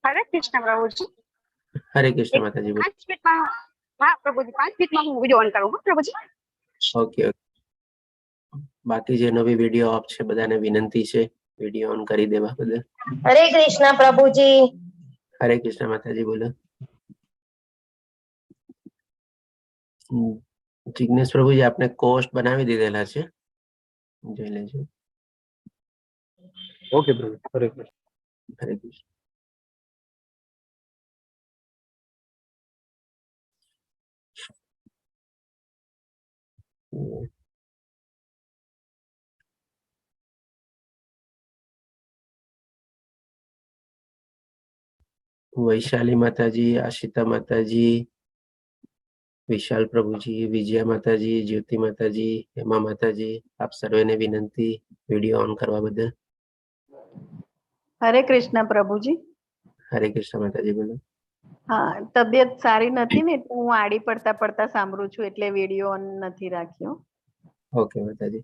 हरे कृष्ण प्रभु जी। हरे कृष्ण एक माता जी। 5 मिनट में हाँ प्रभु जी 5 मिनट में हूँ वीडियो ऑन करूँ प्रभु जी। Okay okay. बाकी जेनो भी विडियो ऑफ છે બધાને વિનંતી છે વિડિયો ઓન કરી દેવા બદલ। हरे कृष्ण प्रभु जी। हरे कृष्ण माताजी बोलो। जिग्नेश प्रभु जी आपने कोस्ट बनावी દીધેલા છે જોઈ લેજો। ओके प्रभु हरे कृष्ण। हरे कृष्ण। वैशाली माताजी, आशिता माताजी, विशाल प्रभुजी, विजया माताजी, ज्योति माताजी, हेमा माताजी, आप सर्वे ने विनंती वीडियो ऑन करवा बदल। हरे कृष्ण प्रभु जी। हरे कृष्ण माताजी बोलो। हाँ तबियत सारी નથી ને તો હું આડી પડતા પડતા સાંભળું છું એટલે વિડિયો ઓન નથી રાખ્યો। ओके माताजी।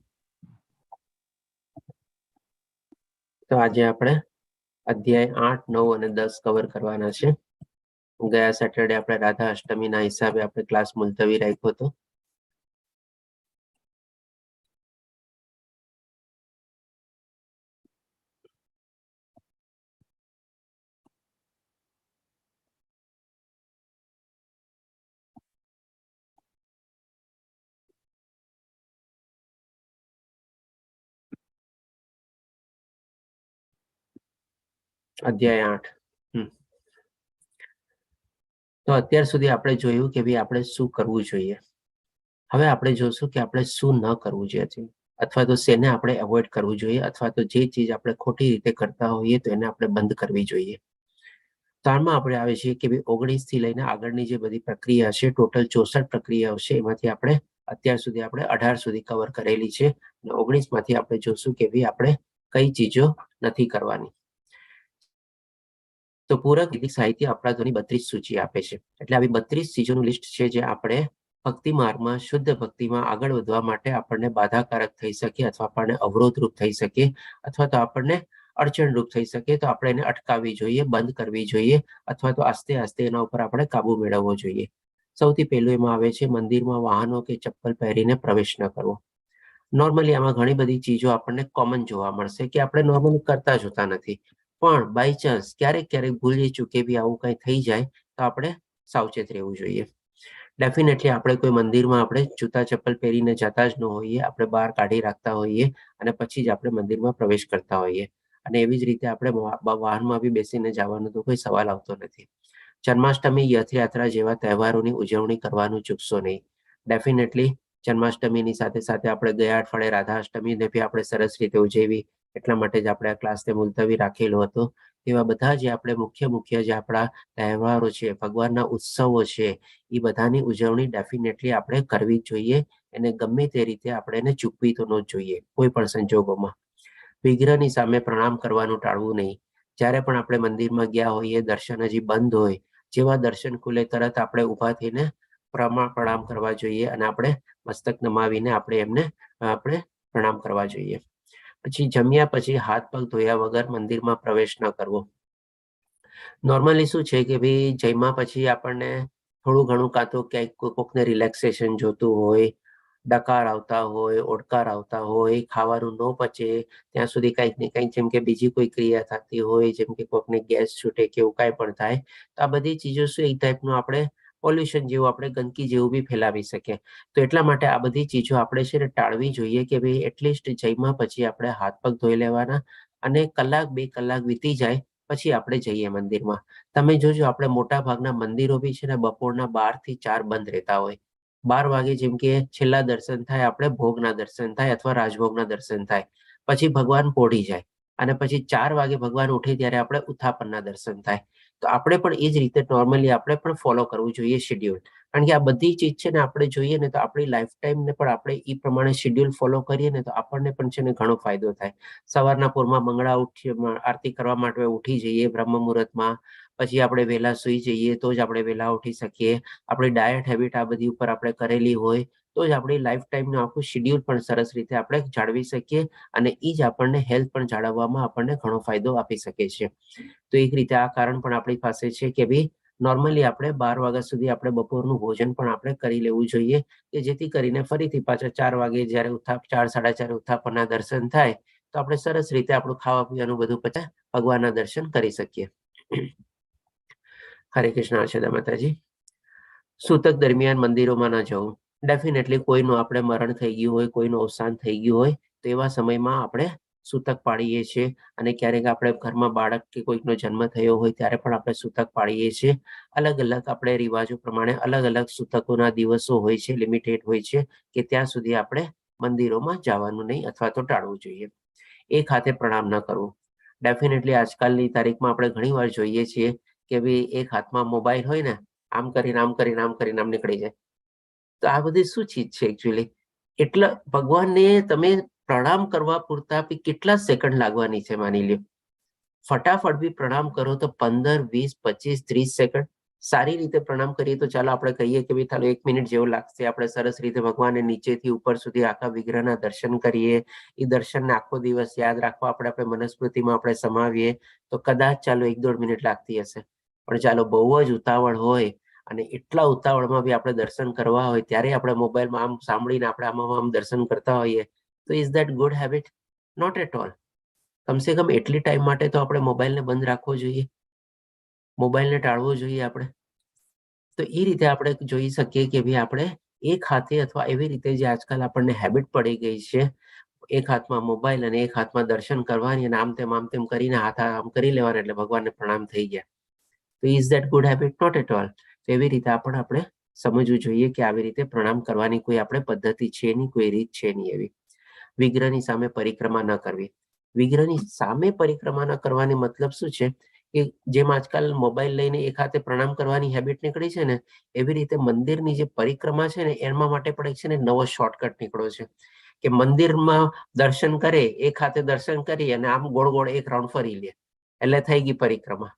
तो आज આપણે અધ્યાય 8, 9 અને 10 કવર કરવાના છે। ગયા સેટરડે આપણે રાધા અષ્ટમીના હિસાબે આપણે ક્લાસ મુલતવી રાખ્યો હતો। અધ્યાય 8 તો અત્યાર સુધી આપણે જોયું કે ભાઈ આપણે શું કરવું જોઈએ। હવે આપણે જોશું કે આપણે શું ન કરવું જોઈએ અથવા તો શેને આપણે એવોઇડ કરવું જોઈએ અથવા તો જે ચીજ આપણે ખોટી રીતે કરતા હોઈએ તો એને આપણે બંધ કરવી જોઈએ। તો આમાં આપણે આવે છે કે ભાઈ 19 થી લઈને આગળની જે બધી પ્રક્રિયા છે ટોટલ 64 પ્રક્રિયાઓ છે એમાંથી આપણે અત્યાર સુધી આપણે 18 સુધી કવર કરેલી છે અને 19 માંથી આપણે જોશું કે ભાઈ આપણે કઈ ચીજો નથી કરવાની। તો પૂરક વૈદિક સાહિત્ય અપરાધોની 32 સૂચિ આપે છે એટલે આવી 32 ચીજોનું લિસ્ટ છે જે આપણે ભક્તિ માર્ગમાં શુદ્ધ ભક્તિમાં આગળ વધવા માટે આપણને બાધાકારક થઈ શકે અથવા આપણને અવરોધરૂપ થઈ શકે અથવા તો આપણને અડચણરૂપ થઈ શકે તો આપણે એને અટકાવવી જોઈએ, બંધ કરવી જોઈએ અથવા તો આસ્તે આસ્તે એના ઉપર આપણે કાબુ મેળવવો જોઈએ। સૌથી પહેલું એમાં આવે છે મંદિરમાં વાહનો કે ચપ્પલ પહેરીને પ્રવેશ ન કરવો। નોર્મલી આમાં ઘણી બધી ચીજો આપણને કોમન જોવા મળશે કે આપણે નોર્મલી કરતા જ હોતા નથી પણ બાય ચાન્સ ક્યારેક ક્યારેક ભૂલી ચૂકે બી આવું કંઈ થઈ જાય તો આપણે સાવચેત રહેવું જોઈએ। ડેફિનેટલી આપણે કોઈ મંદિરમાં આપણે જૂતા ચપ્પલ પહેરીને જતા જ ન હોઈએ, આપણે બહાર કાઢી રાખતા હોઈએ અને પછી જ આપણે મંદિરમાં પ્રવેશ કરતા હોઈએ અને એવી જ રીતે આપણે વાહનમાં બી બેસીને જવાનો તો કોઈ સવાલ આવતો નથી। જન્માષ્ટમી, રથયાત્રા જેવા તહેવારોની ઉજવણી કરવાનું ચૂકશો નહીં। ડેફિનેટલી જન્માષ્ટમીની સાથે સાથે આપણે ગયા અઠવાડિયે રાધા અષ્ટમીને બી આપણે સરસ રીતે ઉજવી એટલા માટે જ આપણે આ ક્લાસને મુલતવી રાખેલો હતો। એવા બધા જે આપણે મુખ્ય જે આપણા તહેવારો છે, ભગવાનના ઉત્સવો છે એ બધાની ઉજવણી ડેફિનેટલી આપણે કરવી જ જોઈએ। એને ગમે તે રીતે આપણે એને ચૂકવી તો ન જ જોઈએ કોઈ પણ સંજોગોમાં। વિગ્રહની સામે પ્રણામ કરવાનું ટાળવું નહીં। જ્યારે પણ આપણે મંદિરમાં ગયા હોઈએ, દર્શન હજી બંધ હોય, જેવા દર્શન ખુલે તરત આપણે ઊભા થઈને પ્રણામ કરવા જોઈએ અને આપણે મસ્તક નમાવીને આપણે એમને આપણે પ્રણામ કરવા જોઈએ। પછી જમ્યા પછી હાથ પગ ધોયા વગર મંદિરમાં પ્રવેશ ન કરવો। નોર્મલી શું છે કે ભાઈ જમ્યા પછી આપણને થોડું ઘણું કાં તો ક્યાંક કોકને રિલેક્સેશન જોતું હોય, ડકાર આવતા હોય, ઓડકાર આવતા હોય, ખાવાનું ન પચે ત્યાં સુધી કંઈક ને કંઈક જેમ કે બીજી કોઈ ક્રિયા થતી હોય જેમ કે કોકને ગેસ છૂટે કે એવું કાંઈ પણ થાય તો આ બધી ચીજો શું એક ટાઈપનું આપણે પોલ્યુશન જેવું આપણે ગંદકી જેવું બી ફેલાવી શકીએ। તો એટલા માટે આ બધી ચીજો આપણે છે ને ટાળવી જોઈએ કે ભાઈ એટલીસ્ટ જમ્યા પછી આપણે હાથ પગ ધોઈ લેવાના અને કલાક 2 કલાક વીતી જાય પછી આપણે જઈએ મંદિરમાં। તમે જોજો આપણે મોટા ભાગના મંદિરો બી છે ને બપોરના 12 થી 4 બંધ રહેતા હોય। 12 વાગે જેમ કે છેલ્લા દર્શન થાય આપણે ભોગના દર્શન થાય અથવા રાજભોગના દર્શન થાય પછી ભગવાન પોઢી જાય અને પછી 4 વાગે ભગવાન ઉઠે ત્યારે આપણે ઉત્થાપનના દર્શન થાય। તો આપણે પણ એ જ રીતે નોર્મલી આપણે પણ ફોલો કરવું જોઈએ શેડ્યુલ। કારણ કે આ બધી ચીજ છે ને આપણે જોઈએ ને તો આપણી લાઈફ ટાઈમને પણ આપણે એ પ્રમાણે શેડ્યુલ ફોલો કરીએ ને તો આપણને પણ છે ને ઘણો ફાયદો થાય। સવારના પોરમાં મંગળા આરતી કરવા માટે ઉઠી જઈએ બ્રહ્મ મુહૂર્તમાં, પછી આપણે વહેલા સુઈ જઈએ તો જ આપણે વહેલા ઉઠી શકીએ, આપણી ડાયટ હેબિટ આ બધી ઉપર આપણે કરેલી હોય તો જ આપણી લાઈફ ટાઈમનું આખું શેડ્યુલ પણ સરસ રીતે આપણે જાળવી શકીએ અને એ જ આપણને હેલ્થ પણ જાળવવામાં આપણને ઘણો ફાયદો આપી શકે છે. તો એક રીતે આ કારણ પણ આપણી પાસે છે કે ભાઈ નોર્મલી આપણે 12 વાગ્યા સુધી આપણે બપોરનું ભોજન પણ આપણે કરી લેવું જોઈએ કે જેથી કરીને ફરીથી પાછા 4 વાગે જ્યારે 4 સાડા 4 ઉત્થાપનના દર્શન થાય તો આપણે સરસ રીતે આપણું ખાવા પીવાનું બધું પચાય ભગવાનના દર્શન કરી શકીએ. હરે કૃષ્ણ. આશા માતાજી. સૂતક દરમિયાન મંદિરોમાં ન જવું. ડેફિનેટલી કોઈનું આપણે મરણ થઈ ગયું હોય, કોઈનું અવસાન થઈ ગયું હોય તો એવા સમયમાં આપણે સૂતક પાડીએ છીએ અને ક્યારેક આપણે ઘરમાં બાળક કે કોઈકનો જન્મ થયો હોય ત્યારે પણ આપણે સૂતક પાડીએ છીએ. અલગ અલગ આપણે રિવાજો પ્રમાણે અલગ અલગ સૂતકોના દિવસો હોય છે, લિમિટેડ હોય છે કે ત્યાં સુધી આપણે મંદિરોમાં જવાનું નહીં અથવા તો ટાળવું જોઈએ. એક હાથે પ્રણામ ન કરવું. ડેફિનેટલી આજકાલની તારીખમાં આપણે ઘણીવાર જોઈએ છીએ કે ભાઈ એક હાથમાં મોબાઈલ હોય ને આમ કરીને આમ કરીને આમ કરીને આમ નીકળી જાય. તો આ બધી શું ચીજ છે એકચ્યુઅલી? એટલે ભગવાનને તમે પ્રણામ કરવા પૂરતા બી કેટલા સેકન્ડ લાગવાની છે માની લ્યો. ફટાફટ બી પ્રણામ કરો તો 15, 20, 25, 30 સેકન્ડ. સારી રીતે પ્રણામ કરીએ તો ચાલો આપણે કહીએ કે ભાઈ ચાલો 1 મિનિટ જેવું લાગશે. આપણે સરસ રીતે ભગવાનને નીચેથી ઉપર સુધી આખા વિગ્રહના દર્શન કરીએ. એ દર્શનને આખો દિવસ યાદ રાખવા આપણે મનસ્મૃતિમાં આપણે સમાવીએ તો કદાચ ચાલો 1-1.5 મિનિટ લાગતી હશે. પણ ચાલો બહુ જ ઉતાવળ હોય અને એટલા ઉતાવળમાં બી આપણે દર્શન કરવા હોય ત્યારે આપણે મોબાઈલમાં આમ સાંભળીને આપણે આમ દર્શન કરતા હોઈએ તો is that good habit? Not at all. કમસે કમ એટલી ટાઈમ માટે તો આપણે મોબાઈલને બંધ રાખવો જોઈએ, મોબાઈલને ટાળવો જોઈએ આપણે. તો એ રીતે આપણે જોઈ શકીએ કે ભાઈ આપણે એક હાથે અથવા એવી રીતે જે આજકાલ આપણને હેબિટ પડી ગઈ છે એક હાથમાં મોબાઈલ અને એક હાથમાં દર્શન કરવાની અને આમ તેમ કરીને હાથ આમ કરી લેવાના એટલે ભગવાનને પ્રણામ થઈ ગયા. તો is that good habit? Not at all. તો એવી રીતે આપણે સમજવું જોઈએ કે આવી રીતે પ્રણામ કરવાની કોઈ આપણે પદ્ધતિ છે નહીં, કોઈ રીત છે નહીં એવી. વિગ્રહની સામે પરિક્રમા ન કરવી. વિગ્રહની સામે પરિક્રમા ન કરવાની મતલબ શું છે કે જેમ આજકાલ મોબાઈલ લઈને એક હાથે પ્રણામ કરવાની હેબિટ નીકળી છે ને એવી રીતે મંદિરની જે પરિક્રમા છે ને એના માટે પણ એક છે ને નવો શોર્ટકટ નીકળ્યો છે કે મંદિરમાં દર્શન કરે, એક હાથે દર્શન કરી અને આમ ગોળ ગોળ એક રાઉન્ડ ફરી લે એટલે થઈ ગઈ પરિક્રમા.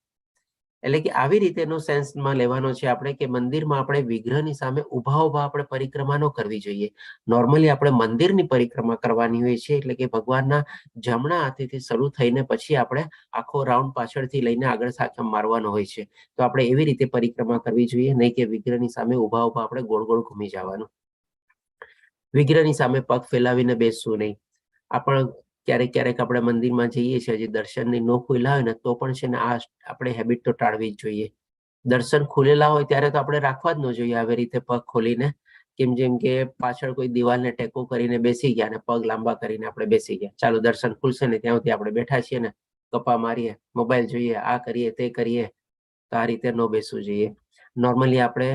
એટલે કે આવી રીતેનો સેન્સમાં લેવાનો છે આપણે કે મંદિરમાં આપણે વિગ્રહની સામે ઉભા આપણે પરિક્રમા ન કરવી જોઈએ. નોર્મલી આપણે મંદિરની પરિક્રમા કરવાની હોય છે એટલે કે ભગવાનના જમણા હાથેથી શરૂ થઈને પછી આપણે આખો રાઉન્ડ પાછળથી લઈને આગળ સાથે મારવાનો હોય છે. તો આપણે એવી રીતે પરિક્રમા કરવી જોઈએ, નહીં કે વિગ્રહની સામે ઉભા આપણે ગોળ ગોળ ઘૂમી જવાનું. વિગ્રહની સામે પગ ફેલાવીને બેસવું નહીં. ક્યારેક આપણે મંદિરમાં જઈએ છીએ હજી દર્શનની ન ખુલ્લા હોય ને તો પણ છે ને આ આપણે હેબિટ તો ટાળવી જ જોઈએ. દર્શન ખુલેલા હોય ત્યારે તો આપણે રાખવા જ ન જોઈએ આવી રીતે પગ ખોલીને, જેમ કે પાછળ કોઈ દિવાલને ટેકો કરીને બેસી ગયા અને પગ લાંબા કરીને આપણે બેસી ગયા. ચાલો દર્શન ખુલશે ને ત્યાં સુધી આપણે બેઠા છીએ ને ગપ્પા મારીએ, મોબાઈલ જોઈએ, આ કરીએ તે કરીએ. તો આ રીતે ન બેસવું જોઈએ. નોર્મલી આપણે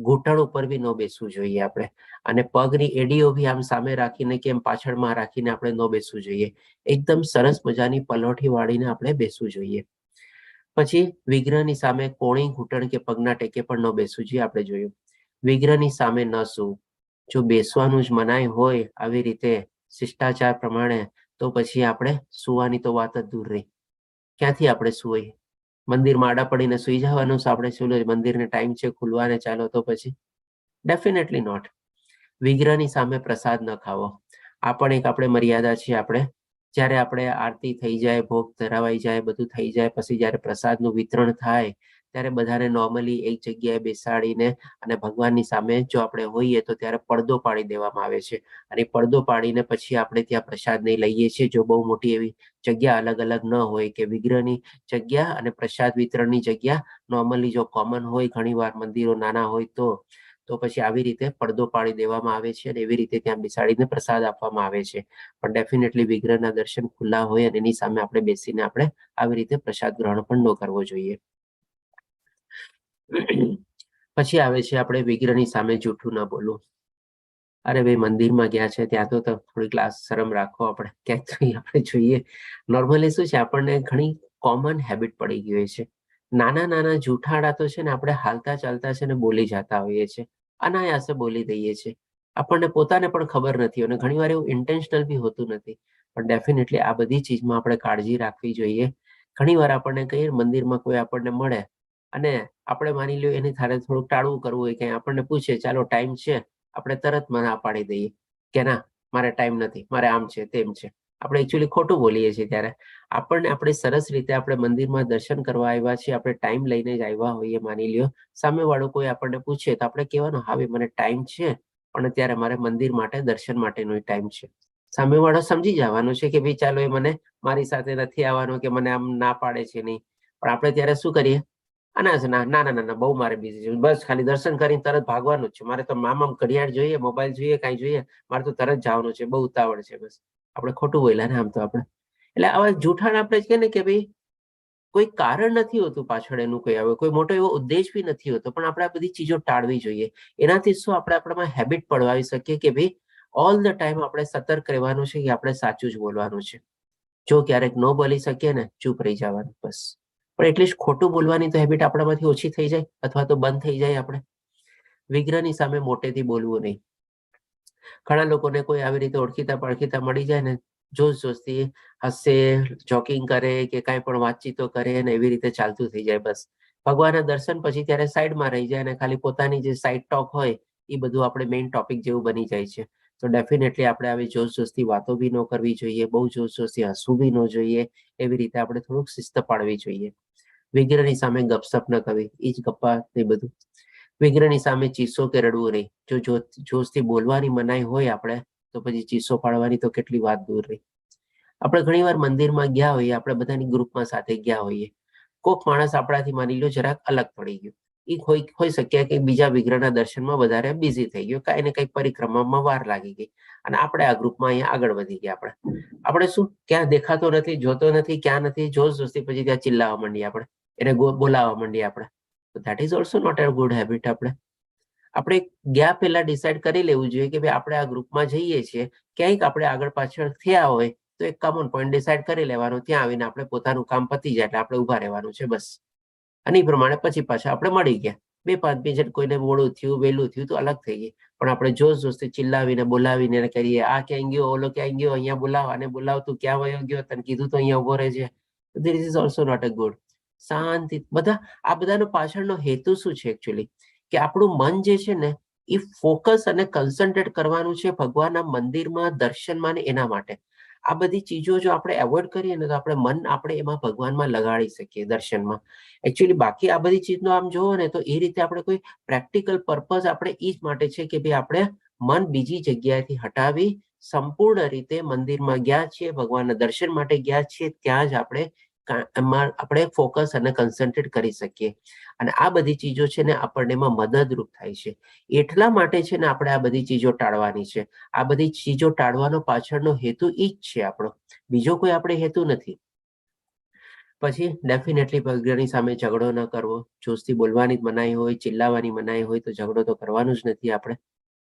ઘૂંટણ ઉપર બી ન બેસવું જોઈએ આપણે, અને પગની એડીઓ બી આમ સામે રાખીને કે એમ પાછળમાં રાખીને આપણે ન બેસવું જોઈએ. એકદમ સરસ મજાની પલોઠી વાળીને આપણે બેસવું જોઈએ. પછી વિગ્રહની સામે કોણી, ઘૂંટણ કે પગના ટેકે પણ ન બેસવું જોઈએ. આપણે જોયું વિગ્રહની સામે ન સૂવું. જો બેસવાનું જ મનાઈ હોય આવી રીતે શિષ્ટાચાર પ્રમાણે તો પછી આપણે સુવાની તો વાત જ દૂર રહી. ક્યાંથી આપણે સુવાય? મંદિરમાં આડા પડીને સુઈ જવાનું આપણે શું મંદિરને ટાઈમ છે ખુલવાને ચાલો તો પછી? Definitely not. વિગ્રહની સામે પ્રસાદ ન ખાવો. આ પણ એક આપણે મર્યાદા છે. આપણે જ્યારે આપણે આરતી થઈ જાય, ભોગ ધરાવાઈ જાય, બધું થઈ જાય પછી જ્યારે પ્રસાદનું વિતરણ થાય ત્યારે બધાને નોર્મલી એક જગ્યાએ બેસાડીને અને ભગવાનની સામે જો આપણે હોઈએ તો ત્યારે પડદો પાડી દેવામાં આવે છે અને પડદો પાડીને પછી આપણે ત્યાં પ્રસાદ નહીં લઈએ છીએ. જો બહુ મોટી એવી જગ્યા અલગ અલગ ન હોય કે વિગ્રહની જગ્યા અને પ્રસાદ વિતરણની જગ્યા નોર્મલી જો કોમન હોય, ઘણીવાર મંદિરો નાના હોય તો પછી આવી રીતે પડદો પાડી દેવામાં આવે છે અને એવી રીતે ત્યાં બેસાડીને પ્રસાદ આપવામાં આવે છે. પણ ડેફિનેટલી વિગ્રહના દર્શન ખુલ્લા હોય અને એની સામે આપણે બેસીને આપણે આવી રીતે પ્રસાદ ગ્રહણ પણ ન કરવો જોઈએ. પછી આવે છે આપણે વિગ્રહની સામે જૂઠું ન બોલવું. અરે ભાઈ મંદિરમાં ગયા છે ત્યાં તો થોડી ક્લાસ શરમ રાખો. આપણે ક્યાંક આપણે જોઈએ નોર્મલી શું છે આપણને ઘણી કોમન હેબિટ પડી ગઈ હોય છે. નાના જૂઠાડા તો છે ને આપણે હાલતા ચાલતા છે ને બોલી જતા હોઈએ છીએ, અનાયાસે બોલી દઈએ છીએ. આપણને પોતાને પણ ખબર નથી અને ઘણીવાર એવું ઇન્ટેન્શનલ બી હોતું નથી. પણ ડેફિનેટલી આ બધી ચીજમાં આપણે કાળજી રાખવી જોઈએ. ઘણીવાર આપણને કહીએ મંદિરમાં કોઈ આપણને મળે અને આપણે માની લો એની થારે થોડુંક ટાળવું કરવું હોય કે આપણને પૂછે ચાલો ટાઈમ છે, આપણે તરત ના પાડી દઈએ કે ના મારે ટાઈમ નથી, મારે આમ છે તેમ છે. આપણે એકચ્યુઅલી ખોટું બોલીએ છીએ. ત્યારે આપણને આપણે સરસ રીતે આપણે મંદિરમાં દર્શન કરવા આવ્યા છીએ, આપણે ટાઈમ લઈને જ આવ્યા હોઈએ માની લ્યો, સામેવાળો કોઈ આપણને પૂછે તો આપણે કહેવાનું હા ભાઈ મને ટાઈમ છે, પણ અત્યારે મારે મંદિર માટે દર્શન માટેનો ટાઈમ છે. સામેવાળો સમજી જવાનું છે કે ભાઈ ચાલો એ મને મારી સાથે નથી આવવાનું કે મને આમ ના પાડે છે નહીં. પણ આપણે ત્યારે શું કરીએ, ના ના ના ના બહુ મારે બીઝી છે, બસ ખાલી દર્શન કરીને તરત ભાગવાનું જ છે, મારે તો આમ ઘડિયાળ જોઈએ, મોબાઈલ જોઈએ, કાંઈ જોઈએ, મારે તો તરત જવાનું છે, બહુ ઉતાવળ છે. બસ આપણે ખોટું બોલ્યા ને આમ તો આપણે. એટલે આવા જૂઠાણ આપણે કહે ને કે ભાઈ કોઈ કારણ નથી હોતું પાછળ એનું કોઈ આવે, કોઈ મોટો એવો ઉદ્દેશ બી નથી હોતો, પણ આપણે આ બધી ચીજો ટાળવી જોઈએ. એનાથી શું આપણે આપણામાં હેબિટ પડવાવી શકીએ કે ભાઈ ઓલ ધ ટાઈમ આપણે સતર્ક રહેવાનું છે કે આપણે સાચું જ બોલવાનું છે. જો ક્યારેક ન બોલી શકીએ ને ચૂપ રહી જવાનું બસ. પણ એટલીસ્ટ ખોટું બોલવાની તો હેબિટ આપણામાંથી ઓછી થઈ જાય અથવા તો બંધ થઈ જાય. આપણે વિગ્રહની સામે મોટેથી બોલવું નહીં. ઘણા લોકોને કોઈ આવી રીતે ઓળખીતા પડખીતા મળી જાય ને, જોશ જોશથી હસે, જોકિંગ કરે કે કાંઈ પણ વાતચીતો કરે ને એવી રીતે ચાલતું થઈ જાય. બસ ભગવાનના દર્શન પછી ત્યારે સાઈડમાં રહી જાય અને ખાલી પોતાની જે સાઈડ ટોક હોય એ બધું આપણે મેઇન ટોપિક જેવું બની જાય છે. તો ડેફિનેટલી આપણે આવી જોશ જોશથી વાતો બી ન કરવી જોઈએ, બહુ જોશ જોશથી હસવું બી ન જોઈએ. એવી રીતે આપણે થોડુંક શિસ્ત પાડવી જોઈએ. વિગ્રહની સામે ગપસપ ન કરવી, એ જ ગપ્પા એ બધું. વિગ્રહની સામે ચીસો કે રડવું નહીં. જો જોશથી બોલવાની મનાઈ હોય આપણે તો પછી ચીસો પાડવાની તો કેટલી વાત દૂર રહી. આપણે ઘણીવાર મંદિરમાં ગયા હોઈએ, આપણે બધાની ગ્રુપમાં સાથે ગયા હોઈએ, કોઈક માણસ આપણાથી માની લો જરાક અલગ પડી ગયો, એ હોઈ શકે કે બીજા વિગ્રહના દર્શનમાં વધારે બિઝી થઈ ગયો, કાંઈ ને કંઈક પરિક્રમામાં વાર લાગી ગઈ અને આપણે આ ગ્રુપમાં અહીંયા આગળ વધી ગયા. આપણે શું ક્યાં દેખાતો નથી, જોતો નથી, ક્યાં નથી, જોશ જોશથી પછી ત્યાં ચિલ્લાવા માંડીએ, આપણે એને બોલાવવા માંડીએ. આપણે તો that is also not a good habit. આપણે ગયા પહેલા ડિસાઈડ કરી લેવું જોઈએ કે ભાઈ આપણે આ ગ્રુપમાં જઈએ છીએ, ક્યાંક આપણે આગળ પાછળ થયા હોય તો એક કોમન પોઈન્ટ ડિસાઈડ કરી લેવાનું, ત્યાં આવીને આપણે પોતાનું કામ પતી જાય એટલે આપણે ઊભા રહેવાનું છે બસ. અને એ પ્રમાણે પછી પાછા આપણે મળી ગયા. 2-5 મિનિટ કોઈને મોડું થયું, વહેલું થયું તો અલગ થઈ ગઈ, પણ આપણે જોશ જોશથી ચિલ્લાવીને બોલાવીને કરીએ, આ ક્યાં ગયો, ઓલો ક્યાં ગયો, અહીંયા બોલાવ, આને બોલાવ, તું ક્યાં વયો ગયો, તને કીધું તો અહીંયા ઉભો રહે છે. This is also not a good. શાંતિ આ બધાનો પાછળનો હેતુ શું છે એકચ્યુઅલી, કે આપણું મન જે છે ને એ ફોકસ અને કન્સન્ટ્રેટ કરવાનું છે ભગવાનના મંદિરમાં, દર્શનમાં ને એના માટે. આ બધી ચીજો જો આપણે એવોઇડ કરીએ ને તો આપણે મન આપણે એમાં ભગવાનમાં લગાડી શકીએ, દર્શનમાં. એકચ્યુઅલી બાકી આ બધી ચીજનો આમ જોવો ને તો એ રીતે આપણે કોઈ પ્રેક્ટિકલ પર્પઝ આપણે એ જ માટે છે કે ભાઈ આપણે મન બીજી જગ્યાએથી હટાવી સંપૂર્ણ રીતે મંદિરમાં ગયા છીએ, ભગવાનના દર્શન માટે ગયા છીએ, ત્યાં જ આપણે ફોકસ અને કન્સન્ટ્રેટ કરી શકીએ. અને આ બધી ચીજો છે ને આપણને એમાં મદદરૂપ થાય છે. એટલા માટે છે ને આપણે આ બધી ચીજો ટાળવાની છે. આ બધી ચીજો ટાળવાનો પાછળનો હેતુ ઈ જ છે આપણો, બીજો કોઈ આપણે હેતુ નથી. પછી ડેફિનેટલી વિગ્રહની સામે ઝઘડો ન કરવો. જોશથી બોલવાની મનાઈ હોય, ચિલ્લાવાની મનાઈ હોય તો ઝઘડો તો કરવાનું જ નથી આપણે.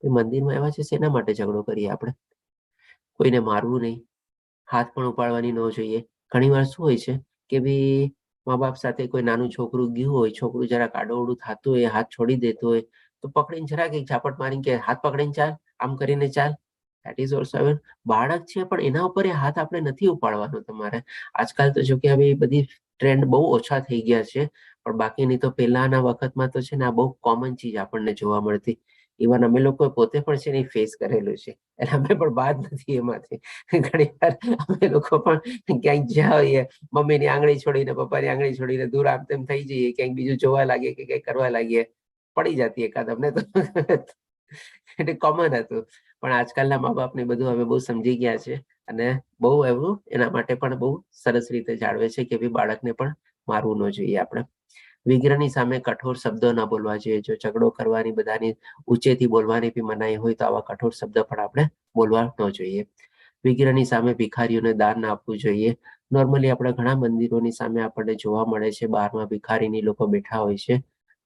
મંદિરમાં એવા છે શેના માટે ઝઘડો કરીએ આપણે? કોઈને મારવું નહીં, હાથ પણ ઉપાડવાની ન જોઈએ. ઘણીવાર શું હોય છે કે ભાઈ મા બાપ સાથે કોઈ નાનું છોકરું ગયું હોય, છોકરું જરાક આડોઅવળું થતું હોય, હાથ છોડી દેતું હોય તો પકડીને જરાક એક ઝાપટ મારીને કે હાથ પકડીને ચાલ, આમ કરીને ચાલ. ધેટ ઇઝ ઓલ્સો બાળક છે પણ એના ઉપર એ હાથ આપણે નથી ઉપાડવાનો તમારે. આજકાલ તો જો કે હવે બધી ટ્રેન્ડ બહુ ઓછા થઈ ગયા છે, પણ બાકીની તો પહેલાના વખતમાં તો છે ને આ બહુ કોમન ચીજ આપણને જોવા મળતી. ઇવન અમે લોકો પોતે પણ છે ને ફેસ કરેલું છે, એટલે અમે પણ બાદ નથી એમાંથી. ઘણી વાર અમે લોકો પણ ક્યાંક જ્યાં હોઈએ, મમ્મીની આંગળી છોડીને, પપ્પાની આંગળી છોડીને દૂર આમ તેમ થઈ જઈએ, ક્યાંક બીજું જોવા લાગીએ કે કંઈક કરવા લાગીએ, પડી જતી એકાદ અમને તો. એટલે કોમન હતું. પણ આજકાલના મા બાપને બધું હવે બહુ સમજી ગયા છે અને બહુ એવું એના માટે પણ બહુ સરસ રીતે જાળવે છે કે ભાઈ બાળકને પણ મારવું ન જોઈએ આપણે. વિગ્રહની સામે કઠોર શબ્દો ના બોલવા જોઈએ. જો ઝઘડો કરવાની, બધાની ઊંચેથી બોલવાની બી મનાઈ હોય તો આવા કઠોર શબ્દ પણ આપણે બોલવા ન જોઈએ. વિગ્રહની સામે ભિખારીઓને દાન ના આપવું જોઈએ. નોર્મલી આપણા ઘણા મંદિરોની સામે આપણને જોવા મળે છે બહારમાં ભિખારીની લોકો બેઠા હોય છે,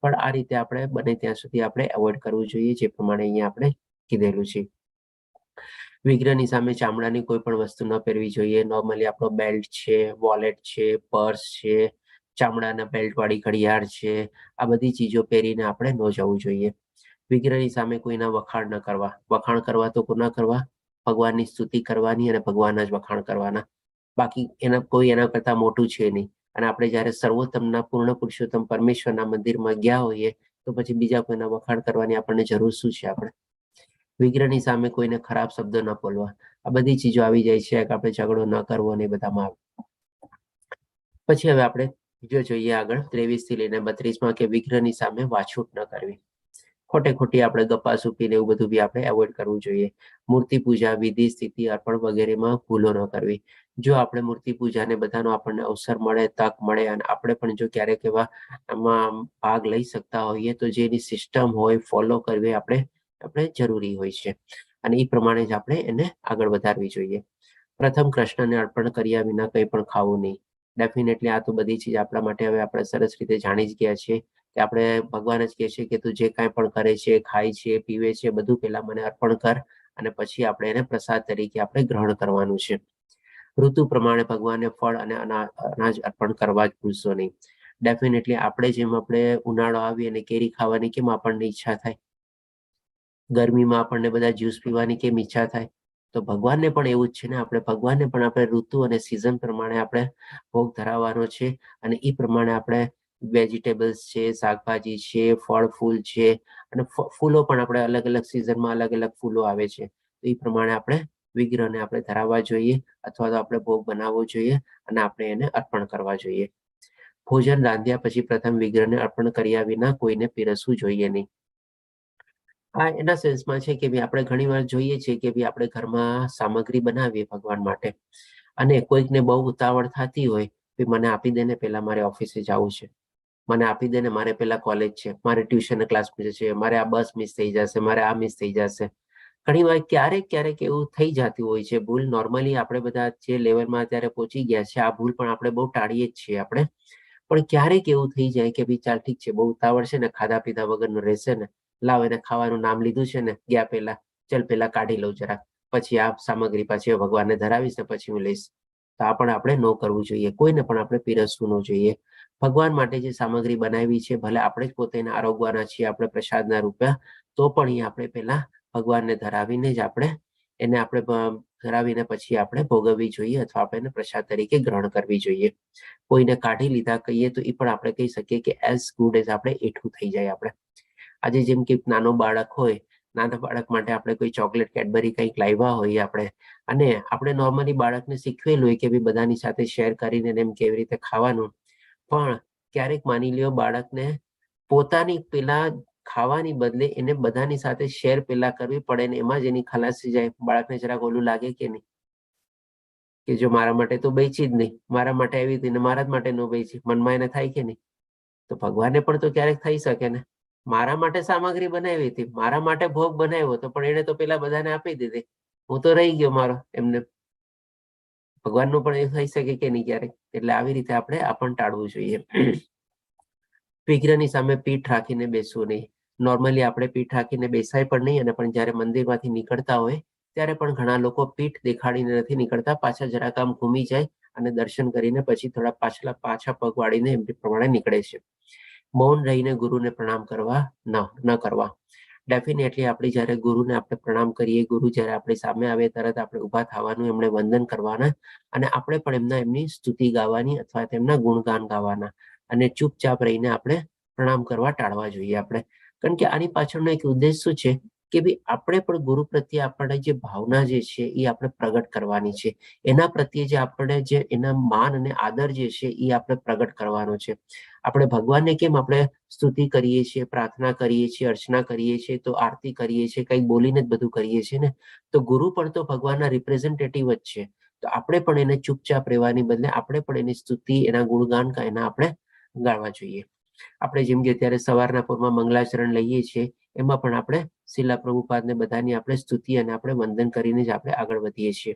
પણ આ રીતે આપણે બને ત્યાં સુધી આપણે એવોઇડ કરવું જોઈએ, જે પ્રમાણે અહીંયા આપણે કીધેલું છે. વિગ્રહની સામે ચામડાની કોઈ પણ વસ્તુ ન પહેરવી જોઈએ. નોર્મલી આપણો બેલ્ટ છે, વોલેટ છે, પર્સ છે, ચામડાના બેલ્ટ વાળી ઘડિયાળ છે, આ બધી ચીજો પહેરીને આપણે ન જવું જોઈએ. વિગ્રહની સામે કોઈના વખાણ ન કરવા. વખાણ કરવા તો કોના કરવા? ભગવાનની સ્તુતિ કરવાની અને ભગવાનના જ વખાણ કરવાના. બાકી કોઈ એના કરતા મોટું છે નહીં અને આપણે જ્યારે સર્વોત્તમના પૂર્ણ પુરુષોત્તમ પરમેશ્વરના મંદિરમાં ગયા હોઈએ તો પછી બીજા કોઈના વખાણ કરવાની આપણને જરૂર શું છે? આપણે વિગ્રહની સામે કોઈને ખરાબ શબ્દો ન બોલવા, આ બધી ચીજો આવી જાય છે કે આપણે ઝઘડો ન કરવો અને બધામાં આવે. પછી હવે આપણે જો જોઈએ આગળ 23 થી લઈને 32 કે વિગ્રહની સામે વાછૂટ ન કરવી. ખોટે ખોટી આપણે ગપ્પા સૂપીને એવું બધું બી આપણે એવોઇડ કરવું જોઈએ. મૂર્તિ પૂજા, વિધિ, સ્થિતિ, અર્પણ વગેરેમાં ભૂલો ન કરવી. જો આપણે મૂર્તિ પૂજાને બધાનો આપણને અવસર મળે, તક મળે અને આપણે પણ જો ક્યારેક એવા આમાં ભાગ લઈ શકતા હોઈએ તો જેની સિસ્ટમ હોય ફોલો કરવી આપણે જરૂરી હોય છે અને એ પ્રમાણે જ આપણે એને આગળ વધારવી જોઈએ. પ્રથમ કૃષ્ણને અર્પણ કર્યા વિના કંઈ પણ ખાવું નહીં. ડેફિનેટલી આ તો બધી ચીજ આપણા માટે હવે આપણે સરસ રીતે જાણી જ ગયા છીએ કે આપણે ભગવાન જ કહે છે કે તું જે કાંઈ પણ કરે છે, ખાય છે, પીવે છે, બધું પહેલા મને અર્પણ કર અને પછી આપણે એને પ્રસાદ તરીકે આપણે ગ્રહણ કરવાનું છે. ઋતુ પ્રમાણે ભગવાનને ફળ અને અનાજ અર્પણ કરવા જ ભૂલશો નહીં. ડેફિનેટલી આપણે જેમ આપણે ઉનાળો આવી અને કેરી ખાવાની કેમ આપણને ઈચ્છા થાય, ગરમીમાં આપણને બધા જ્યુસ પીવાની કેમ ઈચ્છા થાય, તો ભગવાનને પણ એવું જ છે ને. આપણે ભગવાનને પણ આપણે ઋતુ અને સિઝન પ્રમાણે આપણે ભોગ ધરાવવાનો છે અને એ પ્રમાણે આપણે વેજીટેબલ્સ છે, શાકભાજી છે, ફળ ફૂલ છે અને ફૂલો પણ આપણે અલગ અલગ સિઝનમાં અલગ અલગ ફૂલો આવે છે તો એ પ્રમાણે આપણે વિગ્રહને આપણે ધરાવવા જોઈએ અથવા તો આપણે ભોગ બનાવવો જોઈએ અને આપણે એને અર્પણ કરવા જોઈએ. ભોજન રાંધ્યા પછી પ્રથમ વિગ્રહને અર્પણ કર્યા વિના કોઈને પીરસવું જોઈએ નહીં. આ એના સેન્સમાં છે કે ભાઈ આપણે ઘણીવાર જોઈએ છીએ કે ભાઈ આપણે ઘરમાં સામગ્રી બનાવીએ ભગવાન માટે અને કોઈકને બહુ ઉતાવળ થતી હોય કે મને આપી દે ને, પહેલા મારે ઓફિસે જવું છે, મને આપી દે ને, મારે પહેલા કોલેજ છે, મારે ટ્યુશન ક્લાસ છે, મારે આ બસ મિસ થઈ જશે, મારે આ મિસ થઈ જશે. ઘણીવાર ક્યારેક એવું થઈ જતી હોય છે ભૂલ. નોર્મલી આપણે બધા જે લેવલમાં અત્યારે પહોંચી ગયા છે આ ભૂલ પણ આપણે બહુ ટાળીએ જ છીએ આપણે. પણ ક્યારેક એવું થઈ જાય કે ભાઈ ચાલ ઠીક છે, બહુ ઉતાવળ છે ને, ખાધા પીધા વગરનું રહેશે ને, લાવ એને ખાવાનું નામ લીધું છે ને ગયા પહેલા, ચલ પહેલા કાઢી લઉં જરાક, પછી આ સામગ્રી પાછી ભગવાનને ધરાવીશ ને પછી હું લઈશ. તો આ પણ આપણે ન કરવું જોઈએ. કોઈને પણ આપણે પીરસવું ન જોઈએ. ભગવાન માટે જે સામગ્રી બનાવી છે ભલે આપણે જ પોતે એને આરોગવાના છીએ આપણે પ્રસાદના રૂપિયા, તો પણ એ આપણે પહેલા ભગવાનને ધરાવીને જ આપણે એને આપણે ધરાવીને પછી આપણે ભોગવવી જોઈએ અથવા આપણે એને પ્રસાદ તરીકે ગ્રહણ કરવી જોઈએ. કોઈને કાઢી લીધા કહીએ તો એ પણ આપણે કહી શકીએ કે એઝ ગુડ એઝ આપણે એઠું થઈ જાય. આપણે આજે જેમ કે નાનો બાળક હોય, નાના બાળક માટે આપણે કોઈ ચોકલેટ કેડબરી કંઈક લાવ્યા હોઈએ આપણે અને આપણે નોર્મલી બાળકને શીખવેલું હોય કે ભાઈ બધાની સાથે શેર કરીને એમ કેવી રીતે ખાવાનું, પણ ક્યારેક માની લ્યો બાળકને પોતાની પેલા ખાવાની બદલે એને બધાની સાથે શેર પેલા કરવી પડે ને એમાં જ એની ખલાસી જાય. બાળકને જરાક ઓલું લાગે કે નહીં કે જો મારા માટે તો બેચી જ નહીં, મારા માટે આવી હતી ને મારા જ માટે ન બેચી, મનમાં એને થાય કે નહીં. તો ભગવાનને પણ તો ક્યારેક થઈ શકે ને, મારા માટે સામગ્રી બનાવી હતી, મારા માટે ભોગ બનાવ્યો હતો પણ એને તો પેલા બધાને આપી દીધી, હું તો રહી ગયો મારો એમને. ભગવાનનું પણ એ થઈ શકે કે નહીં ક્યારેક. એટલે આવી રીતે આપણે આ પણ ટાળવું જોઈએ. વિગ્રહની સામે પીઠ રાખીને બેસવું નહીં. નોર્મલી આપણે પીઠ રાખીને બેસાય પણ નહીં અને પણ જ્યારે મંદિરમાંથી નીકળતા હોય ત્યારે પણ ઘણા લોકો પીઠ દેખાડીને નથી નીકળતા, પાછા જરાક આમ ઘૂમી જાય અને દર્શન કરીને પછી થોડા પાછા પગ વાળીને એમ પ્રમાણે નીકળે છે. મૌન રહીને ગુરુને પ્રણામ કરવા ન કરવા. ડેફિનેટલી આપણે જ્યારે ગુરુને આપણે પ્રણામ કરીએ, ગુરુ જ્યારે આપણી સામે આવે તરત આપણે ઊભા થવાનું, એમણે વંદન કરવાના અને આપણે પણ એમની સ્તુતિ ગાવાની અથવા તેમના ગુણગાન ગાવાના અને ચૂપચાપ રહીને આપણે પ્રણામ કરવા ટાળવા જોઈએ આપણે. કારણ કે આની પાછળનો એક ઉદ્દેશ શું છે કે ભાઈ આપણે પણ ગુરુ પ્રત્યે આપણે જે ભાવના જે છે એ આપણે પ્રગટ કરવાની છે. એના પ્રત્યે જે આપણે જે એના માન અને આદર જે છે એ આપણે પ્રગટ કરવાનો છે. આપણે ભગવાનને કેમ આપણે સ્તુતિ કરીએ છીએ, પ્રાર્થના કરીએ છીએ, અર્ચના કરીએ છીએ, તો આરતી કરીએ છીએ, કંઈક બોલીને જ બધું કરીએ છીએ ને. તો ગુરુ પણ તો ભગવાનના રિપ્રેઝેન્ટેટિવ જ છે. તો આપણે પણ એને ચૂપચાપ રહેવાની બદલે આપણે પણ એની સ્તુતિ, એના ગુણગાન એના આપણે ગાવા જોઈએ. આપણે જેમ કે અત્યારે સવારના પૂરમાં મંગલાચરણ લઈએ છીએ એમાં પણ આપણે શિલા પ્રભુપાદને બધાની આપણે સ્તુતિ અને આપણે વંદન કરીને જ આપણે આગળ વધીએ છીએ.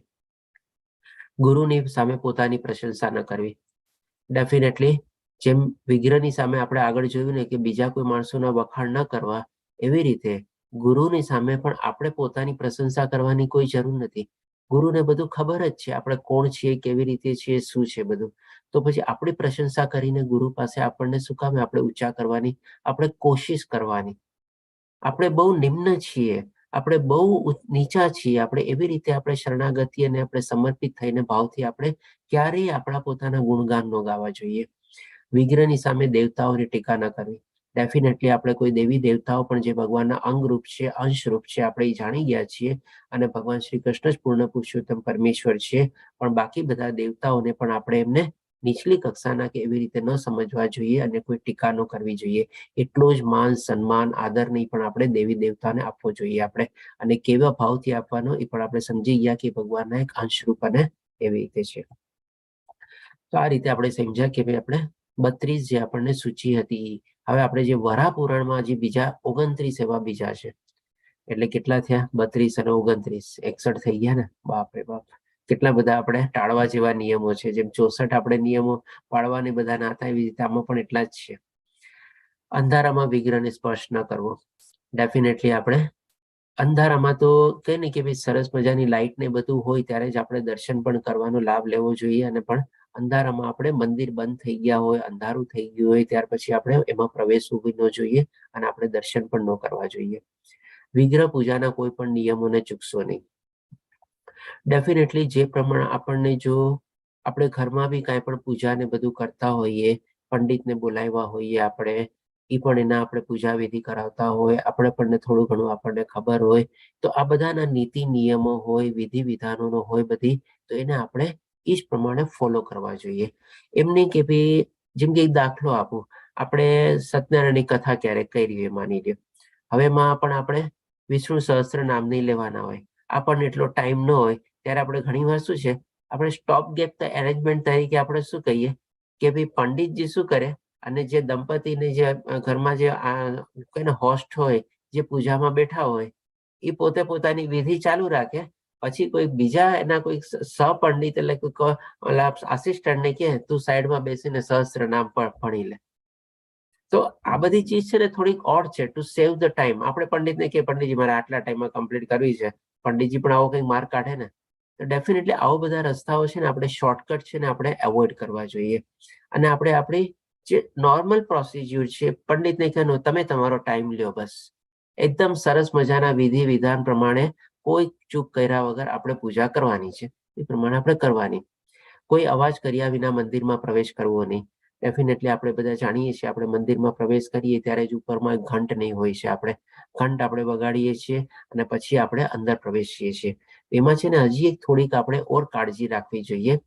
ગુરુની સામે પોતાની પ્રશંસા ન કરવી. ડેફિનેટલી જેમ વિગ્રહની સામે આપણે આગળ જોયું ને કે બીજા કોઈ માણસોના વખાણ ન કરવા, એવી રીતે ગુરુની સામે પણ આપણે પોતાની પ્રશંસા કરવાની કોઈ જરૂર નથી. ગુરુને બધું ખબર જ છે આપણે કોણ છીએ, કેવી રીતે છીએ, શું છે બધું. તો પછી આપણી પ્રશંસા કરીને ગુરુ પાસે આપણને શું કામ આપણે ઊંચા કરવાની, આપણે કોશિશ કરવાની. આપણે બહુ નિમ્ન છીએ, આપણે બહુ નીચા છીએ, આપણે એવી રીતે આપણે શરણાગતિ અને આપણે સમર્પિત થઈને ભાવથી આપણે ક્યારેય આપણા પોતાના ગુણગાન ન ગાવા જોઈએ. વિગ્રહની સામે દેવતાઓની ટીકા ન કરવી. ડેફિનેટલી આપણે કોઈ દેવી દેવતાઓ પણ જે ભગવાનના અંગરૂપ છે, અંશરૂપ છે, આપણે એ જાણી ગયા છીએ અને ભગવાન શ્રી કૃષ્ણ જ પૂર્ણ પુરુષોત્તમ પરમેશ્વર છે, પણ બાકી બધા દેવતાઓને પણ આપણે એમને નીચલી કક્ષાના કે એવી રીતે ન સમજવા જોઈએ અને કોઈ ટીકા ન કરવી જોઈએ. એટલો જ માન, સન્માન, આદર નહીં પણ આપણે દેવી દેવતાને આપવો જોઈએ આપણે. અને કેવા ભાવથી આપવાનો એ પણ આપણે સમજી ગયા કે ભગવાનના એક અંશરૂપ અને એવી રીતે છે. તો આ રીતે આપણે સમજ્યા કે ભાઈ આપણે 32 જે આપણને સૂચિ હતી. હવે આપણે જે વરાહ પુરાણમાં જે બીજા 29 એવા બીજા છે, એટલે કેટલા થયા? 32 અને 29, 61 થઈ ગયા ને? બાપરે બાપ, કેટલા બધા આપણે ટાળવા જેવા નિયમો છે. જેમ 64 આપણે નિયમો પાળવાની બધા ના હતા, એવી રીતે આમાં પણ એટલા જ છે. અંધારામાં વિગ્રહને સ્પર્શ ન કરવો. ડેફિનેટલી આપણે અંધારામાં તો કઈ ને કે ભાઈ સરસ મજાની લાઈટ ને બધું હોય ત્યારે જ આપણે દર્શન પણ કરવાનો લાભ લેવો જોઈએ. અને પણ અંધારામાં આપણે મંદિર બંધ થઈ ગયા હોય, અંધારું થઈ ગયું હોય, ત્યાર પછી આપણે એમાં પ્રવેશવું બી ન જોઈએ અને આપણે દર્શન પણ ન કરવા જોઈએ. વિગ્રહ પૂજાના કોઈ પણ નિયમોને ચૂકશો નહીં. ડેફિનેટલી જે પ્રમાણે આપણને જો આપણે ઘરમાં બી કાંઈ પણ પૂજા ને બધું કરતા હોઈએ, પંડિતને બોલાવ્યા હોઈએ, આપણે એ પણ એના આપણે પૂજા વિધિ કરાવતા હોય, આપણે પણ થોડું ઘણું આપણને ખબર હોય, તો આ બધાના નીતિ નિયમો હોય, વિધિ વિધાનોનો હોય બધી, તો એને આપણે એ જ પ્રમાણે ફોલો કરવા જોઈએ. એમ નહીં કે ભાઈ જેમ કે એક દાખલો આપું, આપણે સત્યનારાયણની કથા ક્યારેક કરી માની લ્યો. હવે એમાં પણ આપણે વિષ્ણુ સહસ્ત્ર નામ નહીં લેવાના હોય, આપણને એટલો ટાઈમ ન હોય, ત્યારે આપણે ઘણી વાર શું છે, આપણે સ્ટોપ ગેપ એરેન્જમેન્ટ તરીકે આપણે શું કહીએ કે ભાઈ પંડિતજી શું કરે અને જે દંપતીને જે ઘરમાં જે કોઈને હોસ્ટ હોય, જે પૂજામાં બેઠા હોય, એ પોતે પોતાની વિધિ ચાલુ રાખે. પછી કોઈ બીજા એના કોઈ સહપંડિત એટલે કોઈ આસિસ્ટન્ટને કહે તું સાઈડમાં બેસીને સહસ્ત્ર નામ પણ ભણી લે. તો આ બધી ચીજ છે ને થોડીક ઓડ છે, ટુ સેવ ધ ટાઈમ. આપણે પંડિતને કે પંડિતજી મારે આટલા ટાઈમમાં કમ્પ્લીટ કરવી છે, પંડિતજી પણ આવો કંઈક માર્ક કાઢે ને. તો ડેફિનેટલી આવા બધા રસ્તાઓ છે ને આપણે શોર્ટકટ છે ને આપણે એવોઇડ કરવા જોઈએ. અને આપણે આપણી જે નોર્મલ પ્રોસિજર છે, પંડિતને કહેવાનું તમે તમારો ટાઈમ લ્યો, બસ એકદમ સરસ મજાના વિધિ વિધાન પ્રમાણે કોઈ ચૂક કર્યા વગર આપણે પૂજા કરવાની છે, એ પ્રમાણે આપણે કરવાની. કોઈ અવાજ કર્યા વિના મંદિરમાં પ્રવેશ કરવો નહીં. ડેફિનેટલી આપણે બધા જાણીએ છીએ, આપણે મંદિરમાં પ્રવેશ કરીએ ત્યારે જ ઉપરમાં ઘંટ નહીં હોય છે, આપણે ઘંટ આપણે વગાડીએ છીએ અને પછી આપણે અંદર પ્રવેશીએ છીએ. એમાં છે ને હજી એક થોડીક આપણે ઓર કાળજી રાખવી જોઈએ.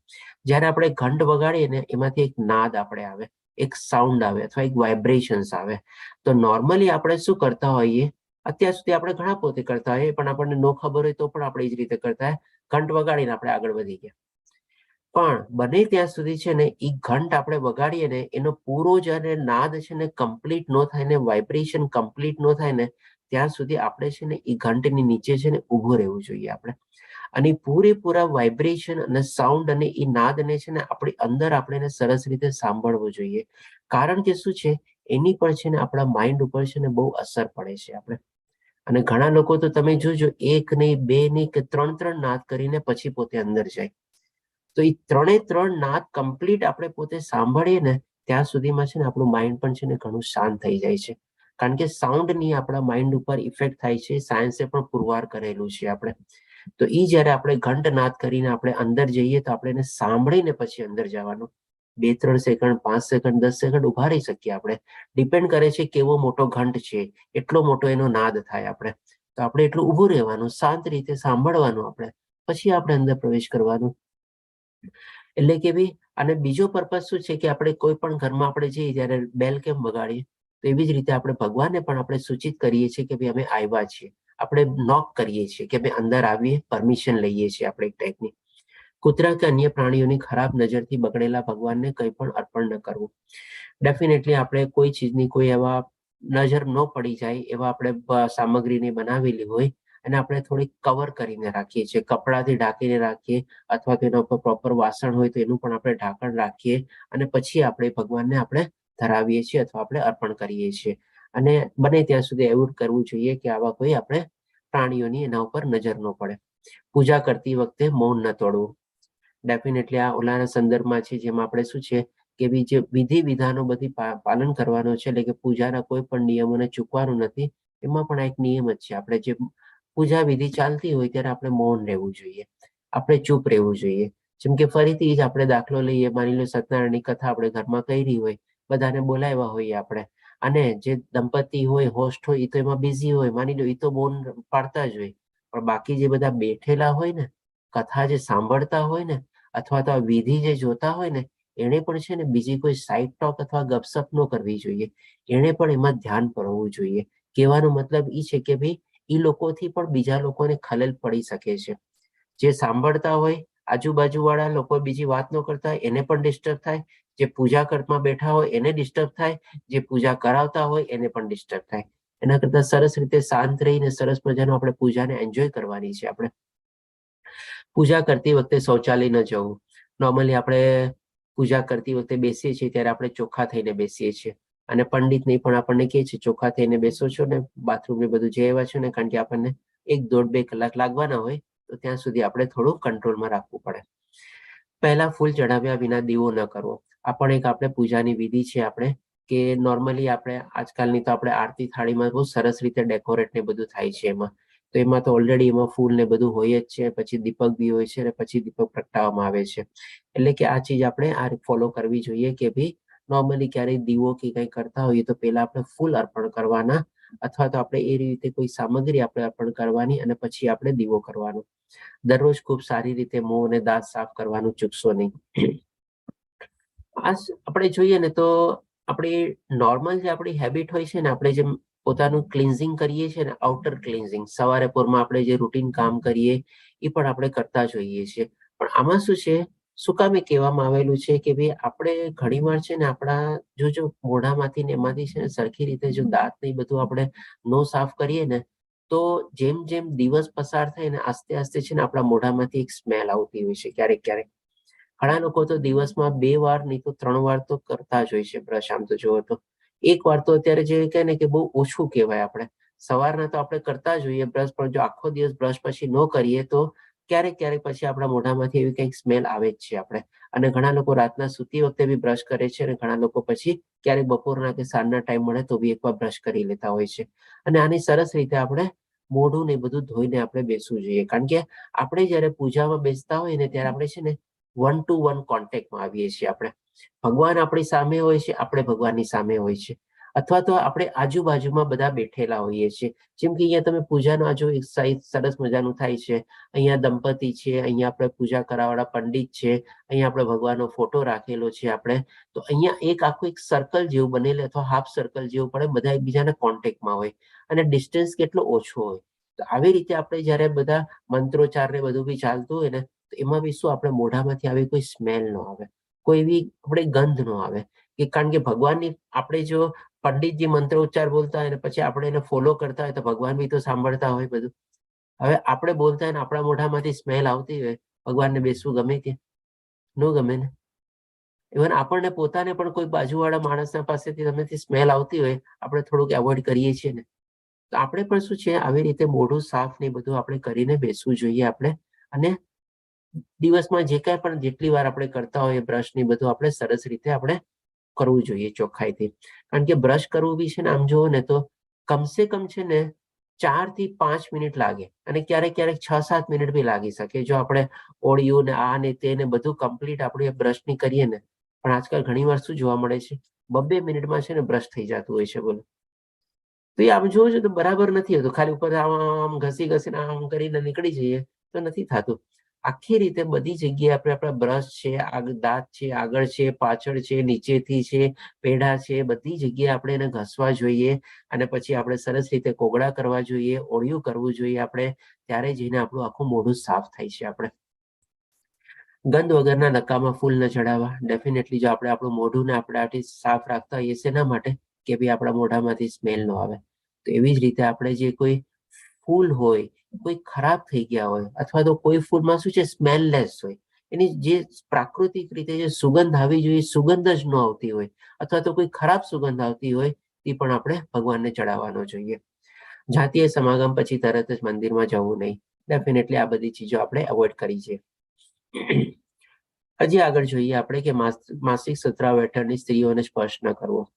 જ્યારે આપણે ઘંટ વગાડીએ ને એમાંથી એક નાદ આપણે આવે, એક સાઉન્ડ આવે અથવા એક વાઇબ્રેશન્સ આવે. તો નોર્મલી આપણે શું કરતા હોઈએ, અત્યાર સુધી આપણે ઘણા પોતે કરતા હોઈએ, પણ આપણને ન ખબર હોય તો પણ આપણે એ જ રીતે કરતા હોય, ઘંટ વગાડીને આપણે આગળ વધી ગયા. પણ બને ત્યાં સુધી છે ને એ ઘંટ આપણે વગાડીએ ને એનો પૂરો જ્યારે નાદ છે ને કમ્પ્લીટ ન થાય ને વાઇબ્રેશન કમ્પ્લીટ ન થાય ને ત્યાં સુધી આપણે છે ને એ ઘંટની નીચે છે ને ઊભું રહેવું જોઈએ આપણે. અને પૂરેપૂરા વાઇબ્રેશન અને સાઉન્ડ અને એ નાદને છે ને આપણી અંદર આપણે એને સરસ રીતે સાંભળવું જોઈએ. કારણ કે શું છે, એની પર છે ને આપણા માઇન્ડ ઉપર છે ને બહુ અસર પડે છે આપણે. અને ઘણા લોકો તો તમે જોજો, એક નહીં, બે નહીં કે ત્રણ નાદ કરીને પછી પોતે અંદર જાય. તો એ ત્રણ નાદ કમ્પ્લીટ આપણે પોતે સાંભળીએ ને ત્યાં સુધીમાં છે ને આપણું માઇન્ડ પણ છે ને ઘણું શાંત થઈ જાય છે. કારણ કે સાઉન્ડની આપણા માઇન્ડ ઉપર ઇફેક્ટ થાય છે, સાયન્સે પણ પુરવાર કરેલું છે આપણે. તો એ જ્યારે આપણે ઘંટ નાદ કરીને આપણે અંદર જઈએ તો આપણે એને સાંભળીને પછી અંદર જવાનું. 2-3 સેકન્ડ, 5 સેકન્ડ, 10 સેકન્ડ ઉભા રહી શકીએ આપણે. ડિપેન્ડ કરે છે કેવો મોટો ઘંટ છે, એટલો મોટો એનો નાદ થાય આપણે. તો આપણે એટલું ઊભું રહેવાનું, શાંત રીતે સાંભળવાનું આપણે, પછી આપણે અંદર પ્રવેશ કરવાનું. એટલે કે ભાઈ, અને બીજો પર્પઝ શું છે કે આપણે કોઈ પણ ઘરમાં આપણે જઈએ ત્યારે બેલ કેમ વગાડીએ, તો એવી જ રીતે આપણે ભગવાનને પણ આપણે સૂચિત કરીએ છીએ કે ભાઈ અમે આવ્યા છીએ. આપણે નોક કરીએ છીએ કે ભાઈ અંદર આવીએ, પરમિશન લઈએ છીએ આપણે એક ટાઈપની. કૂતરા કે અન્ય પ્રાણીઓની ખરાબ નજરથી બગડેલા ભગવાનને કંઈ પણ અર્પણ ન કરવું. ડેફિનેટલી આપણે કોઈ ચીજની કોઈ એવા નજર ન પડી જાય એવા આપણે સામગ્રીને બનાવેલી હોય અને આપણે થોડીક કવર કરીને રાખીએ છીએ, કપડાથી ઢાંકીને રાખીએ, અથવા તેના ઉપર પ્રોપર વાસણ હોય તો એનું પણ આપણે ઢાંકણ રાખીએ અને પછી આપણે ભગવાનને આપણે ધરાવીએ છીએ અથવા આપણે અર્પણ કરીએ છીએ. અને બને ત્યાં સુધી એવું કરવું જોઈએ કે આવા કોઈ આપણે પ્રાણીઓની એના ઉપર નજર ન પડે. પૂજા કરતી વખતે મૌન ન તોડવું. ડેફિનેટલી આ ઓલાના સંદર્ભમાં છે, જેમાં આપણે શું છે કે જે વિધિ વિધાનો બધી પાલન કરવાનો છે, એટલે કે પૂજાના કોઈ પણ નિયમોને ચૂકવાનું નથી. એમાં પણ એક નિયમ જ છે, આપણે જે પૂજા વિધિ ચાલતી હોય ત્યારે આપણે મૌન રહેવું જોઈએ, આપણે ચૂપ રહેવું જોઈએ. જેમ કે ફરીથી જ આપણે દાખલો લઈએ, માની લો સત્યનારાયણની કથા આપણે ઘરમાં કરી હોય, બધાને બોલાવ્યા હોઈએ આપણે, અને જે દંપતી હોય, હોસ્ટ હોય, એ તો એમાં બિઝી હોય, માની લો એ તો મૌન પાડતા જ હોય, પણ બાકી જે બધા બેઠેલા હોય ને, કથા જે સાંભળતા હોય ને, અથવા તો આ વિધિ જે જોતા હોય ને, એને પણ છે ને બીજી કોઈ સાઇડ ટોક અથવા ગપસપ ન કરવી જોઈએ, એને પણ એમાં ધ્યાન પડવું જોઈએ. કહેવાનો મતલબ એ છે કે ભાઈ એ લોકોથી પણ બીજા લોકોને ખલેલ પડી શકે છે. જે સાંભળતા હોય, આજુબાજુ વાળા લોકો બીજી વાત ન કરતા હોય એને પણ ડિસ્ટર્બ થાય, જે પૂજા કરવા બેઠા હોય એને ડિસ્ટર્બ થાય, જે પૂજા કરાવતા હોય એને પણ ડિસ્ટર્બ થાય. એના કરતા સરસ રીતે શાંત રહીને સરસ મજાનો આપણે પૂજાને એન્જોય કરવાની છે. આપણે પૂજા કરતી વખતે શૌચાલય ન જવું. નોર્મલી આપણે પૂજા કરતી વખતે બેસીએ છીએ ત્યારે આપણે ચોખ્ખા થઈને બેસીએ છીએ, અને પંડિત નહીં પણ આપણને કહે છે ચોખ્ખા થઈને બેસો છો ને, બાથરૂમ ને બધું જઈ આવ્યા છો ને, કારણ કે આપણને 1-1.5-2 કલાક લાગવાના હોય, તો ત્યાં સુધી આપણે થોડું કંટ્રોલમાં રાખવું પડે. પહેલા ફૂલ ચડાવ્યા વિના દીવો ન કરવો. આ પણ એક આપણે પૂજાની વિધિ છે. આપણે કે નોર્મલી આપણે આજકાલની તો આપણે આરતી થાળીમાં બહુ સરસ રીતે ડેકોરેટ ને બધું થાય છે એમાં તો ઓલરેડી એમાં ફૂલ ને બધું હોય જ છે, પછી દીપક બી હોય છે, અને પછી દીપક પ્રગટાવવામાં આવે છે. એટલે કે આ ચીજ આપણે આ ફોલો કરવી જોઈએ કે ભાઈ નોર્મલી ક્યારેય દીવો કે કંઈ કરતા હોઈએ તો પહેલા આપણે ફૂલ અર્પણ કરવાના, અથવા તો આપણે એ રીતે કોઈ સામગ્રી આપણે અર્પણ કરવાની, અને પછી આપણે દીવો કરવાનો. દરરોજ ખૂબ સારી રીતે મોં અને દાંત સાફ કરવાનું ચૂકશો નહીં. આ આપણે જોઈએ ને તો આપણી નોર્મલ જે આપણી હેબિટ હોય છે ને, આપણે જેમ પોતાનું ક્લિન્ઝિંગ કરીએ છીએ ને, આઉટર ક્લિન્ઝિંગ, સવારે પોરમાં આપણે જે રૂટીન કામ કરીએ એ પણ આપણે કરતા જોઈએ છીએ. પણ આમાં શું છે, શું કામ કહેવામાં આવેલું છે કે ભાઈ આપણે ઘણીવાર છે ને આપણા જો મોઢામાંથી ને એમાંથી છે ને સરખી રીતે જો દાંત ને બધું આપણે નો સાફ કરીએ ને, તો જેમ જેમ દિવસ પસાર થાય ને આસ્તે આસ્તે છે ને આપણા મોઢામાંથી એક સ્મેલ આવતી હોય છે. ક્યારેક ક્યારેક ઘણા લોકો તો દિવસમાં 2 વાર નહીં તો 3 વાર તો કરતા જ હોય છે બ્રશ. આમ તો જુઓ તો 1 વાર તો અત્યારે જે કહે ને કે બહુ ઓછું કહેવાય. આપણે સવારના તો આપણે કરતા જ હોઈએ બ્રશ, પણ જો આખો દિવસ બ્રશ પછી ન કરીએ તો ક્યારેક ક્યારેક પછી આપણા મોઢામાંથી એવી કંઈક સ્મેલ આવે જ છે. આપણે અને ઘણા લોકો રાતના સૂતી વખતે બી બ્રશ કરે છે, અને ઘણા લોકો પછી ક્યારેક બપોરના કે સાંજના ટાઈમ મળે તો બી એકવાર બ્રશ કરી લેતા હોય છે. અને આની સરસ રીતે આપણે મોઢું ને બધું ધોઈને આપણે બેસવું જોઈએ, કારણ કે આપણે જયારે પૂજામાં બેસતા હોય ને ત્યારે આપણે છે ને 1 to 1 કોન્ટેક્ટમાં આવીએ છીએ. આપણે ભગવાન આપણી સામે હોય છે, આપણે ભગવાનની સામે હોય છે, અથવા તો આપણે આજુબાજુમાં બધા બેઠેલા હોઈએ છીએ. જેમ કે અહીંયા તમે પૂજાનો આજુ એક સાઈડ સરસ મજાનું થાય છે, અહીંયા દંપતી છે, અહીંયા આપણે પૂજા કરાવવાળા પંડિત છે, અહીંયા આપણે ભગવાનનો ફોટો રાખેલો છે. આપણે તો અહીંયા એક આખું એક સર્કલ જેવું બનેલું અથવા હાફ સર્કલ જેવું પડે, બધા એકબીજાના કોન્ટેક્ટમાં હોય અને ડિસ્ટન્સ કેટલો ઓછો હોય. તો આવી રીતે આપણે જયારે બધા મંત્રોચ્ચાર ને બધું બી ચાલતું હોય ને, તો એમાં બી શું આપણે મોઢામાંથી આવી કોઈ સ્મેલ ન આવે, કોઈ એવી આપણે ગંધ ન આવે. કે કારણ કે ભગવાનની આપણે જો પંડિતજી મંત્ર ઉચ્ચાર બોલતા હોય ને પછી આપણે એને ફોલો કરતા હોય તો ભગવાન બી તો સાંભળતા હોય બધું. હવે આપણે બોલતા હોય ને આપણા મોઢામાંથી સ્મેલ આવતી હોય, ભગવાનને બેસવું ગમે કે ન ગમે ને? ઇવન આપણને પોતાને પણ કોઈ બાજુવાળા માણસના પાસેથી ગમેથી સ્મેલ આવતી હોય, આપણે થોડુંક એવોઇડ કરીએ છીએ ને. તો આપણે પણ શું છે આવી રીતે મોઢું સાફ ને બધું આપણે કરીને બેસવું જોઈએ. આપણે અને દિવસમાં જે કાંઈ પણ જેટલી વાર આપણે કરતા હોઈએ બ્રશ ને બધું આપણે સરસ રીતે આપણે કરવું જોઈએ ચોખ્ખાઈથી. કારણ કે બ્રશ કરવું બી છે ને આમ જુઓ ને તો કમસે કમ છે ને 4 થી 5 મિનિટ લાગે, અને ક્યારેક ક્યારેક 6-7 મિનિટ બી લાગી શકે જો આપણે ઓળિયું ને આ ને તે ને બધું કમ્પ્લીટ આપણે બ્રશની કરીએ ને. પણ આજકાલ ઘણી વાર શું જોવા મળે છે, 2-2 મિનિટમાં છે ને બ્રશ થઈ જતું હોય છે. બોલો, તો એ આમ જોવો છો તો બરાબર નથી હોતું. ખાલી ઉપર આમ ઘસી ઘસીને આમ કરીને નીકળી જઈએ તો નથી થતું. આખી રીતે બધી જગ્યાએ આપણે આપણા બ્રશ છે, દાંત છે, આગળ છે, પાછળ છે, નીચેથી છે, પેઢા છે, બધી જગ્યાએ આપણે એને ઘસવા જોઈએ. અને પછી આપણે સરસ રીતે કોગળા કરવા જોઈએ, ઓળિયું કરવું જોઈએ આપણે, ત્યારે જઈને આપણું આખું મોઢું સાફ થાય છે. આપણે ગંધ વગરના નકામાં ફૂલ ન ચડાવવા. ડેફિનેટલી જો આપણે આપણું મોઢું ને આપણે આથી સાફ રાખતા હોઈએ શેના માટે કે ભાઈ આપણા મોઢામાંથી સ્મેલ ન આવે. તો એવી જ રીતે આપણે જે કોઈ ફૂલ હોય, કોઈ ખરાબ થઈ ગયા હોય, અથવા તો કોઈ ફૂલમાં શું છે સ્મેલલેસ હોય, એની જે પ્રાકૃતિક રીતે જે સુગંધ આવી જોઈએ સુગંધ જ ન આવતી હોય, અથવા તો કોઈ ખરાબ સુગંધ આવતી હોય, તે પણ આપણે ભગવાનને ચડાવવાનો જોઈએ. જાતીય સમાગમ પછી તરત જ મંદિરમાં જવું નહીં. ડેફિનેટલી આ બધી ચીજો આપણે એવોઇડ કરી છે. હજી આગળ જોઈએ આપણે કે માસિક સ્ત્રાવ હેઠળની સ્ત્રીઓને સ્પર્શ ન કરવો.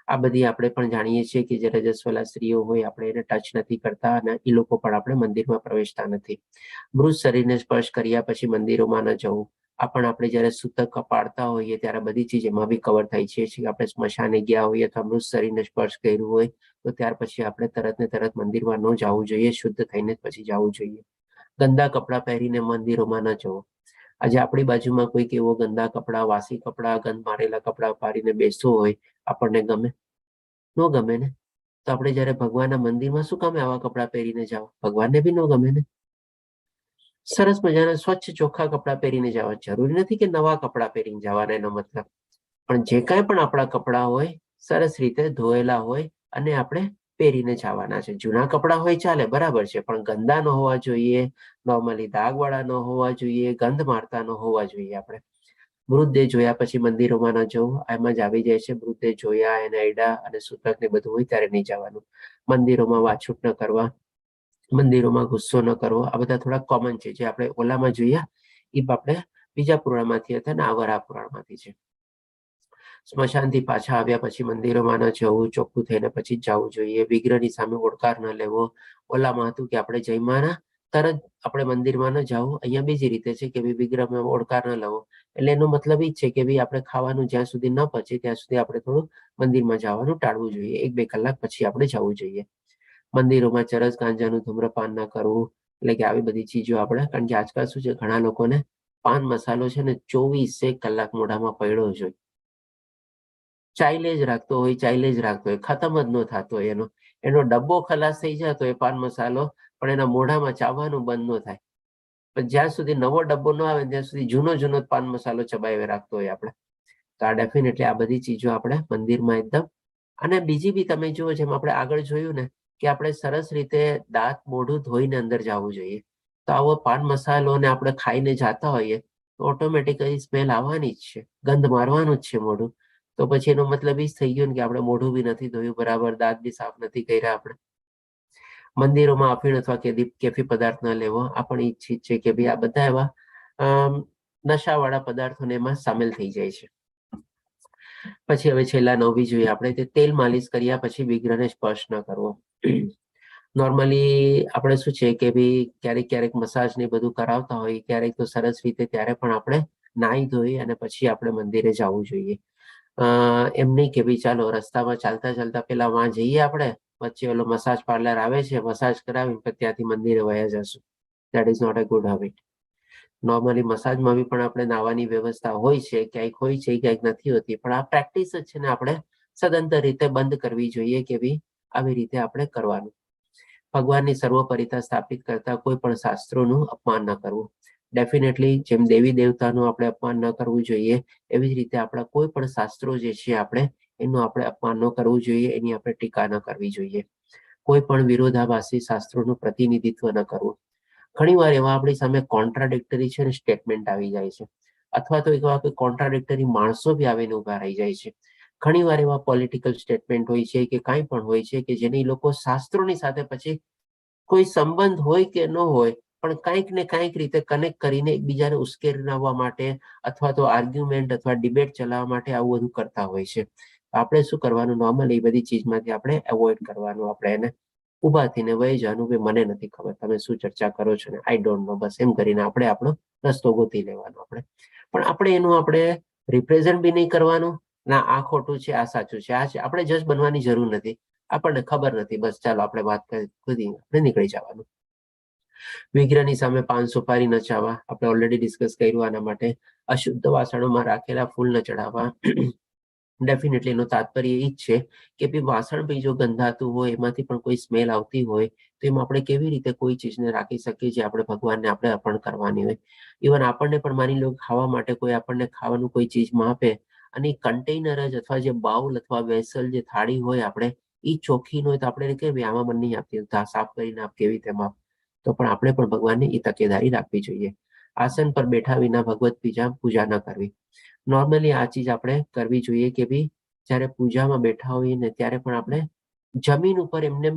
આ બધી આપણે પણ જાણીએ છીએ કે જે રજસ્વલા સ્ત્રીઓ હોય આપણે એને ટચ નથી કરતા અને એ લોકો પણ આપણે મંદિરમાં પ્રવેશતા નથી. મૃત શરીરને સ્પર્શ કર્યા પછી મંદિરોમાં ન જવું. આ પણ આપણે જયારે સૂતક કપાડતા હોઈએ ત્યારે બધી ચીજ એમાં બી કવર થાય છે. આપણે સ્મશાને ગયા હોઈએ અથવા મૃત શરીરને સ્પર્શ કર્યું હોય તો ત્યાર પછી આપણે તરત ને તરત મંદિરમાં ન જવું જોઈએ, શુદ્ધ થઈને પછી જવું જોઈએ. ગંદા કપડાં પહેરીને મંદિરોમાં ન જવું. આજે આપણી બાજુમાં કોઈક એવો ગંદા કપડા, વાસી કપડા, ગંધ મારેલા કપડા પહેરીને બેસવું હોય, આપણને ગમે? ન ગમે ને. તો આપણે જયારે ભગવાનના મંદિરમાં શું કામે આવા કપડાં પહેરીને જાવ? ભગવાનને બી ન ગમે ને. સરસ મજાના સ્વચ્છ ચોખ્ખા કપડાં પહેરીને જવા. જરૂરી નથી કે નવા કપડાં પહેરીને જવાના, એનો મતલબ. પણ જે કાંઈ પણ આપણા કપડાં હોય સરસ રીતે ધોયેલા હોય અને આપણે પહેરીને જવાના છે. જૂના કપડાં હોય ચાલે, બરાબર છે, પણ ગંદા ન હોવા જોઈએ, નોર્મલી દાગવાળા ન હોવા જોઈએ, ગંધ મારતા ન હોવા જોઈએ. આપણે મૃતદેહ જોયા પછી મંદિરોમાં ન જવું, એમાં જ આવી જાય છે. મૃતદેહ જોયા, એને અડ્યા અને સૂતક ને બધું હોય ત્યારે નહીં જવાનું. મંદિરોમાં વાછૂટ ન કરવા, મંદિરોમાં ગુસ્સો ન કરવો. આ બધા થોડા કોમન છે જે આપણે ઓલામાં જોયા એ આપણે બીજા પુરાણમાંથી હતા ને આ વરાહ પુરાણમાંથી છે. સ્મશાનથી પાછા આવ્યા પછી મંદિરોમાં ન જવું, ચોખ્ખું થઈને પછી જ જવું જોઈએ. વિગ્રહની સામે ઓડકાર ન લેવો. ઓલામાં હતું કે આપણે જઈમાના તરત આપણે મંદિરમાં ન જવું. અહીંયા બીજી રીતે છે કે વિગ્રહમાં ઓડકાર ન લેવો. એટલે એનો મતલબ એ જ છે કે ભાઈ આપણે ખાવાનું જ્યાં સુધી ન પચે ત્યાં સુધી આપણે થોડું મંદિરમાં જવાનું ટાળવું જોઈએ. 1-2 કલાક પછી આપણે જવું જોઈએ. મંદિરોમાં ચરસ ગાંજાનું ધૂમ્રપાન ન કરવું. એટલે કે આવી બધી ચીજો આપણે, કારણ કે આજકાલ શું છે, ઘણા લોકોને પાન મસાલો છે ને 24 કલાક મોઢામાં પડ્યો જ હોય, ચાઇલે જ રાખતો હોય, ખતમ જ ન થતો હોય. એનો ડબ્બો ખલાસ થઈ જતો હોય પાન મસાલો, પણ એના મોઢામાં ચાવવાનું બંધ ન થાય. પણ જ્યાં સુધી નવો ડબ્બો ન આવે ત્યાં સુધી જૂનો જ પાન મસાલો ચબાવી રાખતો હોય આપણે. તો આ ડેફિનેટલી આ બધી ચીજો આપણે મંદિરમાં એકદમ. અને બીજી બી તમે જુઓ, જેમ આપણે આગળ જોયું ને કે આપણે સરસ રીતે દાંત મોઢું ધોઈને અંદર જવું જોઈએ. તો આવો પાન મસાલો ને આપણે ખાઈને જાતા હોઈએ તો ઓટોમેટિકલી સ્મેલ આવવાની જ છે, ગંધ મારવાનું જ છે મોઢું. તો પછી એનો મતલબ એ જ થઈ ગયો ને કે આપણે મોઢું બી નથી ધોયું બરાબર, દાંત બી સાફ નથી કર્યા આપણે. મંદિરોમાં અફીણ અથવા કેફી પદાર્થ ન લેવો. આ પણ એ ચીજ છે કે ભાઈ આ બધા એવા નશાવાળા પદાર્થોને એમાં સામેલ થઈ જાય છે. પછી હવે છેલ્લા 9મી જોઈએ આપણે, તે તેલ માલિશ કર્યા પછી વિગ્રહને સ્પર્શ ન કરવો. નોર્મલી આપણે શું છે કે ભાઈ ક્યારેક મસાજ ને બધું કરાવતા હોય, ક્યારેક તો સરસ રીતે ત્યારે પણ આપણે નાહી ધોઈ અને પછી આપણે મંદિરે જવું જોઈએ. એમ નહીં કે ભાઈ ચાલો રસ્તામાં ચાલતા ચાલતા પેલા વાં જઈએ, આપણે વચ્ચે ઓલો મસાજ પાર્લર આવે છે, મસાજ કરાવી પછી ત્યાંથી મંદિરે વયા જશું. That is not a good habit. Normally મસાજમાં બી પણ આપણે નાવાની વ્યવસ્થા હોય છે, ક્યાંક હોય છે, ક્યાંક નથી હોતી, પણ આ પ્રેક્ટિસ જ છે ને આપણે સદંતર રીતે બંધ કરવી જોઈએ કે ભાઈ આવી રીતે આપણે કરવાનું. ભગવાનની સર્વોપરિતા સ્થાપિત કરતા કોઈ પણ શાસ્ત્રોનું અપમાન ન કરવું. ડેફિનેટલી જેમ દેવી દેવતાનું આપણે અપમાન ન કરવું જોઈએ, એવી જ રીતે આપણા કોઈ પણ શાસ્ત્રો જે છે આપણે એનું આપણે અપમાન ન કરવું જોઈએ, એની આપણે ટીકા ન કરવી જોઈએ. કોઈ પણ વિરોધાભાસી શાસ્ત્રોનું પ્રતિનિધિત્વ ન કરવું. ઘણીવાર એવા આપણી સામે કોન્ટ્રાડિક્ટરી છે ને સ્ટેટમેન્ટ આવી જાય છે, અથવા તો એવા કોઈ કોન્ટ્રાડિક્ટરી માણસો બી આવીને ઉભા રહી જાય છે. ઘણીવાર એવા પોલિટિકલ સ્ટેટમેન્ટ હોય છે કે કાંઈ પણ હોય છે કે જેને લોકો શાસ્ત્રોની સાથે પછી કોઈ સંબંધ હોય કે ન હોય પણ કંઈક ને કંઈક રીતે કનેક્ટ કરીને એકબીજાને ઉશ્કેરવા માટે અથવા તો આર્ગ્યુમેન્ટ અથવા ડિબેટ ચલાવવા માટે આવું બધું કરતા હોય છે. આપણે શું કરવાનું, નોર્મલી એ બધી ચીજમાંથી આપણે એવોઇડ કરવાનું. આપણે એને ઉભા થઈને વહી જવાનું કે મને નથી ખબર તમે શું ચર્ચા કરો છો ને, આઈ ડોન્ટ નો, બસ એમ કરીને આપણે આપણો રસ્તો ગોતી લેવાનો. આપણે પણ આપણે એનું આપણે રિપ્રેઝન્ટ બી નહીં કરવાનું, ના આ ખોટું છે આ સાચું છે, આ છે, આપણે જજ બનવાની જરૂર નથી. આપણને ખબર નથી, બસ ચાલો આપણે વાત કરી આપણે નીકળી જવાનું. વિગ્રહની સામે પાન સુપારી ન ચાવવા, આપણે ઓલરેડી ડિસ્કસ કર્યું આના માટે. અશુદ્ધ વાસણોમાં રાખેલા ફૂલ ન ચડાવવા. ડેફિનેટલી એનું તાત્પર્ય એ જ છે કે ભાઈ વાસણ બી જો ગંધાતું હોય, એમાંથી પણ કોઈ સ્મેલ આવતી હોય તો એમાં આપણે કેવી રીતે કોઈ ચીજને રાખી શકીએ જે આપણે ભગવાનને આપણે અર્પણ કરવાની હોય. ઇવન આપણને પણ માની લો ખાવા માટે કોઈ આપણને ખાવાનું કોઈ ચીજમાં આપે અને કન્ટેનર જ અથવા જે બાઉલ અથવા વેસલ જે થાળી હોય આપણે એ ચોખ્ખી હોય તો આપણે કે ભાઈ આમાં મને નહીં આપતી, સાફ કરીને આપ, કેવી રીતે આપ. તો પણ આપણે પણ ભગવાનને એ તકેદારી રાખવી જોઈએ. આસન પર બેઠા વિના ભગવત પૂજા ન કરવી. નોર્મલી આ ચીજ આપણે કરવી જોઈએ કે ભાઈ જ્યારે પૂજામાં બેઠા હોઈએ ને ત્યારે પણ આપણે જમીન ઉપર એમને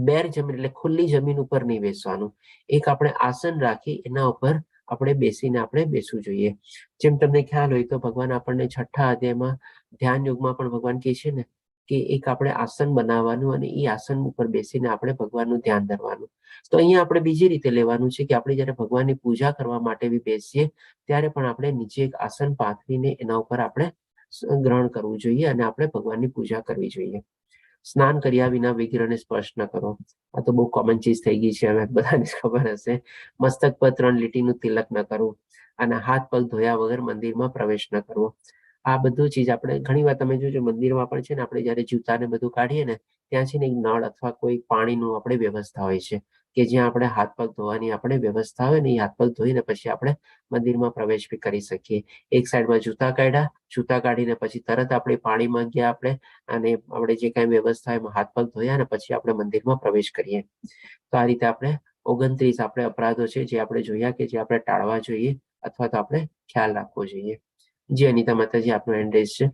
બેર જમીન એટલે ખુલ્લી જમીન ઉપર નહીં બેસવાનું. એક આપણે આસન રાખી એના ઉપર આપણે બેસીને આપણે બેસવું જોઈએ. જેમ તમને ખ્યાલ હોય તો ભગવાન આપણને 6ઠ્ઠા અધ્યાયમાં ધ્યાન યોગમાં પણ ભગવાન કહે છે ને કે એક આપણે આસન બનાવવાનું અને એ આસન ઉપર બેસીને આપણે ભગવાનનું ધ્યાન ધરવાનું. તો અહીંયા આપણે બીજી રીતે લેવાનું છે કે આપણે જયારે ભગવાનની પૂજા કરવા માટે બી બેસીએ ત્યારે પણ આપણે નીચે એક આસન પાથરીને એના ઉપર આપણે ગ્રહણ કરવું જોઈએ અને આપણે ભગવાનની પૂજા કરવી જોઈએ. સ્નાન કર્યા વિના વિગ્રહને સ્પર્શ ન કરો. આ તો બહુ કોમન ચીજ થઈ ગઈ છે, હવે બધાને ખબર હશે. મસ્તક પર 3 લીટીનું તિલક ન કરવું અને હાથ પગ ધોયા વગર મંદિરમાં પ્રવેશ ન કરવો. આ બધું ચીજ આપણે ઘણી વાર તમે જોજો મંદિરમાં પણ છે ને, આપણે જયારે જૂતાને બધું કાઢીએ ને ત્યાં છે ને એક નળ અથવા કોઈ પાણીનું આપણે વ્યવસ્થા હોય છે કે જ્યાં આપણે હાથ પગ ધોવાની આપણે વ્યવસ્થા હોય ને, એ હાથ પગ ધોઈને પછી આપણે મંદિરમાં પ્રવેશ બી કરી શકીએ. એક સાઈડમાં જૂતા કાઢ્યા, જૂતા કાઢીને પછી તરત આપણે પાણીમાં ગયા આપણે અને આપણે જે કાંઈ વ્યવસ્થા હોય એમાં હાથ પગ ધોયા અને પછી આપણે મંદિરમાં પ્રવેશ કરીએ. તો આ રીતે આપણે 29 આપણે અપરાધો છે જે આપણે જોયા કે જે આપણે ટાળવા જોઈએ અથવા તો આપણે ખ્યાલ રાખવો જોઈએ. જી અનિતા માતાજી, આપનો એન્ડ્રેસ છે.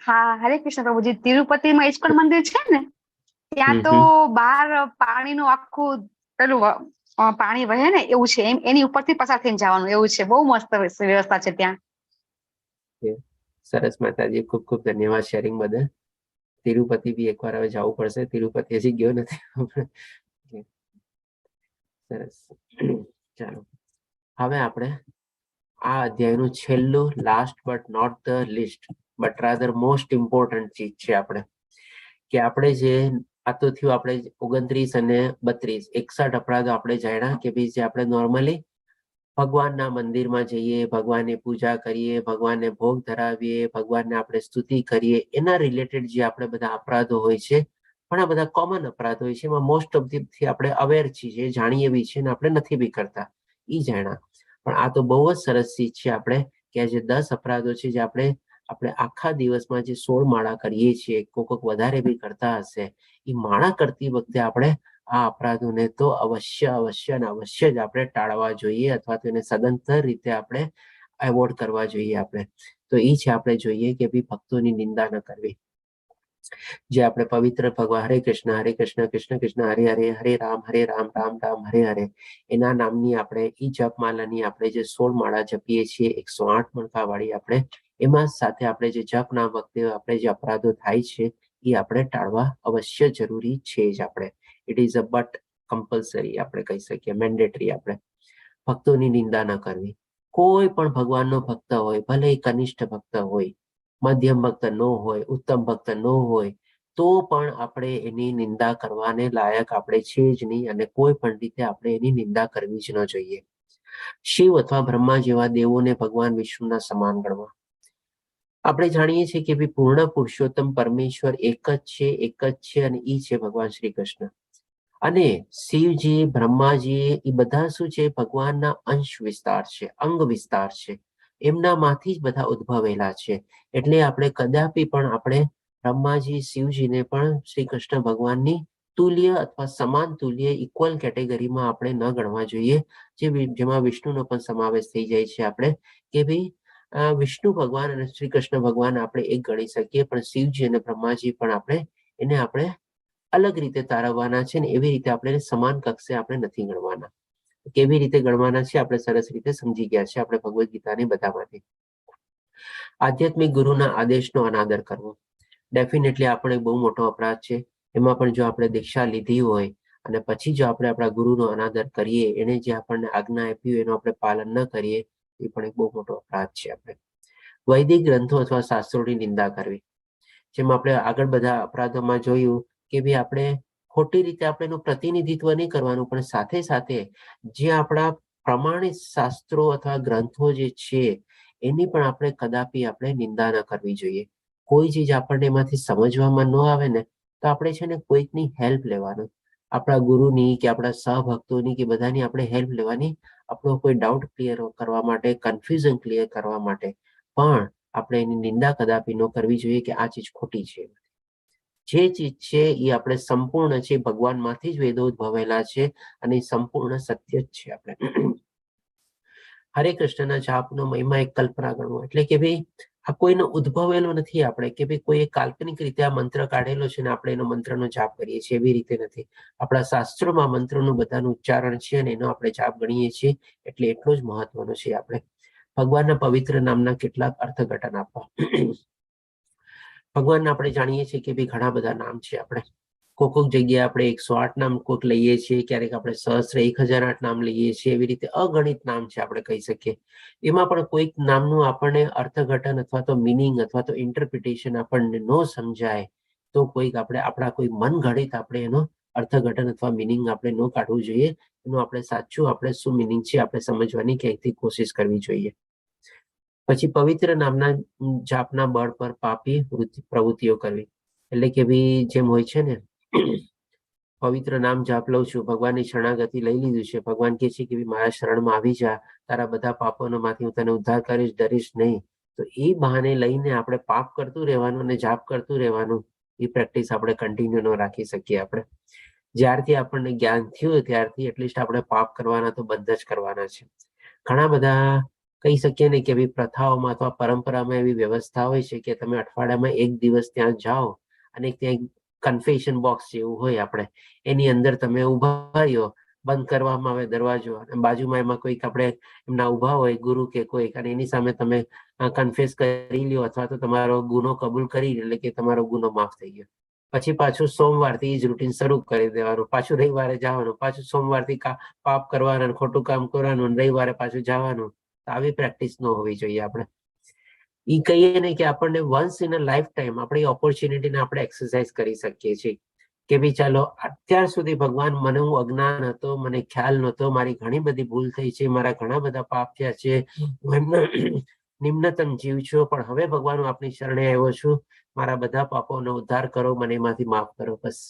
હા, હરે કૃષ્ણ પ્રભુજી. તિરુપતિમાં ઇસ્કોન મંદિર છે ને, ત્યાં તો બહાર પાણીનું આખું પેલું પાણી વહે ને એવું છે, એની ઉપરથી પસાર થઈને જવાનું એવું છે. બહુ મસ્ત વ્યવસ્થા છે ત્યાં. સરસ માતાજી, ખૂબ ખૂબ ધન્યવાદ શેરિંગ બદલ. તિરુપતિ બી એકવાર હવે જવું પડશે. તિરુપતિ હજી ગયો નથી. સરસ. ચાલો હવે આપણે આ અધ્યાયનું છેલ્લું, last but not the least but rather most important ચીજ છે આપણે કે આપણે જે આ તો થયું આપણે 29 અને 32 61 અપરાધો આપણે જાણ્યા કે ભાઈ જે આપણે નોર્મલી ભગવાનના મંદિરમાં જઈએ, ભગવાનની પૂજા કરીએ, ભગવાનને ભોગ ધરાવીએ, ભગવાનને આપણે સ્તુતિ કરીએ, એના રિલેટેડ જે આપણે બધા અપરાધો હોય છે, ઘણા બધા કોમન અપરાધ હોય છે, એમાં મોસ્ટ ઓફ થી આપણે અવેર છીએ, જાણીએ બી છીએ ને આપણે નથી બી કરતા, એ જાણ્યા. પણ આ તો બહુ જ સરસ ચીજ છે આપણે કે આ જે 10 અપરાધો છે જે આપણે આખા દિવસમાં જે 16 માળા કરીએ છીએ, કોઈક વધારે બી કરતા હશે, એ માળા કરતી વખતે આપણે આ અપરાધોને તો અવશ્ય અને અવશ્ય જ આપણે ટાળવા જોઈએ અથવા તો એને સદંતર રીતે આપણે એવોર્ડ કરવા જોઈએ આપણે. તો એ છે આપણે જોઈએ કે ભાઈ ભક્તોની નિંદા ન કરવી. જે આપણે પવિત્ર ભગવાન હરે કૃષ્ણ કૃષ્ણ કૃષ્ણ હરે હરે, હરે રામ રામ રામ હરે હરે, એના નામની આપણે ઈ જપમાલાની આપણે જે 16 માળા જપીએ છીએ 108 મણકા વાળી આપણે, એમાં સાથે આપણે જે જપ નામ વખતે આપણે જે અપરાધો થાય છે એ આપણે ટાળવા અવશ્ય જરૂરી છે જ. આપણે it is a but compulsory આપણે કહી શકીએ, મેન્ડેટરી. આપણે ભક્તોની નિંદા ન કરવી. કોઈ પણ ભગવાનનો ભક્ત હોય, ભલે કનિષ્ઠ ભક્ત હોય, મધ્યમ ભક્ત ન હોય, ઉત્તમ ભક્ત ન હોય, તો પણ આપણે એની નિંદા કરવાને લાયક આપણે છે જ નહીં અને કોઈ પણ રીતે આપણે એની નિંદા કરવી જ ન જોઈએ. શિવ અથવા બ્રહ્મા જેવા દેવોને ભગવાન વિષ્ણુના સમાન ગણવા. આપણે જાણીએ છીએ કે પૂર્ણ પુરુષોત્તમ પરમેશ્વર એક જ છે અને ઈ છે ભગવાન શ્રી કૃષ્ણ. અને શિવજી, બ્રહ્માજી એ બધા શું છે? ભગવાનના અંશ વિસ્તાર છે, અંગ વિસ્તાર છે, એમનામાંથી જ બધા ઉદ્ભવેલા છે. એટલે આપણે કદાપી પણ આપણે બ્રહ્માજી, શિવજીને પણ શ્રી કૃષ્ણ ભગવાનની તુલ્ય અથવા સમાન તુલ્ય ઇક્વલ કેટેગરીમાં આપણે ન ગણવા જોઈએ, જેમાં વિષ્ણુનો પણ સમાવેશ થઈ જાય છે. આપણે કે ભાઈ વિષ્ણુ ભગવાન અને શ્રી કૃષ્ણ ભગવાન આપણે એક ગણી શકીએ, પણ શિવજી અને બ્રહ્માજી પણ આપણે અલગ રીતે તારવવાના છે ને એવી રીતે આપણે સમાન કક્ષે આપણે નથી ગણવાના. કેવી રીતે ગણવાના છે આપણે સરસ રીતે સમજી ગયા છે આપણે ભગવદ્ ગીતાની બધામાંથી. આધ્યાત્મિક ગુરુના આદેશનો અનાદર કરવો ડેફિનેટલી આપણે બહુ મોટો અપરાધ છે. એમાં પણ જો આપણે દીક્ષા લીધી હોય અને પછી જો આપણે આપણા ગુરુનો અનાદર કરીએ, એને જે આપણને આજ્ઞા આપી હોય એનું આપણે પાલન ન કરીએ, એ પણ એક બહુ મોટો અપરાધ છે. આપણે વૈદિક ગ્રંથો અથવા શાસ્ત્રોની નિંદા કરવી, જેમ આપણે આગળ બધા અપરાધોમાં જોયું કે ભાઈ આપણે ખોટી રીતે આપણે એનું પ્રતિનિધિત્વ નહીં કરવાનું, પણ સાથે સાથે જે આપણા પ્રમાણિત શાસ્ત્રો અથવા ગ્રંથો જે છે એની પણ આપણે કદાપી આપણે નિંદા ન કરવી જોઈએ. કોઈ ચીજ આપણને એમાંથી સમજવામાં ન આવે ને તો આપણે છે ને કોઈકની હેલ્પ લેવાનું, આપણા ગુરુની કે આપણા સહભક્તોની કે બધાની આપણે હેલ્પ લેવાની, આપણો કોઈ ડાઉટ ક્લિયર કરવા માટે, કન્ફ્યુઝન ક્લિયર કરવા માટે. પણ આપણે એની નિંદા કદાપી ન કરવી જોઈએ કે આ ચીજ ખોટી છે. જે ચીજ છે એ આપણે સંપૂર્ણ છે, ભગવાનમાંથી જ વેદો ઉદ્ભવેલા છે અને સંપૂર્ણ સત્ય જ છે. આપણે હરે કૃષ્ણના જાપનો મહિમા એક કલ્પના ગણવો, એટલે કે ભાઈ આ કોઈનો ઉદ્ભવેલો નથી. આપણે કે ભાઈ કોઈ કાલ્પનિક રીતે આ મંત્ર કાઢેલો છે ને આપણે એનો મંત્રનો જાપ કરીએ છીએ, એવી રીતે નથી. આપણા શાસ્ત્રોમાં મંત્રોનું બધાનું ઉચ્ચારણ છે અને એનો આપણે જાપ ગણીએ છીએ, એટલે એટલો જ મહત્વનો છે. આપણે ભગવાનના પવિત્ર નામના કેટલાક અર્થઘટન આપવા. ભગવાનના આપણે જાણીએ છીએ કે ભાઈ ઘણા બધા નામ છે. આપણે કોઈક જગ્યાએ આપણે 108 નામ કોઈક લઈએ છીએ, ક્યારેક આપણે સહસ્ત્ર 1008 નામ લઈએ છીએ. એવી રીતે અગણિત નામ છે આપણે કહી શકીએ. એમાં પણ કોઈક નામનું આપણને અર્થઘટન અથવા તો મિનિંગ અથવા તો ઇન્ટરપ્રિટેશન આપણને ન સમજાય તો કોઈક આપણે આપણા કોઈ મન ઘડિત આપણે એનો અર્થઘટન અથવા મિનિંગ આપણે ન કાઢવું જોઈએ. એનું આપણે સાચું આપણે શું મિનિંગ છે આપણે સમજવાની ક્યાંકથી કોશિશ કરવી જોઈએ. પછી પવિત્ર નામના જાપના બળ પર પાપી પ્રવૃત્તિઓ કરવી. એટલે કે ભાઈ જેમ હોય છે ને, પવિત્ર નામ જાપ લઉં છું, ભગવાનની શરણાગતિ લઈ લીધું છે, ભગવાન કહે છે કે મારા શરણમાં આવી જા, તારા બધા પાપોમાંથી હું તને ઉદ્ધાર કરીશ, ડરીશ નહીં. તો એ બહાને લઈને આપણે પાપ કરતું રહેવાનું અને જાપ કરતું રહેવાનું, એ પ્રેક્ટિસ આપણે કન્ટિન્યુ ન રાખી શકીએ. આપણે જ્યારથી આપણને જ્ઞાન થયું ત્યારથી એટલીસ્ટ આપણે પાપ કરવાના તો બંધ જ કરવાના છે. ઘણા બધા કહી શકીએ ને કે ભાઈ પ્રથાઓમાં અથવા પરંપરામાં એવી વ્યવસ્થા હોય છે કે તમે અઠવાડિયામાં 1 દિવસ ત્યાં જાઓ અને ત્યાં કન્ફેશન બોક્સ જેવું હોય, આપણે એની અંદર તમે ઉભા રહ્યો, બંધ કરવામાં આવે દરવાજો, અને બાજુમાં એમાં કોઈક આપણે એમના ઉભા હોય ગુરુ કે કોઈક, અને એની સામે તમે કન્ફેસ કરી લ્યો અથવા તો તમારો ગુનો કબૂલ કરી, એટલે કે તમારો ગુનો માફ થઈ ગયો. પછી પાછું સોમવારથી જ રૂટીન શરૂ કરી દેવાનું, પાછું રવિવારે જવાનું, પાછું સોમવારથી પાપ કરવાનું, ખોટું કામ કરવાનું, રવિવારે પાછું જવાનું. આવી પ્રેક્ટિસ ન હોવી જોઈએ. આપણે એ કહીએ ને કે આપણને once in a life time આપણી ઓપોર્ચ્યુનિટીને આપણે એક્સરસાઇઝ કરી શકીએ છીએ કે ભાઈ ચાલો, અત્યાર સુધી ભગવાન મને હું અજ્ઞાન હતો, મને ખ્યાલ નહોતો, મારી ઘણી બધી ભૂલ થઈ છે, મારા ઘણા બધા પાપ થયા છે, હું એમનો નિમ્નતમ જીવ છું, પણ હવે ભગવાન હું આપની શરણે આવ્યો છું, મારા બધા પાપોનો ઉદ્ધાર કરો, મને એમાંથી માફ કરો. બસ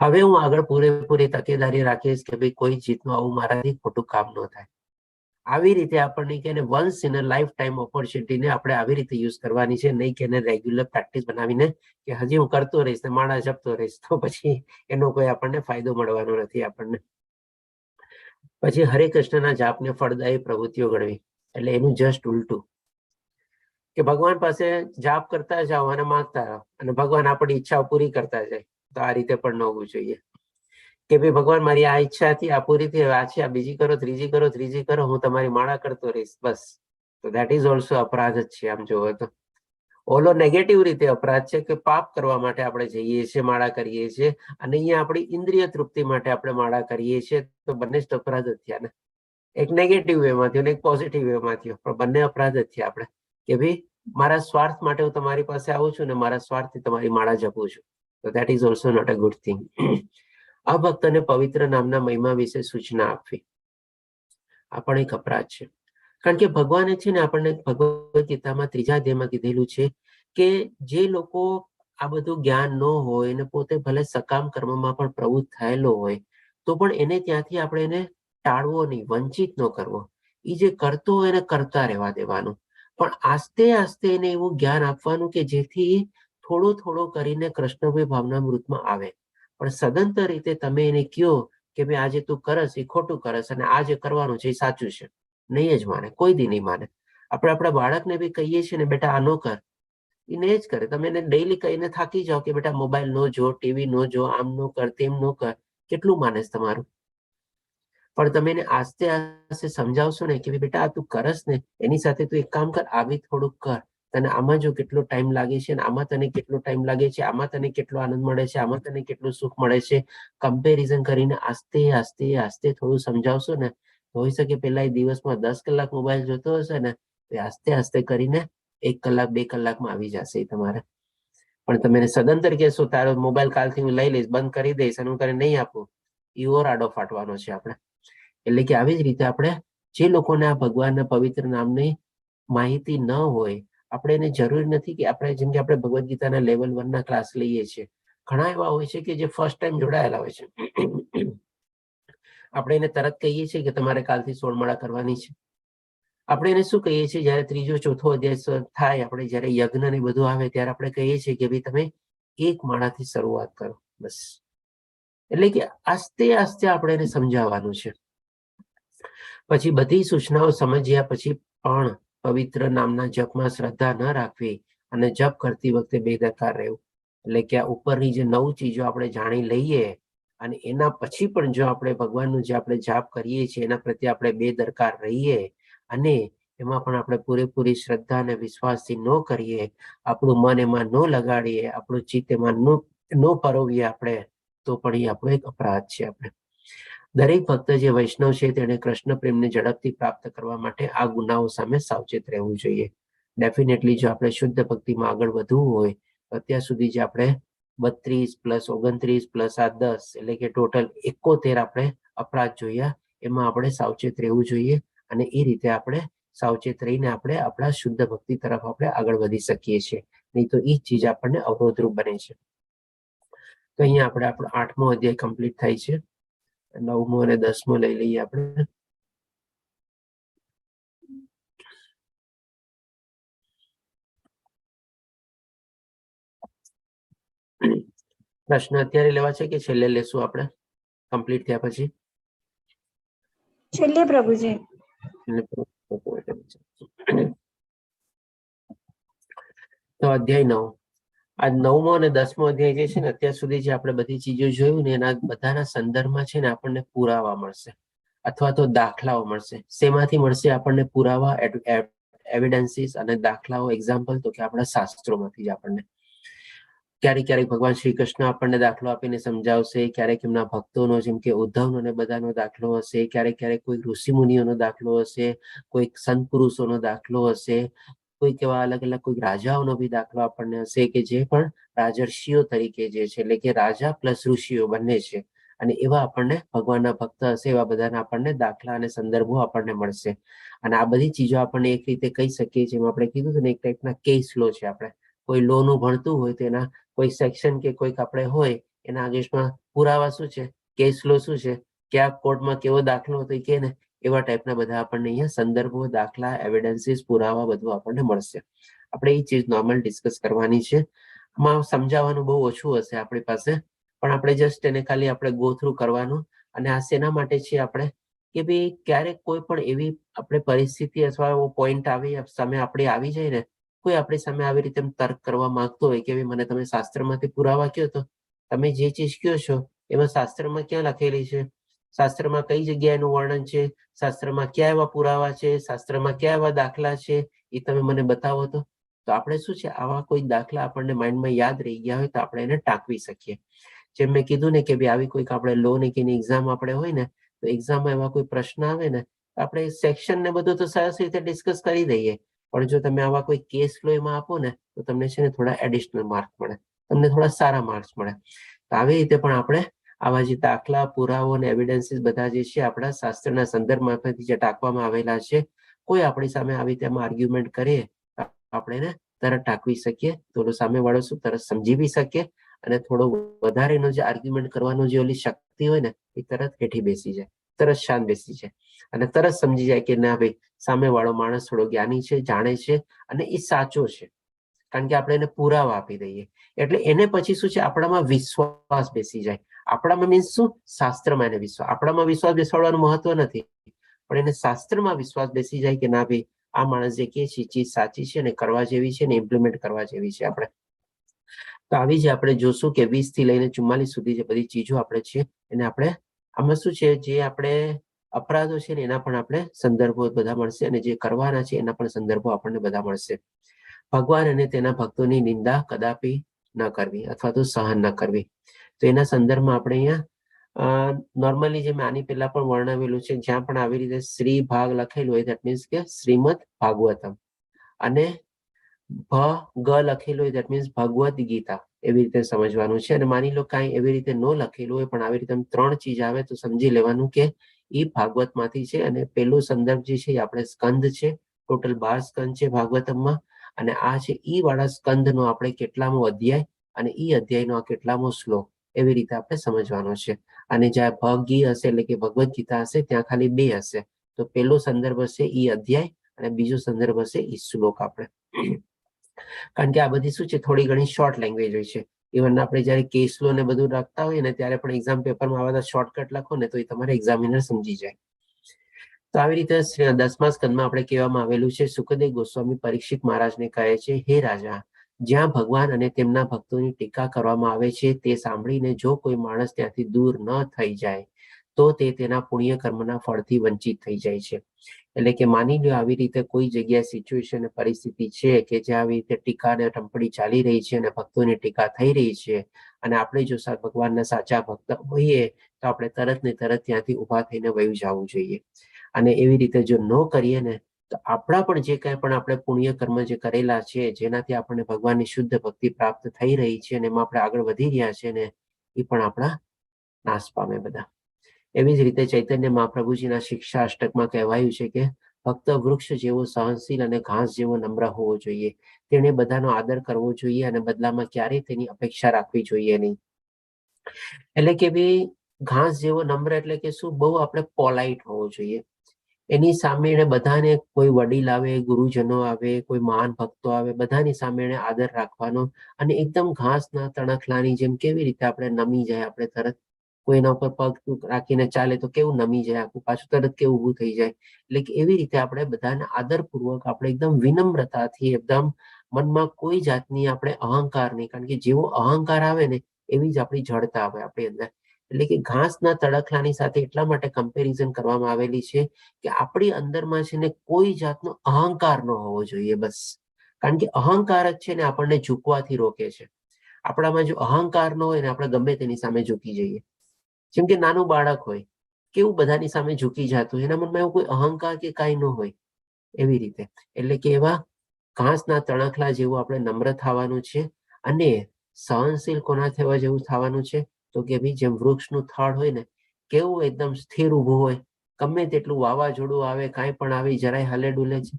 હવે હું આગળ પૂરેપૂરી તકેદારી રાખીશ કે ભાઈ કોઈ જીતનું આવું મારાથી ખોટું કામ ન થાય. આવી રીતે આપણને કે once in a lifetime ઓપોર્ચ્યુનિટીને આપણે આવી રીતે યુઝ કરવાની છે, નહીં કે એને રેગ્યુલર પ્રેક્ટિસ બનાવીને કે હજી હું કરતો રહીશ ને માળા જપતો રહીશ, તો પછી એનો કોઈ આપણને ફાયદો મળવાનો નથી આપણને. પછી હરે કૃષ્ણના જાપને ફળદાયી પ્રવૃત્તિઓ ગણવી, એટલે એનું જસ્ટ ઉલટું કે ભગવાન પાસે જાપ કરતા જાઓ અને માંગતા રહો અને ભગવાન આપણી ઈચ્છાઓ પૂરી કરતા જાય. તો આ રીતે પણ ન હોવું જોઈએ કે ભાઈ ભગવાન મારી આ ઈચ્છા હતી, આ પૂરી થઈ, આ છે, આ બીજી કરો, ત્રીજી કરો, ત્રીજી કરો, હું તમારી માળા કરતો રહીશ બસ. તો દેટ ઇઝ ઓલ્સો અપરાધ જ છે આમ જોવો તો. ઓલો નેગેટિવ રીતે અપરાધ છે કે પાપ કરવા માટે આપણે જઈએ છીએ, માળા કરીએ છીએ, અને અહીંયા આપણી ઇન્દ્રિય તૃપ્તિ માટે આપણે માળા કરીએ છીએ. તો બંને જ અપરાધ જ થયા ને. એક નેગેટિવ વે માં થયો ને એક પોઝિટિવ વે માં થયો, પણ બંને અપરાધ જ થયા. આપણે કે ભાઈ મારા સ્વાર્થ માટે હું તમારી પાસે આવું છું ને મારા સ્વાર્થથી તમારી માળા જપું છું. તો that is also not a good thing. આ ભક્તને પવિત્ર નામના મહિમા વિશે સૂચના આપવી આ પણ એક અપરાધ છે. કારણ કે ભગવાને છે ને આપણને ભગવદ ગીતામાં 3જા અધ્યાયમાં કીધેલું છે કે જે લોકો આ બધું જ્ઞાન ન હોય ને પોતે ભલે સકામ કર્મમાં પણ પ્રવૃત્ત થયેલો હોય તો પણ એને ત્યાંથી આપણે એને ટાળવો નહીં, વંચિત ન કરવો. એ જે કરતો હોય એને કરતા રહેવા દેવાનું, પણ આસ્તે આસ્તે એને એવું જ્ઞાન આપવાનું કે જેથી થોડો થોડો કરીને કૃષ્ણભાઈ ભાવનામૃતમાં આવે. પણ સદંતર રીતે તમે એને કહો કે ભાઈ આજે તું કરસ એ ખોટું કરસ અને આ જે કરવાનું છે એ સાચું છે, નહીં જ માને, કોઈ દી નહીં માને. આપણે આપણા બાળકને બી કહીએ છીએ ને બેટા આ ન કર, એ નહીં જ કરે. તમે એને ડેઈલી કહીને થાકી જાઓ કે બેટા મોબાઈલ ન જો, ટીવી ન જો, આમ ન કર, તેમ ન કર, કેટલું માને તમારું? પણ તમે એને આસ્તે આસ્તે સમજાવશો ને કે બેટા આ તું કરસ ને એની સાથે તું એક કામ કર, આવી થોડુંક કર, તને આમાં જો કેટલો ટાઈમ લાગે છે, આમાં તને કેટલો ટાઈમ લાગે છે, આમાં તને કેટલો આનંદ મળે છે, આમાં તને કેટલું સુખ મળે છે, કમ્પેરિઝન કરીને આસ્તે આસ્તે આસ્તે થોડું સમજાવશો ને, હોઈ શકે પેલા એ દિવસમાં 10 કલાક મોબાઈલ જોતો હશે ને તો આસ્તે આસ્તે કરીને 1 કલાક 2 કલાકમાં આવી જશે તમારે. પણ તમે એને સદંતર કહેશો તારો મોબાઈલ કાલથી હું લઈ લઈશ, બંધ કરી દઈશ અને હું તને નહીં આપું, એવો રાડો ફાટવાનો છે આપણે. એટલે કે આવી જ રીતે આપણે જે લોકોને આ ભગવાનના પવિત્ર નામની માહિતી ન હોય, આપણે એને જરૂરી નથી કે આપણે જેમ કે આપણે ભગવદ ગીતાના લેવલ 1 ના ક્લાસ લઈએ છીએ, ઘણા એવા હોય છે કે જે ફર્સ્ટ ટાઈમ જોડાયેલા હોય છે. આપણે એને તરત કહીએ છીએ કે તમારે કાલથી 16 માળા કરવાની છે. આપણે એને શું કહીએ છીએ જયારે 3જો 4થો અધ્યાય થાય, આપણે જયારે યજ્ઞ ને બધું આવે ત્યારે આપણે કહીએ છીએ કે ભાઈ તમે 1 માળાથી શરૂઆત કરો બસ. એટલે કે આસ્તે આસ્તે આપણે એને સમજાવવાનું છે. પછી બધી સૂચનાઓ સમજ્યા પછી પણ પવિત્ર નામના જપમાં શ્રદ્ધા ન રાખવી અને જપ કરતી વખતે બેદરકાર રહેવું. એટલે કે આ ઉપરની જે 9 ચીજો આપણે જાણી લઈએ અને એના પછી પણ જો આપણે ભગવાનનું જે આપણે જાપ કરીએ છીએ એના પ્રત્યે આપણે બેદરકાર રહીએ અને એમાં પણ આપણે પૂરેપૂરી શ્રદ્ધા અને વિશ્વાસથી ન કરીએ, આપણું મન એમાં ન લગાડીએ, આપણું ચિત્ત એમાં ન પરોવીએ આપણે, તો પણ એ આપણો એક અપરાધ છે. આપણે દરેક ભક્ત જે વૈષ્ણવ છે તેને કૃષ્ણ પ્રેમને ઝડપથી પ્રાપ્ત કરવા માટે આ ગુનાઓ સામે સાવચેત રહેવું જોઈએ. ડેફિનેટલી જો આપણે શુદ્ધ ભક્તિમાં આગળ વધવું હોય તો અત્યાર સુધી જે આપણે 32 + 29 + આ 10 એટલે કે ટોટલ 71 આપણે અપરાધ જોયા, એમાં આપણે સાવચેત રહેવું જોઈએ અને એ રીતે આપણે સાવચેત રહીને આપણે આપણા શુદ્ધ ભક્તિ તરફ આપણે આગળ વધી શકીએ છીએ. નહીં તો એ ચીજ આપણને અવરોધરૂપ બને છે. તો અહીંયા આપણે આપણો 8મો અધ્યાય કમ્પ્લીટ થાય છે. 9મો અને 10મો લઈ લઈએ આપણે. પ્રશ્ન અત્યારે લેવા છે કે છેલ્લે લેશું આપણે કમ્પ્લીટ થયા પછી? છેલ્લે પ્રભુજી. તો અધ્યાય 9. આ 9મો અને 10મો અધ્યાય જે છે ને, અત્યાર સુધી જે આપણે બધી ચીજો જોયું ને એના બધાના સંદર્ભમાં છે ને આપણને પુરાવા મળશે અથવા તો દાખલાઓ મળશે. શેમાંથી મળશે આપણને પુરાવા, એવિડન્સીસ અને દાખલાઓ? એક્ઝામ્પલ તો કે આપણા શાસ્ત્રોમાંથી જ આપણને. ક્યારેક ભગવાન શ્રી કૃષ્ણ આપણને દાખલો આપીને સમજાવશે, ક્યારેક એમના ભક્તોનો જેમ કે ઉદ્ધવનો ને બધાનો દાખલો હશે, ક્યારેક કોઈ ઋષિ મુનિઓનો દાખલો હશે, કોઈક સંત પુરુષોનો દાખલો હશે, કોઈક એવા અલગ કોઈક રાજાઓનો બી દાખલો આપણને હશે કે જે પણ રાજર્ષિઓ તરીકે જે છે, એટલે કે રાજા પ્લસ ઋષિઓ બંને છે, અને એવા આપણને ભગવાનના ભક્ત હશે, એવા બધાના આપણને દાખલા અને સંદર્ભો આપણને મળશે. અને આ બધી ચીજો આપણને એક રીતે કહી શકીએ, જેમ આપણે કીધું હતું ને, એક ટાઈપના કેસ લો છે. આપણે કોઈ લો નું ભણતું હોય તો એના કોઈ સેક્શન કે કોઈક આપણે હોય એના આગેન્સ્ટમાં પુરાવા શું છે, કેસ લો શું છે, કયા કોર્ટમાં કેવો દાખલો હતો કે ને, એવા ટાઈપના બધા આપણને અહીંયા સંદર્ભો, દાખલા, એવિડન્સીસ, પુરાવા બધું આપણને મળશે. આપણે એ ચીજ નોર્મલ ડિસ્કસ કરવાની છે. આમાં સમજાવવાનું બહુ ઓછું હશે આપણી પાસે, પણ આપણે જસ્ટ એને ખાલી આપણે ગો થ્રુ કરવાનું. અને આ શેના માટે છે આપણે કે ભાઈ ક્યારેક કોઈ પણ એવી આપણે પરિસ્થિતિ અથવા એવો પોઈન્ટ આવી સામે આપણે આવી જાય ને, કોઈ આપણી સામે આવી રીતે તર્ક કરવા માંગતો હોય કે મને તમે શાસ્ત્રમાંથી પુરાવા કહો, તો તમે જે ચીજ કહો છો એમાં શાસ્ત્રમાં ક્યાં લખેલી છે, શાસ્ત્રમાં કઈ જગ્યાએ એનું વર્ણન છે, શાસ્ત્રમાં ક્યાં એવા પુરાવા છે, શાસ્ત્રમાં ક્યાં એવા દાખલા છે, એ તમે મને બતાવો. તો આપણે શું છે, આવા કોઈ દાખલા આપણને માઇન્ડમાં યાદ રહી ગયા હોય તો આપણે એને ટાંકવી શકીએ. જેમ મેં કીધું ને કે ભાઈ આવી કોઈક આપણે લો ને કે એક્ઝામ આપણે હોય ને, તો એક્ઝામમાં એવા કોઈ પ્રશ્ન આવે ને, આપણે સેક્શન ને બધું તો સરસ રીતે ડિસ્કસ કરી દઈએ, પણ જો તમે આવા કોઈ કેસ લો એમાં આપો ને, તો તમને છે ને થોડા એડિશનલ માર્ક મળે, તમને થોડા સારા માર્ક્સ મળે. તો આવી રીતે પણ આપણે આવા જે દાખલા, પુરાવો અને એવિડન્સીસ બધા જે છે આપણા શાસ્ત્રના સંદર્ભમાંથી જે ટાંકવામાં આવેલા છે, કોઈ આપણી સામે આવી રીતે આર્ગ્યુમેન્ટ કરીએ આપણે એને તરત ટાંકવી શકીએ. થોડું સામે વાળો શું તરત સમજી બી શકે, અને થોડો વધારે એનો જે આર્ગ્યુમેન્ટ કરવાનો જે ઓલી શક્તિ હોય ને, એ તરત હેઠી બેસી જાય, તરત શાંત બેસી જાય, અને તરત સમજી જાય કે ના ભાઈ સામે વાળો માણસ થોડો જ્ઞાની છે, જાણે છે, અને એ સાચો છે. કારણ કે આપણે એને પુરાવા આપી દઈએ એટલે એને પછી શું છે, આપણામાં વિશ્વાસ બેસી જાય. આપણામાં મીન્સ શું, શાસ્ત્રમાં એને વિશ્વાસ, આપણામાં વિશ્વાસ બેસાડવાનું મહત્વ નથી, પણ એને શાસ્ત્રમાં વિશ્વાસ બેસી જાય કે ના ભાઈ આ માણસ જે કહે છે ચીજ સાચી છે ને કરવા જેવી છે ને ઇમ્પ્લિમેન્ટ કરવા જેવી છે. આપણે તો આવી જ આપણે જોશું કે 20 થી લઈને 44 સુધી જે બધી ચીજો આપણે છે એને આપણે આમાં શું છે, જે આપણે અપરાધો છે ને એના પણ આપણે સંદર્ભો બધા મળશે, અને જે કરવાના છે એના પણ સંદર્ભો આપણને બધા મળશે. ભગવાન અને તેના ભક્તોની નિંદા કદાપી ન કરવી અથવા તો સહન ન કરવી. તો એના સંદર્ભમાં આપણે અહીંયા નોર્મલી જે મેં આની પહેલા પણ વર્ણવેલું છે, જ્યાં પણ આવી રીતે શ્રી ભાગ લખેલું હોય દેટ મીન્સ કે શ્રીમદ ભાગવતમ, અને ગ લખેલું હોય દેટ મીન્સ ભગવદ્ ગીતા, એવી રીતે સમજવાનું છે. અને માની લો કાંઈ એવી રીતે ન લખેલું હોય પણ આવી રીતે 3 ચીજ આવે તો સમજી લેવાનું કે એ ભાગવત માંથી છે. અને પેલું સંદર્ભ જે છે એ આપણે સ્કંદ છે, ટોટલ 12 સ્કંદ છે ભાગવતમમાં, અને આ છે ઈ વાળા સ્કંદનો આપણે કેટલામો અધ્યાય અને ઈ અધ્યાયનો આ કેટલામો શ્લોક, એવી રીતે આપણે સમજવાનો છે. અને જ્યાં ભગી હશે એટલે કે ભગવદ્ ગીતા હશે ત્યાં ખાલી 2 હશે, તો પેલો સંદર્ભ હશે ઈ અધ્યાય અને બીજો સંદર્ભ હશે ઈ શ્લોક. આપણે કારણ કે આ બધી શું છે, થોડી ઘણી શોર્ટ લેંગ્વેજ હોય છે. ઇવન આપણે જયારે કેસ લો ને બધું લખતા હોય ને ત્યારે પણ એક્ઝામ પેપરમાં આવા શોર્ટકટ લખો ને તો એ તમારે એક્ઝામિનર સમજી જાય. તો આવી રીતે 10મા સ્કંદમાં આપણે કહેવામાં આવેલું છે, સુખદેવ ગોસ્વામી પરીક્ષિત મહારાજને કહે છે, હે રાજા, જ્યાં ભગવાન અને તેમના ભક્તોની ટીકા કરવામાં આવે છે તે સાંભળીને જો કોઈ માણસ ત્યાંથી દૂર ન થઈ જાય તો તે તેના પુણ્ય કર્મના ફળથી વંચિત થઈ જાય છે. એટલે કે માની લો આવી રીતે કોઈ જગ્યાએ સિચ્યુએશન પરિસ્થિતિ છે કે જ્યાં આવી રીતે ટીકા અને ટંપણી ચાલી રહી છે અને ભક્તોની ટીકા થઈ રહી છે, અને આપણે જો ભગવાનના સાચા ભક્ત હોઈએ તો આપણે તરત ને તરત ત્યાંથી ઊભા થઈને વયું જવું જોઈએ. અને એવી રીતે જો ન કરીએ ને તો આપણા પણ જે કંઈ પણ આપણે પુણ્ય કર્મ જે કરેલા છે, જેનાથી આપણને ભગવાનની શુદ્ધ ભક્તિ પ્રાપ્ત થઈ રહી છે અને એમાં આપણે આગળ વધી રહ્યા છે ને, એ પણ આપણા નાશ પામે બધા. એવી જ રીતે ચૈતન્ય મહાપ્રભુજીના શિક્ષા અષ્ટકમાં કહેવાયું છે કે ભક્ત વૃક્ષ જેવો સહનશીલ અને ઘાસ જેવો નમ્ર હોવો જોઈએ. તેણે બધાનો આદર કરવો જોઈએ અને બદલામાં ક્યારેય તેની અપેક્ષા રાખવી જોઈએ નહીં. એટલે કે ભાઈ ઘાસ જેવો નમ્ર એટલે કે શું, બહુ આપણે પોલાઇટ હોવો જોઈએ. એની સામે એને બધાને, કોઈ વડીલ આવે, ગુરુજનો આવે, કોઈ મહાન ભક્તો આવે, બધાની સામે એને આદર રાખવાનો, અને એકદમ ઘાસના તણખલાની જેમ કેવી રીતે આપણે નમી જાય, આપણે તરત કોઈના ઉપર પગ રાખીને ચાલે તો કેવું નમી જાય આખું, પાછું તરત કેવું ઊભું થઈ જાય. એટલે કે એવી રીતે આપણે બધાને આદરપૂર્વક, આપણે એકદમ વિનમ્રતાથી, એકદમ મનમાં કોઈ જાતની આપણે અહંકાર નહીં, કારણ કે જેવો અહંકાર આવે ને એવી જ આપણી જડતા આવે આપણી અંદર. એટલે કે ઘાસના તડખલાની સાથે એટલા માટે કમ્પેરિઝન કરવામાં આવેલી છે કે આપણી અંદરમાં છે ને કોઈ જાતનો અહંકાર ન હોવો જોઈએ, બસ. કારણ કે અહંકાર જ છે ને આપણને ઝૂકવાથી રોકે છે. આપણામાં જો અહંકાર ન હોય ને, આપણે ગમે તેની સામે ઝૂકી જઈએ. જેમ કે નાનું બાળક હોય, કેવું બધાની સામે ઝૂકી જતું, એના મનમાં એવું કોઈ અહંકાર કે કાંઈ ન હોય, એવી રીતે. એટલે કે એવા ઘાસના તણખલા જેવું આપણે નમ્ર થવાનું છે. અને સહનશીલ કોના થવા જેવું થવાનું છે, તો કે ભાઈ જેમ વૃક્ષનું થડ હોય ને, કેવું એકદમ સ્થિર ઊભું હોય, ગમે તેટલું વાવાઝોડું આવે, કાંઈ પણ આવે, જરાય હલે ડુલે છે.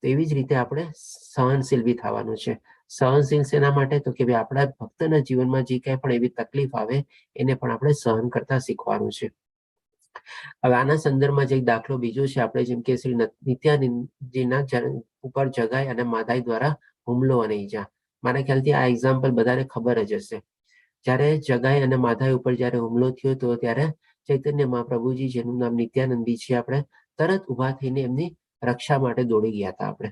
તો એવી જ રીતે આપણે સહનશીલ બી થવાનું છે. સહનશીલ શેના માટે, તો કે ભાઈ આપણા ભક્તના જીવનમાં જે કાંઈ પણ એવી તકલીફ આવે એને પણ આપણે સહન કરતા શીખવાનું છે. હવે આના સંદર્ભમાં જે દાખલો બીજો છે, આપણે જેમ કે શ્રી નિત્યાનંદજીના ઉપર જગાઈ અને માધાઈ દ્વારા હુમલો અને ઈજા. મારા ખ્યાલથી આ એક્ઝામ્પલ બધાને ખબર જ હશે. જ્યારે જગાઈ અને માધાઈ ઉપર જ્યારે હુમલો થયો હતો, ત્યારે ચૈતન્ય મહાપ્રભુજી, જેનું નામ નિત્યાનંદી છે, આપણે તરત ઊભા થઈને એમની રક્ષા માટે દોડી ગયા હતા આપણે.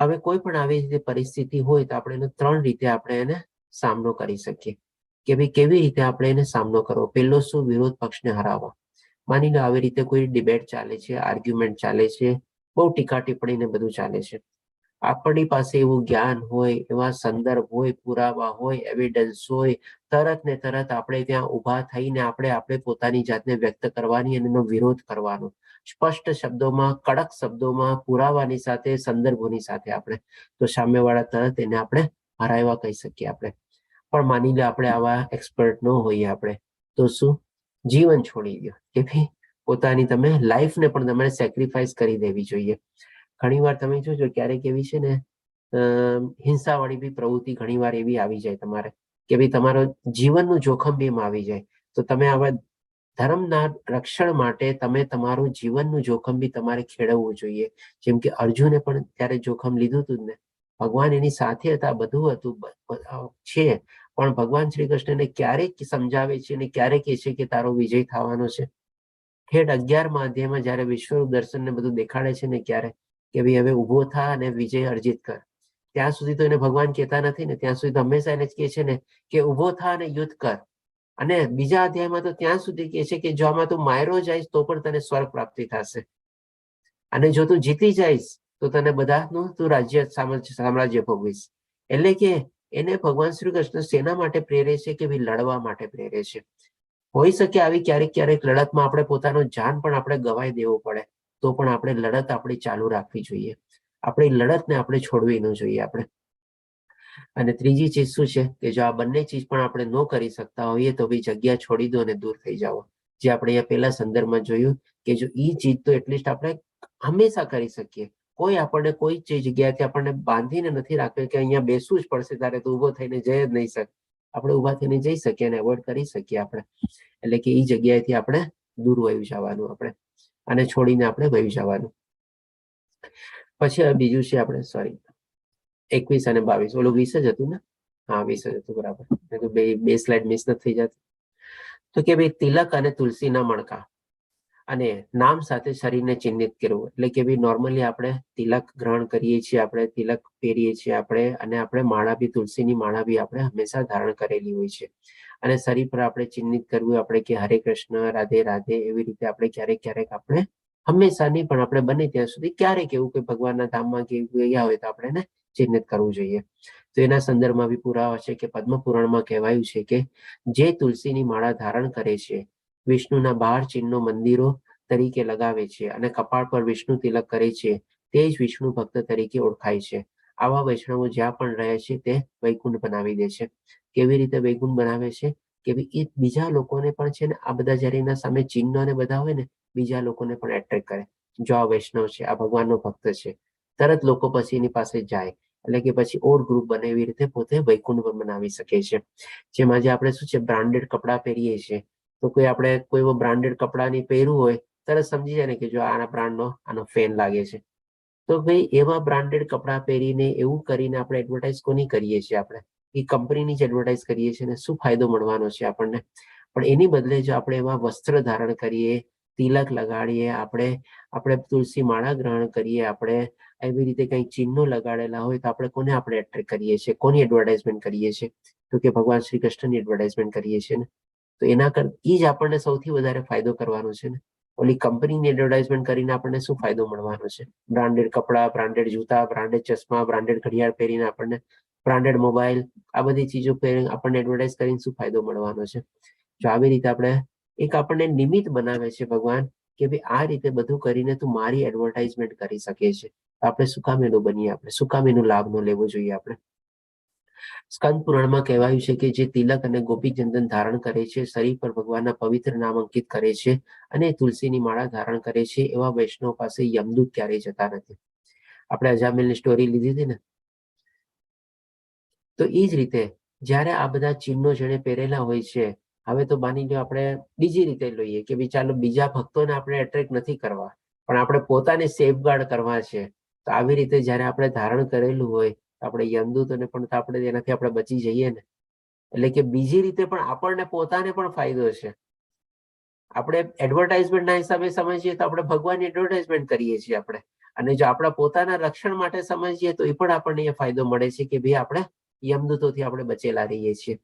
હવે કોઈ પણ આવી રીતે પરિસ્થિતિ હોય તો આપણે એને 3 રીતે આપણે એને સામનો કરી શકીએ કે ભાઈ કેવી રીતે આપણે એને સામનો કરવો. પહેલો શું, વિરોધ પક્ષને હરાવવા. માની લો આવી રીતે કોઈ ડિબેટ ચાલે છે, આર્ગ્યુમેન્ટ ચાલે છે, બહુ ટીકા ટિપ્પણી ને બધું ચાલે છે. આપણી પાસે એવું જ્ઞાન હોય, એવા સંદર્ભ હોય, પુરાવા હોય, એવિડન્સ હોય, તરત ને તરત આપણે ત્યાં ઊભા થઈને આપણે પોતાની જાતને વ્યક્ત કરવાની અને એનો વિરોધ કરવાનો, સ્પષ્ટ શબ્દોમાં, કડક શબ્દોમાં, પુરાવાની સાથે, સંદર્ભોની સાથે આપણે, તો સામેવાળા તરત એને આપણે હરાવ્યા કહી શકીએ આપણે. પણ માની લો આપણે આવા એક્સપર્ટ ન હોઈએ આપણે, તો શું, જીવન છોડી દો કે ભાઈ પોતાની તમે લાઈફને પણ તમારે સેક્રિફાઈસ કરી દેવી જોઈએ. ઘણીવાર તમે જોજો ક્યારેક એવી છે ને હિંસાવાળી બી પ્રવૃત્તિ ઘણીવાર એવી આવી જાય તમારે કે ભાઈ તમારો જીવનનું જોખમ બી એમાં આવી જાય. તો તમે આવા ધર્મના રક્ષણ માટે તમે તમારું જીવનનું જોખમ બી તમારે ખેડવવું જોઈએ. જેમ કે અર્જુને પણ ત્યારે જોખમ લીધું હતું ને, ભગવાન એની સાથે હતા, બધું હતું છે, પણ ભગવાન શ્રી કૃષ્ણને ક્યારેક સમજાવે છે અને ક્યારેક કહે છે કે તારો વિજય થવાનો છે. ઠેઠ 11મા અધ્યાયમાં જયારે વિશ્વરૂપ દર્શન ને બધું દેખાડે છે ને, ક્યારે કે ભાઈ હવે ઉભો થા અને વિજય અર્જિત કર, ત્યાં સુધી તો એને ભગવાન કહેતા નથી ને, ત્યાં સુધી તો હંમેશા એને જ કહે છે ને કે ઉભો થા અને યુદ્ધ કર. અને બીજા અધ્યાયમાં તો ત્યાં સુધી કહે છે કે જો આમાં તું માયરો જઈશ તો પણ તને સ્વર્ગ પ્રાપ્તિ થશે, અને જો તું જીતી જઈશ તો તને બધાનું તું રાજ્ય સામ્રાજ્ય ભોગવીશ. એટલે કે એને ભગવાન શ્રી કૃષ્ણ શેના માટે પ્રેરે છે કે ભાઈ લડવા માટે પ્રેરે છે. હોઈ શકે આવી ક્યારેક લડતમાં આપણે પોતાનો જાન પણ આપણે ગવાઈ દેવો પડે, તો પણ આપણે લડત આપણી ચાલુ રાખવી જોઈએ. આપણી લડતને આપણે છોડવી ન જોઈએ આપણે. અને ત્રીજી ચીજ શું છે કે જો આ બંને ચીજ પણ આપણે ન કરી શકતા હોઈએ તો ભાઈ જગ્યા છોડી દો અને દૂર થઈ જાઓ. જે આપણે અહીંયા પહેલા સંદર્ભમાં જોયું કે જો ઈ ચીજ તો એટલીસ્ટ આપણે હંમેશા કરી શકીએ. કોઈ આપણને કોઈ જગ્યાએથી આપણને બાંધીને નથી રાખ્યો કે અહીંયા બેસવું જ પડશે, તારે તો ઉભો થઈને જઈ જ નહીં શકે. આપણે ઉભા થઈને જઈ શકીએ અને એવોર્ડ કરી શકીએ આપણે. એટલે કે એ જગ્યાએથી આપણે દૂર વયું જવાનું, આપણે અને છોડીને આપણે વયું જવાનું. પછી બીજું છે આપણે, સોરી, 21 અને 22, ઓલું 20 જ હતું ને? હા 20 જ હતું, બરાબર. બે સ્લાઇડ મિસ નથી થઈ જતી. તો કે ભાઈ તિલક અને તુલસીના મણકા અને નામ સાથે શરીરને ચિહ્નિત કરવું. એટલે કે ભાઈ નોર્મલી આપણે તિલક ગ્રહણ કરીએ છીએ, આપણે તિલક પહેરીએ છીએ આપણે, અને આપણે માળા બી, તુલસીની માળા બી આપણે હંમેશા ધારણ કરેલી હોય છે. અને શરીર પર આપણે ચિહ્નિત કરવું આપણે કે હરે કૃષ્ણ, રાધે રાધે, એવી રીતે આપણે ક્યારેક આપણે હંમેશા નહીં, પણ આપણે બને ત્યાં સુધી ક્યારેક એવું કે ભગવાનના ધામમાં કે ગયા હોય તો આપણે એને ચિહ્નિત કરવું જોઈએ. તો એના સંદર્ભમાં બી પુરાવા છે કે પદ્મ પુરાણમાં કહેવાયું છે કે જે તુલસીની માળા ધારણ કરે છે, વિષ્ણુના 12 ચિહ્નો મંદિરો તરીકે લગાવે છે અને કપાળ પર વિષ્ણુ તિલક કરે છે, તે જ વિષ્ણુ ભક્ત તરીકે ઓળખાય છે. આવા વૈષ્ણવો જ્યાં પણ રહે છે તે વૈકુંઠ બનાવી દે છે. કેવી રીતે વૈકુંઠ બનાવે છે કે એ બીજા લોકોને પણ છે ને આ બધા જયારે એના સામે ચિહ્નો ને બધા હોય ને, બીજા લોકોને પણ એટ્રેક્ટ કરે. જો આ વૈષ્ણવ છે, આ ભગવાનનો ભક્ત છે, તરત લોકો પછી એની પાસે જાય, એટલે કે પછી ઓર ગ્રુપ બને, એવી રીતે પોતે વૈકુંઠ બનાવી શકે છે. જેમાં જે આપણે શું છે બ્રાન્ડેડ કપડાં પહેરીએ છીએ, તો કોઈ આપણે કોઈ બ્રાન્ડેડ કપડાની પહેરવું હોય, તરત સમજી જાય ને કે જો આના બ્રાન્ડનો આનો ફેન લાગે છે. તો ભાઈ એવા બ્રાન્ડેડ કપડાં પહેરીને એવું કરીને આપણે એડવર્ટાઇઝ કોની કરીએ છીએ? આપણે એ કંપનીની જ એડવર્ટાઇઝ કરીએ છીએ ને શું ફાયદો મળવાનો છે આપણને? પણ એની બદલે જો આપણે એવા વસ્ત્ર ધારણ કરીએ, તિલક લગાડીએ, આપણે તુલસી માળા ગ્રહણ કરીએ, આપણે એવી રીતે કંઈક ચિહ્નો લગાડેલા હોય, તો આપણે કોને આપણે એટ્રેક્ટ કરીએ છીએ? કોની એડવર્ટાઇઝમેન્ટ કરીએ છીએ? તો કે ભગવાન શ્રી કૃષ્ણની એડવર્ટાઇઝમેન્ટ કરીએ છીએ ને. તો એના એ જ આપણને સૌથી વધારે ફાયદો કરવાનો છે ને. ઓલી કંપનીની એડવર્ટાઇઝમેન્ટ કરીને આપણને શું ફાયદો મળવાનો છે? બ્રાન્ડેડ કપડા, બ્રાન્ડેડ જૂતા, બ્રાન્ડેડ ચશ્મા, બ્રાન્ડેડ ઘડિયાળ પહેરીને આપણને, બ્રાન્ડેડ મોબાઈલ, આ બધી ચીજો પહેરીને આપણને એડવર્ટાઇઝ કરીને શું ફાયદો મળવાનો છે? જો આવી રીતે આપણે એક આપણને નિમિત્ત બનાવે છે ભગવાન કે ભાઈ આ રીતે બધું કરીને તું મારી એડવર્ટાઇઝમેન્ટ કરી શકે છે. આપણે શું કામ એનું બનીએ? આપણે શું કામ એનો લાભ ન લેવો જોઈએ? આપણે સ્કંદ પુરાણમાં કહેવાયું છે કે જે તિલક અને ગોપીચંદન ધારણ કરે છે, શરીર પર ભગવાનના પવિત્ર નામ અંકિત કરે છે અને તુલસીની માળા ધારણ કરે છે, એવા વૈષ્ણવ પાસે યમદૂત ક્યારેય જતા નથી. આપણે અજામિલની સ્ટોરી લીધી હતી ને, તો એ જ રીતે જ્યારે આ બધા ચિહ્નો જેને પહેરેલા હોય છે, હવે તો માની લો આપણે બીજી રીતે લઈએ કે ભાઈ ચાલો બીજા ભક્તોને આપણે એટ્રેક્ટ નથી કરવા, પણ આપણે પોતાને સેફગાર્ડ કરવા છે. તો આવી રીતે જ્યારે આપણે ધારણ કરેલું હોય, આપણે યમદૂતોને પણ આપણે એનાથી આપણે બચી જઈએ ને. એટલે કે બીજી રીતે પણ આપણને પોતાને પણ ફાયદો છે. આપણે એડવર્ટાઇઝમેન્ટના હિસાબે સમજીએ તો આપણે ભગવાનની એડવર્ટાઇઝમેન્ટ કરીએ છીએ આપણે, અને જો આપણા પોતાના રક્ષણ માટે સમજીએ તો એ પણ આપણને એ ફાયદો મળે છે કે ભાઈ આપણે યમદૂતોથી આપણે બચેલા રહીએ છીએ.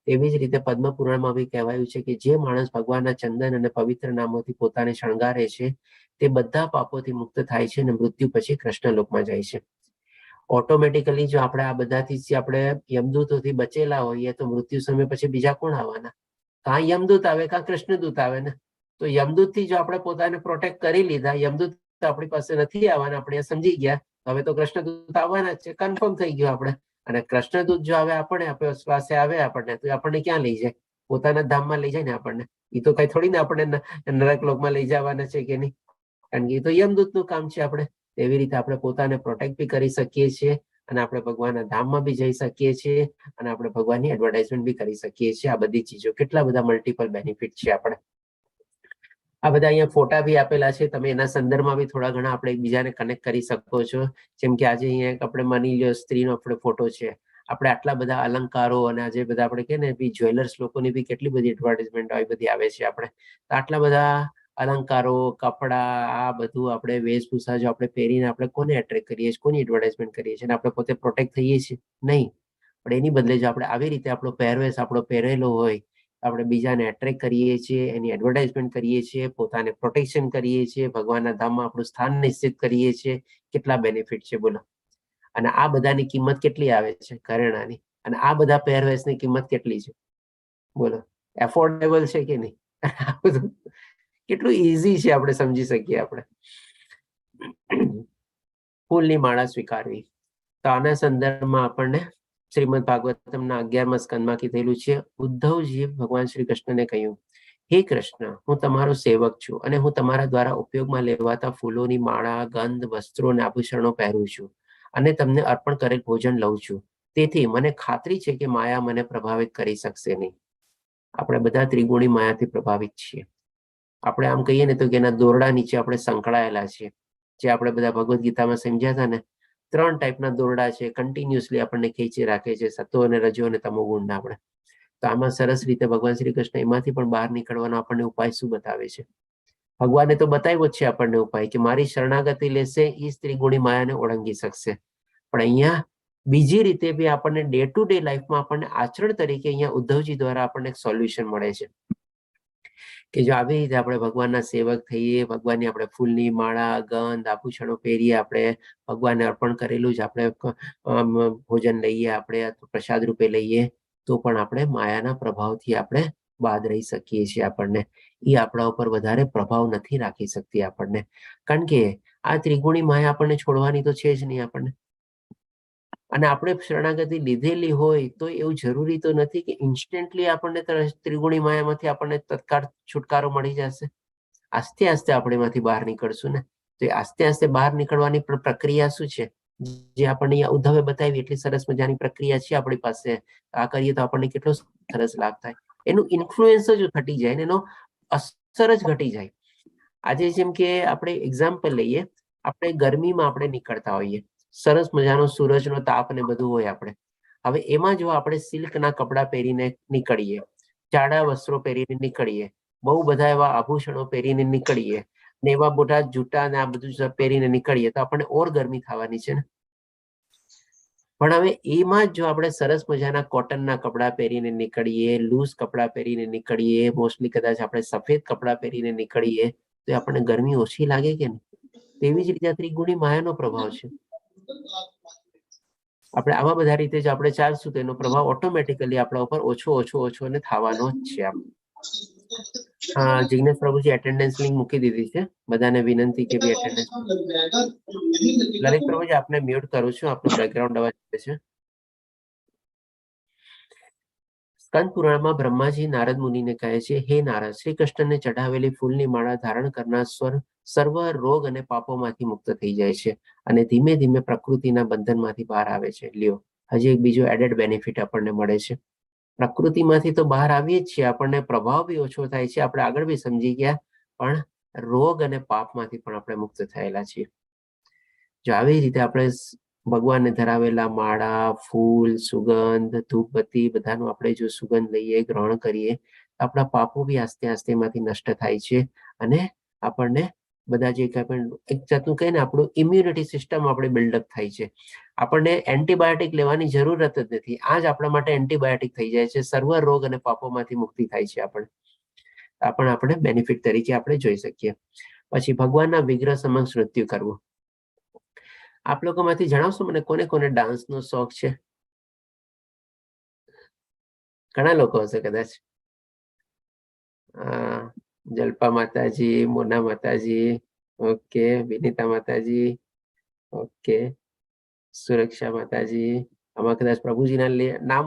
એવી જ રીતે પદ્મ પુરાણમાં બી કહેવાયું છે કે જે માણસ ભગવાનના ચંદન અને પવિત્ર નામોથી પોતાને શણગારે છે, તે બધા પાપોથી મુક્ત થાય છે અને મૃત્યુ પછી કૃષ્ણ લોકમાં જાય છે. ઓટોમેટિકલી જો આપણે આ બધાથી આપણે યમદૂતોથી બચેલા હોઈએ તો મૃત્યુ સમય પછી બીજા કોણ આવવાના? કાં યમદૂત આવે કાં કૃષ્ણદૂત આવે ને. તો યમદૂતથી જો આપણે પોતાને પ્રોટેક્ટ કરી લીધા, યમદૂત આપણી પાસે નથી આવવાના, આપણે સમજી ગયા, હવે તો કૃષ્ણદૂત આવવાના છે, કન્ફર્મ થઈ ગયું આપણે. અને કૃષ્ણદૂત જો આવે આપણે પાસે આવે આપણને, તો આપણને ક્યાં લઈ જાય? પોતાના ધામમાં લઈ જાય ને આપણને. એ તો કઈ થોડી ને આપણને નરક લોકમાં લઈ જવાના છે કે નહીં, કારણ કે એ તો યમદૂતનું કામ છે. આપણે એવી રીતે આપણે પોતાને પ્રોટેક્ટ બી કરી શકીએ છીએ અને આપણે ભગવાનના ધામમાં બી જઈ શકીએ છીએ અને આપણે ભગવાનની એડવર્ટાઇઝમેન્ટ બી કરી શકીએ છીએ. આ બધી ચીજો કેટલા બધા મલ્ટિપલ બેનિફિટ છે. આપણે આ બધા અહીંયા ફોટા બી આપેલા છે, તમે એના સંદર્ભમાં બી થોડા ઘણા આપણે એકબીજાને કનેક્ટ કરી શકો છો. જેમ કે આજે અહીંયા આપણે માની લો સ્ત્રીનો આપણે ફોટો છે, આપણે આટલા બધા અલંકારો અને આજે બધા આપણે કે ને જ્વેલર્સ લોકોની બી કેટલી બધી એડવર્ટાઇઝમેન્ટ આવી બધી આવે છે. આપણે આટલા બધા અલંકારો, કપડા, આ બધું આપણે વેશભૂષા જો આપણે પહેરીને આપણે કોને એટ્રેક્ટ કરીએ છીએ? કોની એડવર્ટાઇઝમેન્ટ કરીએ છીએ? આપણે પોતે પ્રોટેક્ટ થઈએ છીએ નહીં. પણ એની બદલે જો આપણે આવી રીતે આપણો પહેરવેશ આપણો પહેરેલો હોય, આપણે બીજાને એટ્રેક્ટ કરીએ છીએ, એની એડવર્ટાઇઝમેન્ટ કરીએ છીએ, પોતાને પ્રોટેક્શન કરીએ છીએ, ભગવાનના ધામમાં આપણું સ્થાન નિશ્ચિત કરીએ છીએ. કેટલા બેનિફિટ છે બોલો. અને આ બધાની કિંમત કેટલી આવે છે? ઘરેણાની. અને આ બધા પહેરવેશની કિંમત કેટલી છે બોલો? એફોર્ડેબલ છે કે નહીં? આ બધું કેટલું ઈઝી છે, આપણે સમજી શકીએ. આપણે ફૂલની માળા સ્વીકારવી, તો આના સંદર્ભમાં આપણને શ્રીમદ ભાગવતમના 11મા સ્કંદમાં કીધેલું છે. ઉદ્ધવજીએ ભગવાન શ્રી કૃષ્ણને કહ્યું, હે કૃષ્ણ, હું તમારો સેવક છું અને હું તમારા દ્વારા ઉપયોગમાં લેવાતા ફૂલોની માળા, ગંધ, વસ્ત્રો અને આભૂષણો પહેરું છું અને તમને અર્પણ કરેલ ભોજન લઉં છું. તેથી મને ખાતરી છે કે માયા મને પ્રભાવિત કરી શકશે નહીં. આપણે બધા ત્રિગુણી માયાથી પ્રભાવિત છીએ. આપણે આમ કહીએ ને તો કે એના દોરડા નીચે આપણે સંકળાયેલા છીએ. જે આપણે બધા ભગવદ્ ગીતામાં સમજ્યા હતા ને, 3 ટાઈપના દોરડા છે, કન્ટિન્યુઅસલી આપણને ખેંચી રાખે છે, સત્વ અને રજો અને તમો ગુણના. આપણે તો આમાં સરસ રીતે ભગવાન શ્રી કૃષ્ણ એમાંથી પણ બહાર નીકળવાનો આપણને ઉપાય શું બતાવે છે? ભગવાને તો બતાવ્યો જ છે આપણને ઉપાય કે મારી શરણાગતિ લેશે એ સ્ત્રી ગુણી માયાને ઓળંગી શકશે. પણ અહીંયા બીજી રીતે બી આપણને ડે ટુ ડે લાઈફમાં આપણને આચરણ તરીકે અહીંયા ઉદ્ધવજી દ્વારા આપણને એક સોલ્યુશન મળે છે કે જો આવી રીતે આપણે ભગવાનના સેવક થઈએ, ભગવાનની આપણે ફૂલની માળા, ગંધ, આભૂષણો પહેરીએ, આપણે ભગવાનને અર્પણ કરેલું જ આપણે ભોજન લઈએ, આપણે પ્રસાદ રૂપે લઈએ, તો પણ આપણે માયાના પ્રભાવથી આપણે બાદ રહી શકીએ છીએ. આપણને એ આપણા ઉપર વધારે પ્રભાવ નથી રાખી શકતી આપણને, કારણ કે આ ત્રિગુણી માયા આપણને છોડવાની તો છે જ નહીં આપણને. અને આપણે શરણાગતિ લીધેલી હોય તો એવું જરૂરી તો નથી કે ઇન્સ્ટન્ટલી આપણને ત્રિગુણી માયામાંથી આપણને તત્કાળ છુટકારો મળી જશે. આસ્તે આસ્તે આપણે એમાંથી બહાર નીકળશું ને. તો એ આસ્તે આસ્તે બહાર નીકળવાની પ્રક્રિયા શું છે, જે આપણને અહીંયા ઉદ્ધવે બતાવી એટલી સરસ મજાની પ્રક્રિયા છે આપણી પાસે. આ કરીએ તો આપણને કેટલો સરસ લાભ થાય. એનું ઇન્ફ્લુએન્સ જ ઘટી જાય ને, એનો અસર જ ઘટી જાય. આજે જેમ કે આપણે એક્ઝામ્પલ લઈએ, આપણે ગરમીમાં આપણે નીકળતા હોઈએ, સરસ મજાનો સૂરજનો તાપ ને બધું હોય આપણે. હવે એમાં જો આપણે સિલ્કના કપડા પહેરીને નીકળીએ, જાડા વસ્ત્રો પહેરીને નીકળીએ, બહુ બધા એવા આભૂષણો પહેરીને નીકળીએ, ને એવા મોટા જૂતા ને આ બધું પહેરીને નીકળીએ તો આપણને ઓર ગરમી થવાની છે ને. પણ હવે એમાં જ જો આપણે સરસ મજાના કોટનના કપડા પહેરીને નીકળીએ, લૂઝ કપડા પહેરીને નીકળીએ, મોસ્ટલી કદાચ આપણે સફેદ કપડા પહેરીને નીકળીએ તો આપણને ગરમી ઓછી લાગે કે નહીં? તેવી જ રીતે ત્રિગુણી માયાનો પ્રભાવ છે. આપણે આવા બધા રીતે જો આપણે ચાલશું તો એનો પ્રભાવ ઓટોમેટિકલી આપણા ઉપર ઓછો ઓછો ઓછો અને થવાનો જ છે. જિગ્નેશ પ્રભુજી એટેન્ડન્સ લિંક મૂકી દીધી છે, બધાને વિનંતી કે બી એટેન્ડન્સ. લલિત પ્રભુજી આપને મ્યુટ કરું છું, આપનો બેકગ્રાઉન્ડ અવાજ આવે છે. સ્કંદ પુરાણમાં બ્રહ્માજી નારદ મુનિને કહે છે, હે નારદ, શ્રી કૃષ્ણને ચઢાવેલી ફૂલની માળા ધારણ કરનાર સર્વ રોગ અને પાપોમાંથી મુક્ત થઈ જાય છે અને ધીમે ધીમે પ્રકૃતિના બંધનમાંથી બહાર આવે છે. લ્યો, હજી એક બીજો એડેડ બેનિફિટ આપણને મળે છે. પ્રકૃતિમાંથી તો બહાર આવીએ જ છીએ, આપણને પ્રભાવ બી ઓછો થાય છે, આપણે આગળ બી સમજી ગયા, પણ રોગ અને પાપમાંથી પણ આપણે મુક્ત થયેલા છીએ. જો આવી રીતે આપણે ભગવાનને ધરાવેલા માળા, ફૂલ, સુગંધ, ધૂપબત્તી બધાનું આપણે જો સુગંધ લઈએ, ગ્રહણ કરીએ, આપણા પાપો બી આસ્તે આસ્તે એમાંથી નષ્ટ થાય છે અને આપણને બધા જે કઈ પણ એક જાતનું કહીએ ને, આપણું ઇમ્યુનિટી સિસ્ટમ આપણે બિલ્ડઅપ થાય છે. આપણને એન્ટીબાયોટિક લેવાની જરૂરત જ નથી, આ જ આપણા માટે એન્ટીબાયોટિક થઈ જાય છે. સર્વ રોગ અને પાપોમાંથી મુક્તિ થાય છે આપણે બેનિફિટ તરીકે આપણે જોઈ શકીએ. પછી ભગવાનના વિગ્રહ સમક્ષ નૃત્ય કરવું. આપ લોકોમાંથી જણાવશો મને કોને કોને ડાન્સનો શોખ છે? ઘણા લોકો હશે કદાચ. જલ્પા માતાજી, મોના માતાજી, ઓકે, વિનીતા માતાજી, ઓકે, સુરક્ષા માતાજી. આમાં કદાચ પ્રભુજીના નામ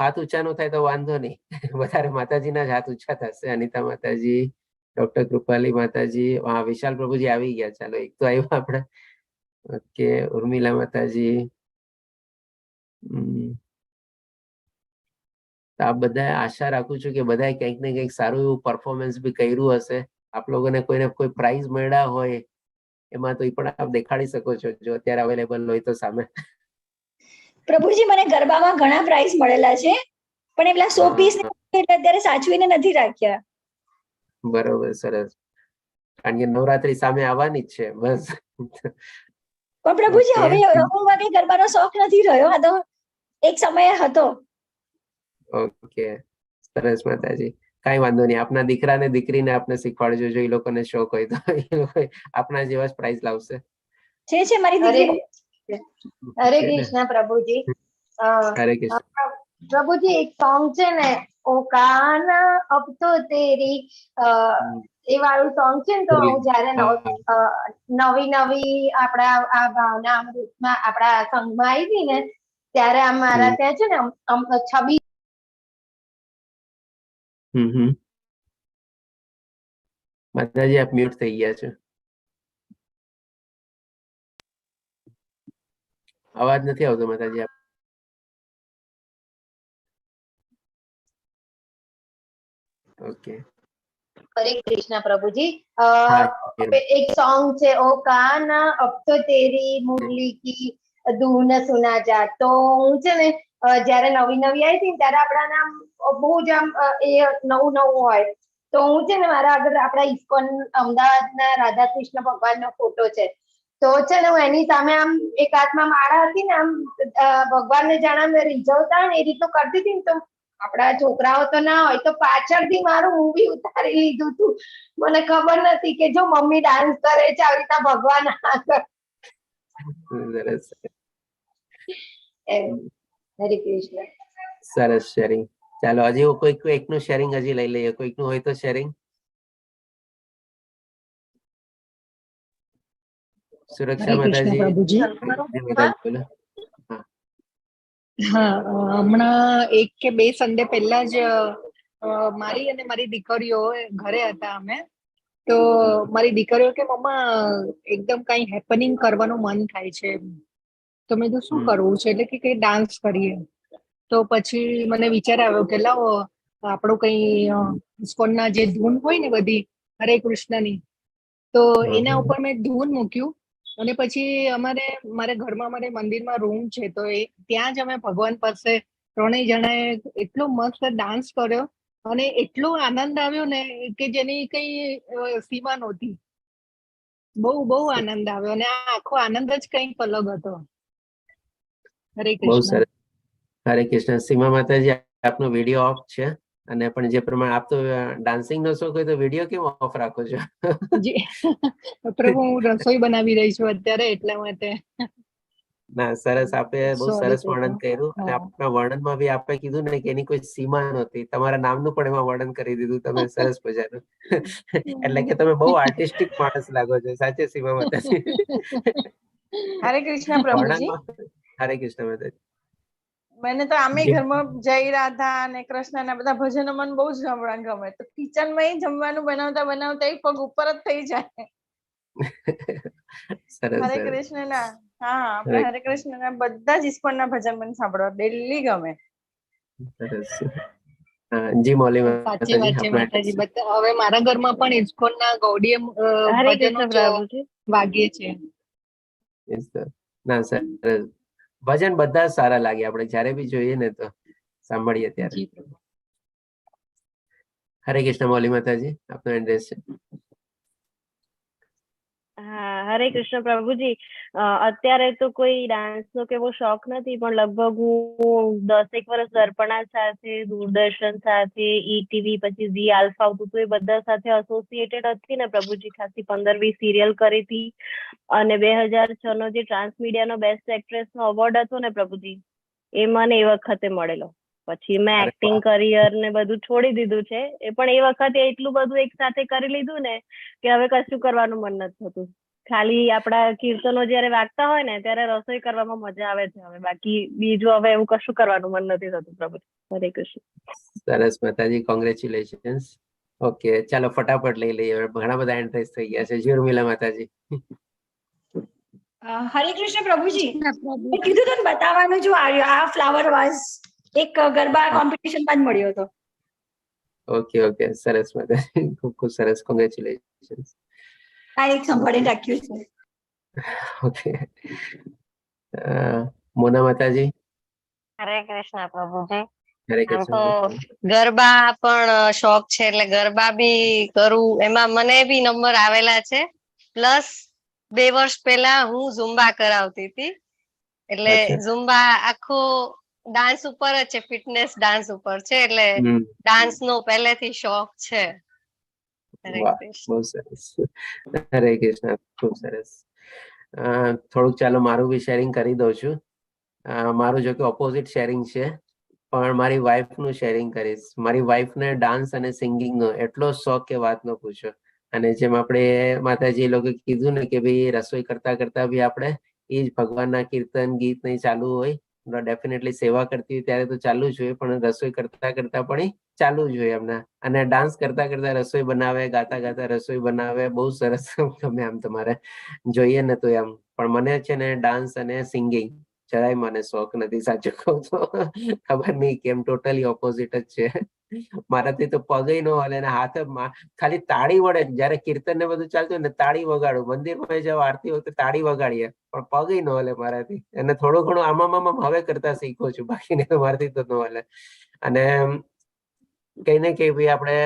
હાથ ઊંચા નો થાય તો વાંધો નહીં, વધારે માતાજીના જ હાથ ઊંચા થશે. અનિતા માતાજી, ડોક્ટર કૃપાલી માતાજી, વિશાલ પ્રભુજી આવી ગયા. ચાલો, એક તો આવ્યા આપણે. ઓકે, ઉર્મિલા માતાજી. આ બધા આશા રાખું છું કે બધા કંઈક ને કંઈક સારું એવું પરફોર્મન્સ બી કર્યું હશે. આપ લોકોને કોઈને કોઈ પ્રાઇઝ મળ્યા હોય એમાં તો એ પણ આપ દેખાડી શકો છો, જો અત્યારે અવેલેબલ હોય તો સામે. પ્રભુજી, મને ગરબામાં ઘણા પ્રાઇઝ મળેલા છે, પણ એટલા 100 પીસ અત્યારે સાચવીને નથી રાખ્યા. બરોબર, સરસ. કારણ કે નવરાત્રી સામે આવવાની જ છે, બસ. પણ પ્રભુજી, હવે રમવા કે ગરબાનો શોખ નથી રહ્યો, આ તો એક સમયે હતો. ઓકે, સરસ માતાજી. કઈ વાંધો નહીં, આપના દીકરા ને દીકરીને આપને શીખવાડજો, જો એ લોકોને શોખ હોય તો એ લોકો આપના જેવા જ પ્રાઇઝ લાવશે. છે મારી દીકરી. હરે કૃષ્ણ પ્રભુજી. હરે કૃષ્ણ પ્રભુજી, એક સોંગ છે ને, ઓ કાના અબ તો તેરી, એ વાળું સોંગ છે ને, તો હું જયારે નવી આપણા આ ભાવના અમૃતમાં આપણા સંઘમાં આવી હતી ને, ત્યારે આમ મારા ત્યાં છે ને છબી. માતાજી, આપ મ્યુટ થઈ ગયા છો. અવાજ નથી આવતો માતાજી. ઓકે, હરે કૃષ્ણ પ્રભુજી. એક સોંગ છે, ઓ કાના અબ તો તેરી મુરલી કી ધૂન સુના જા. તો હું છે ને જયારે નવી આવી હતી ને, ત્યારે આપણા નામ બહુ જ આમ એ નવું હોય, તો હું છે ને મારા આગળ આપણા ઇસ્કોન અમદાવાદના રાધા કૃષ્ણ ભગવાનનો ફોટો છે, તો છે ને હું એની સામે આમ એક હાથમાં માળા હતી ને, આમ ભગવાનને જાણે રીઝવતા ને એ રીતનું કરતી હતી ને, તો આપણા છોકરાઓ તો ના હોય તો પાછળથી મારું મૂવી ઉતારી લીધું હતું. મને ખબર નથી કે જો મમ્મી ડાન્સ કરે છે આવી રીતના ભગવાન આગળ. સરસ એમ. હરે કૃષ્ણ. સરસ શેરિંગ. ચાલો હજી કોઈક એકનું શેરિંગ હજી લઈ લઈએ, કોઈકનું હોય તો શેરિંગ. સુરક્ષા માતાજી. પ્રભુજી. બોલો. હા, હમણાં 1 કે 2 સન્ડે પહેલા જ મારી અને મારી દીકરીઓ ઘરે હતા અમે. તો મારી દીકરીઓ કે મમ્મા એકદમ કઈ હેપનિંગ કરવાનું મન થાય છે. તો મેં કીધું શું કરવું છે, એટલે કે કઈ ડાન્સ કરીએ. તો પછી મને વિચાર આવ્યો કે લાવો આપણું કઈ ઇસ્કોનના જે ધૂન હોય ને બધી હરે કૃષ્ણની, તો એના ઉપર મેં ધૂન મૂક્યું. અને પછી મારે ઘરમાં અમારે મંદિરમાં રૂમ છે, તો ત્યાં જ અમે ભગવાન પાસે 3 જણાએ એટલો મસ્ત ડાન્સ કર્યો અને એટલો આનંદ આવ્યો ને કે જેની કઈ સીમા નહોતી. બહુ આનંદ આવ્યો અને આ આખો આનંદ જ કંઈક અલગ હતો. હરે બહુ કૃષ્ણ. સરસ. હરે કૃષ્ણ. સીમા માતાજી, આપનો વિડીયો ઓફ છે અને પણ જે પ્રમાણે આપ તો ડાન્સિંગ નો શોખ હોય તો વિડીયો કેમ ઓફ રાખો છો? જી પ્રભુ, હું રસોઈ બનાવી રહી છું અત્યારે, એટલા માટે. ના, સરસ. આપે બહુ Sorry સરસ પ્રભુ. વર્ણન કર્યું અને આપના વર્ણનમાં બી આપે કીધું ને કે એની કોઈ સીમા નહોતી. તમારા નામનું પણ એમાં વર્ણન કરી દીધું તમે. સરસ મજાનું. એટલે કે તમે બહુ આર્ટિસ્ટિક માણસ લાગો છો. સાચે સીમા માતાજી. હરે કૃષ્ણ પ્રભુજી. વર્ણનમાં. હરે કૃષ્ણ માતાજી. મને તો આમે જી. ઘરમાં જય રાધા અને કૃષ્ણના બધા ભજનો મને બહુ જ સાંભળવાનું ગમે. તો કિચનમાં જમવાનું બનાવતા બનાવતા એક પગ ઉપર જ થઈ જાય. સરસ હરે સરસ. કૃષ્ણના, હા, આપણે હરે કૃષ્ણના બધા જ ઇસ્કોનના ભજન મને સાંભળવા ડેલી ગમે. સરસ. હા, જી મોલી સાચી માતાજી, વાત છે આપનો માતાજી. એડ્રેસ. હવે મારા ઘરમાં પણ ઇસ્કોનના ગૌડીય હરે ભજનો કૃષ્ણ જ પ્રભુજી. વાગે છે. Yes, sir. ના, સરસ. ભજન બધા જ સારા લાગે. આપણે જ્યારે બી જોઈએ ને તો સાંભળીએ ત્યારે. જી પ્રભુ. હરે કૃષ્ણ મોલી માતાજી, આપનો એડ્રેસ છે. હા, હરે કૃષ્ણ પ્રભુજી. અત્યારે તો કોઈ ડાન્સ નો કે એવો શોખ નથી, પણ લગભગ હું 10 વર્ષ દર્પણા સાથે, દૂરદર્શન સાથે, ઈટીવી, પછી ઝી આલ્ફા આવતું હતું, એ બધા સાથે એસોસિએટેડ હતી ને પ્રભુજી. ખાસી 15-20 સિરિયલ કરી હતી અને 2006 નો જે ટ્રાન્સમીડિયાનો બેસ્ટ એક્ટ્રેસ નો અવોર્ડ હતો ને પ્રભુજી, એ મને એ વખતે મળેલો. પછી મેં એક્ટિંગ કરિયર ને બધું છોડી દીધું છે. એ પણ એ વખતે એટલું બધું એક સાથે કરી લીધું ને કે હવે કશું કરવાનું મન નથી થતું. ખાલી આપડા કીર્તનો જયારે વાગતા હોય ને ત્યારે રસોઈ કરવામાં મજા આવે છે. હવે બાકી બીજું હવે એવું કશું કરવાનું મન નથી થતું પ્રભુ. હરે કૃષ્ણ. સરસ માતાજી, કોંગ્રેચ્યુલેશન્સ. ઓકે, ચાલો ફટાફટ લઈ લઈએ. ઘણા બધા એન્ટ્રીસ થઈ ગયા છે. જી ઉર્મિલા માતાજી. હરે કૃષ્ણ પ્રભુજી. મેં કીધું તો બતાવવાનું જો આવ્યો આ ફ્લાવર વાઝ એક ગરબા કોમ્પિટિશનમાં જ મળ્યો હતો. ઓકે ઓકે, સરસ માતાજી, ખૂબ ખૂબ સરસ. કોંગ્રેચ્યુલેશન્સ. આ એક સંભાળીને રાખ્યું છે. ઓકે. મોના માતાજી. હરે કૃષ્ણ પ્રભુજી. હરે આમ તો કૃષ્ણ. ગરબા પણ શોખ છે, એટલે ગરબા બી કરું. એમાં મને બી નંબર આવેલા છે. પ્લસ 2 વર્ષ પહેલા હું ઝુમ્બા કરાવતી હતી. એટલે ઝુમ્બા આખો ડાન્સ ઉપર જ છે, ફિટનેસ ડાન્સ ઉપર છે. એટલે ડાન્સ નો પહેલેથી શોખ છે. વાહ, બહુ સરસ. હરે કૃષ્ણ, ખૂબ સરસ. થોડુંક ચાલો મારું બી શેરિંગ કરી દઉં છું. મારું જો કે ઓપોઝિટ શેરિંગ છે, પણ મારી વાઈફ નું શેરિંગ કરીશ. મારી વાઈફ ને ડાન્સ અને સિંગિંગ નો એટલો શોખ કે વાત ન પૂછો. અને જેમ આપણે માતાજી લોકો કીધું ને કે ભાઈ રસોઈ કરતા કરતા બી આપણે એ જ ભગવાનના કીર્તન ગીત નહીં ચાલુ હોય, ડેફિનેટલી સેવા કરતી હોય ત્યારે તો ચાલુ જ હોય, પણ રસોઈ કરતા કરતા પણ ચાલુ જ હોય એમના. અને ડાન્સ કરતા કરતા રસોઈ બનાવે, ગાતા ગાતા રસોઈ બનાવે. બહુ સરસ ગમે આમ તમારે જોઈએ ને તો એમ. પણ મને છે ને ડાન્સ અને સિંગિંગ જરાય મને શોખ નથી, સાચું કહું તો. ખબર નહીં કેમ, ટોટલી ઓપોઝિટ જ છે. મારાથી તો પગે ન હલે ને હાથ ખાલી તાળી વડે, જયારે કીર્તન ને બધું ચાલતું હોય ને તાળી વગાડું, મંદિરમાં જાવ આરતી વખતે તાળી વગાડીએ, પણ પગે ન હલે મારાથી. અને થોડું ઘણું આમાં હવે કરતા શીખો છું, બાકી તો મારાથી તો ન હલે. અને કઈ ને કઈ ભાઈ આપણે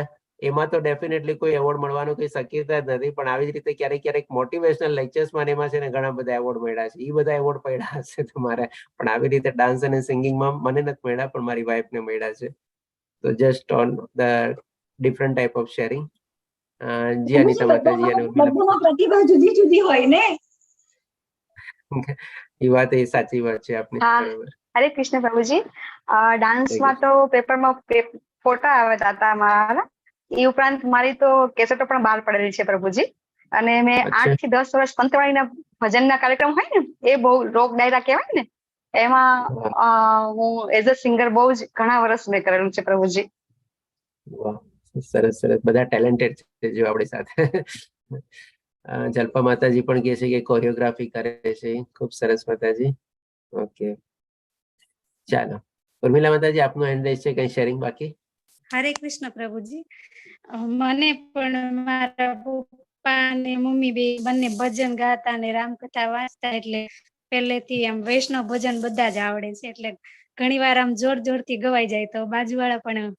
એમાં તો ડેફિનેટલી કોઈ એવોર્ડ મળવાનું કોઈ શક્યતા જ નથી, પણ આવી જ રીતે ક્યારેક ક્યારેક મોટિવેશનલ લેક્ચર્સમાં એમાં છે ને ઘણા બધા એવોર્ડ મળ્યા છે. એ બધા એવોર્ડ પડ્યા હશે તમારે, પણ આવી રીતે ડાન્સ અને સિંગિંગમાં મને નથી મળ્યા, પણ મારી વાઈફને મળ્યા છે. So just on the different type of sharing. જી અનિતા માતાજી અને બધામાં પ્રતિભા જુદી જુદી હોય ને. એ વાત એ સાચી વાત છે આપની. હા. બરાબર. હરે કૃષ્ણ પ્રભુજી. ડાન્સમાં તો પેપરમાં ફોટા આવ્યા હતા મારા. એ ઉપરાંત મારી તો કેસેટો પણ બહાર પડેલી છે પ્રભુજી. અને મેં અચ્છા. 8 થી 10 વર્ષ પંતવાણીના ભજનના કાર્યક્રમ હોય ને એ બહુ લોક ડાયરા કહેવાય ને એમાં હું એઝ અ સિંગર બહુ જ ઘણા વર્ષ મેં કરેલું છે પ્રભુજી. વાહ, સરસ સરસ, બધા ટેલેન્ટેડ છે જો આપણી સાથે. જલ્પા માતાજી પણ કહે છે કે કોરિયોગ્રાફી કરે છે. ખૂબ સરસ માતાજી. ઓકે, ચાલો ઉર્મિલા માતાજી આપનું હેન્ડ રેઝ છે, કઈ શેરિંગ બાકી? હરે કૃષ્ણ પ્રભુજી. મને પણ મારા પપ્પા ને મમ્મી બે બંને ભજન ગાતા ને રામકથા વાંચતા, એટલે પહેલેથી આમ વૈષ્ણવ ભજન બધા જ આવડે છે. એટલે ઘણી વાર આમ જોર જોરથી ગવાઈ જાય તો બાજુવાળા પણ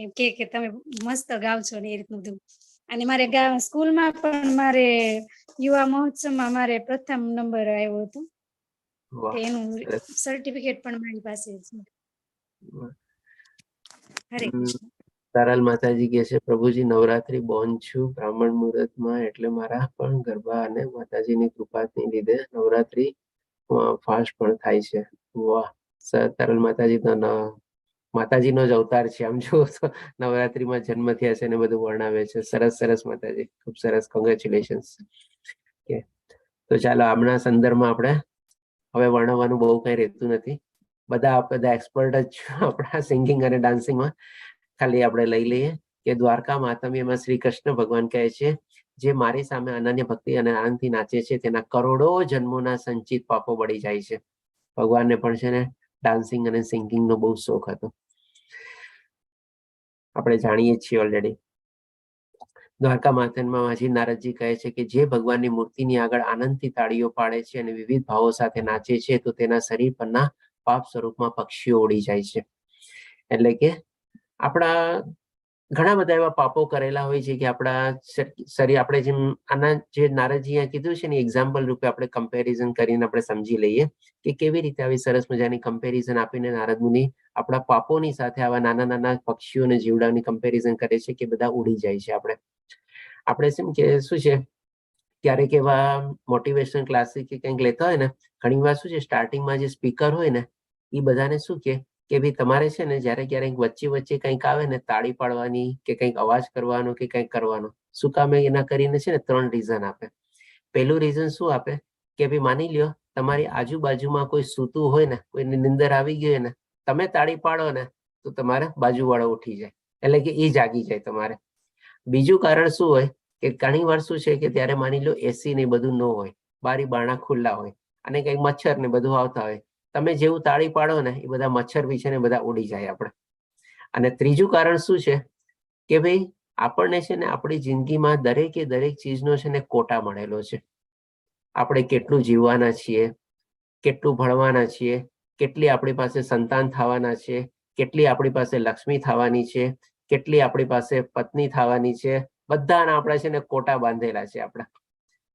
એમ કે તમે મસ્ત ગાવ છો ને એ રીતનું બધું. અને મારે સ્કૂલમાં પણ મારે યુવા મહોત્સવમાં મારે પ્રથમ નંબર આવ્યો હતો. એનું સર્ટિફિકેટ પણ મારી પાસે છે. હરે કૃષ્ણ. તારાલ માતાજી કહે છે પ્રભુજી નવરાત્રી બોન છું બ્રાહ્મણ મુહૂર્તમાં, એટલે મારા પણ ગરબા અને માતાજીની કૃપાની લીધે નવરાત્રી ફાસ્ટ પણ થાય છે. વાહ સર, તારાલ માતાજી તો માતાજીનો જ અવતાર છે આમ જુઓ તો. નવરાત્રીમાં જન્મ થયા છે ને બધું વર્ણવે છે. સરસ સરસ માતાજી, ખૂબ સરસ, કોંગ્રેચ્યુલેશન્સ. તો ચાલો હમણાં સંદર્ભમાં આપણે હવે વર્ણવવાનું બહુ કઈ રહેતું નથી. બધા એક્સપર્ટ જ આપણા સિંગિંગ અને ડાન્સિંગમાં. ખાલી આપણે લઈ લઈએ કે દ્વારકા માતમ્યમાં શ્રી કૃષ્ણ ભગવાન કહે છે જે મારી સામે અનન્ય ભક્તિ અને આનંદથી નાચે છે તેના કરોડો જન્મોના સંચિત પાપો બળી જાય છે. ભગવાનને પણ છે ને ડાન્સિંગ અને સિંગિંગનો બહુ શોખ હતો, આપણે જાણીએ છીએ ઓલરેડી. દ્વારકા માથનમાં માજી નારદજી કહે છે કે જે ભગવાનની મૂર્તિની આગળ આનંદથી તાળીઓ પાડે છે અને વિવિધ ભાવો સાથે નાચે છે તો તેના શરીર પરના પાપ સ્વરૂપમાં પક્ષીઓ ઉડી જાય છે. એટલે કે આપણા ઘણા બધા એવા પાપો કરેલા હોય છે કે આપણા શરીર, આપણે જેમ આના જે નારદજી કીધું છે ને એક્ઝામ્પલ રૂપે આપણે કમ્પેરિઝન કરીને આપણે સમજી લઈએ કે કેવી રીતે આવી સરસ મજાની કમ્પેરિઝન આપીને નારદ મુનિ આપણા પાપોની સાથે આવા નાના નાના પક્ષીઓ અને જીવડાની કમ્પેરિઝન કરે છે કે બધા ઉડી જાય છે. આપણે શું છે ક્યારેક એવા મોટિવેશનલ ક્લાસીસ કે કંઈક લેતા હોય ને, ઘણી વાર શું છે સ્ટાર્ટિંગમાં જે સ્પીકર હોય ને એ બધાને શું કે ભાઈ તમારે છે ને જયારે ક્યારેક વચ્ચે વચ્ચે કંઈક આવે ને તાળી પાડવાની કે કંઈક અવાજ કરવાનો કે કંઈક કરવાનો. શું કામ એના કરીને છે ને 3 રીઝન આપે. પહેલું રીઝન શું આપે કે ભાઈ માની લ્યો તમારી આજુબાજુમાં કોઈ સૂતું હોય ને, કોઈની નિંદર આવી ગઈ હોય ને, તમે તાળી પાડો ને તો તમારે બાજુવાળો ઉઠી જાય, એટલે કે એ જાગી જાય તમારે. બીજું કારણ શું હોય કે ઘણી વાર શું છે કે ત્યારે માની લો એસી ને બધું ન હોય, બારી બારણા ખુલ્લા હોય અને કંઈક મચ્છર ને બધું આવતા હોય, તમે જેવું તાળી પાડો ને એ બધા મચ્છર બી છે ને બધા ઉડી જાય આપણે. અને ત્રીજું કારણ શું છે કે ભાઈ આપણને છે ને આપણી જિંદગીમાં દરેકે દરેક ચીજનો છે ને કોટા મળેલો છે. આપણે કેટલું જીવવાના છીએ, કેટલું ભણવાના છીએ, કેટલી આપણી પાસે સંતાન થવાના છે, કેટલી આપણી પાસે લક્ષ્મી થવાની છે, કેટલી આપણી પાસે પત્ની થવાની છે, બધાના આપણે છે ને કોટા બાંધેલા છે. આપણા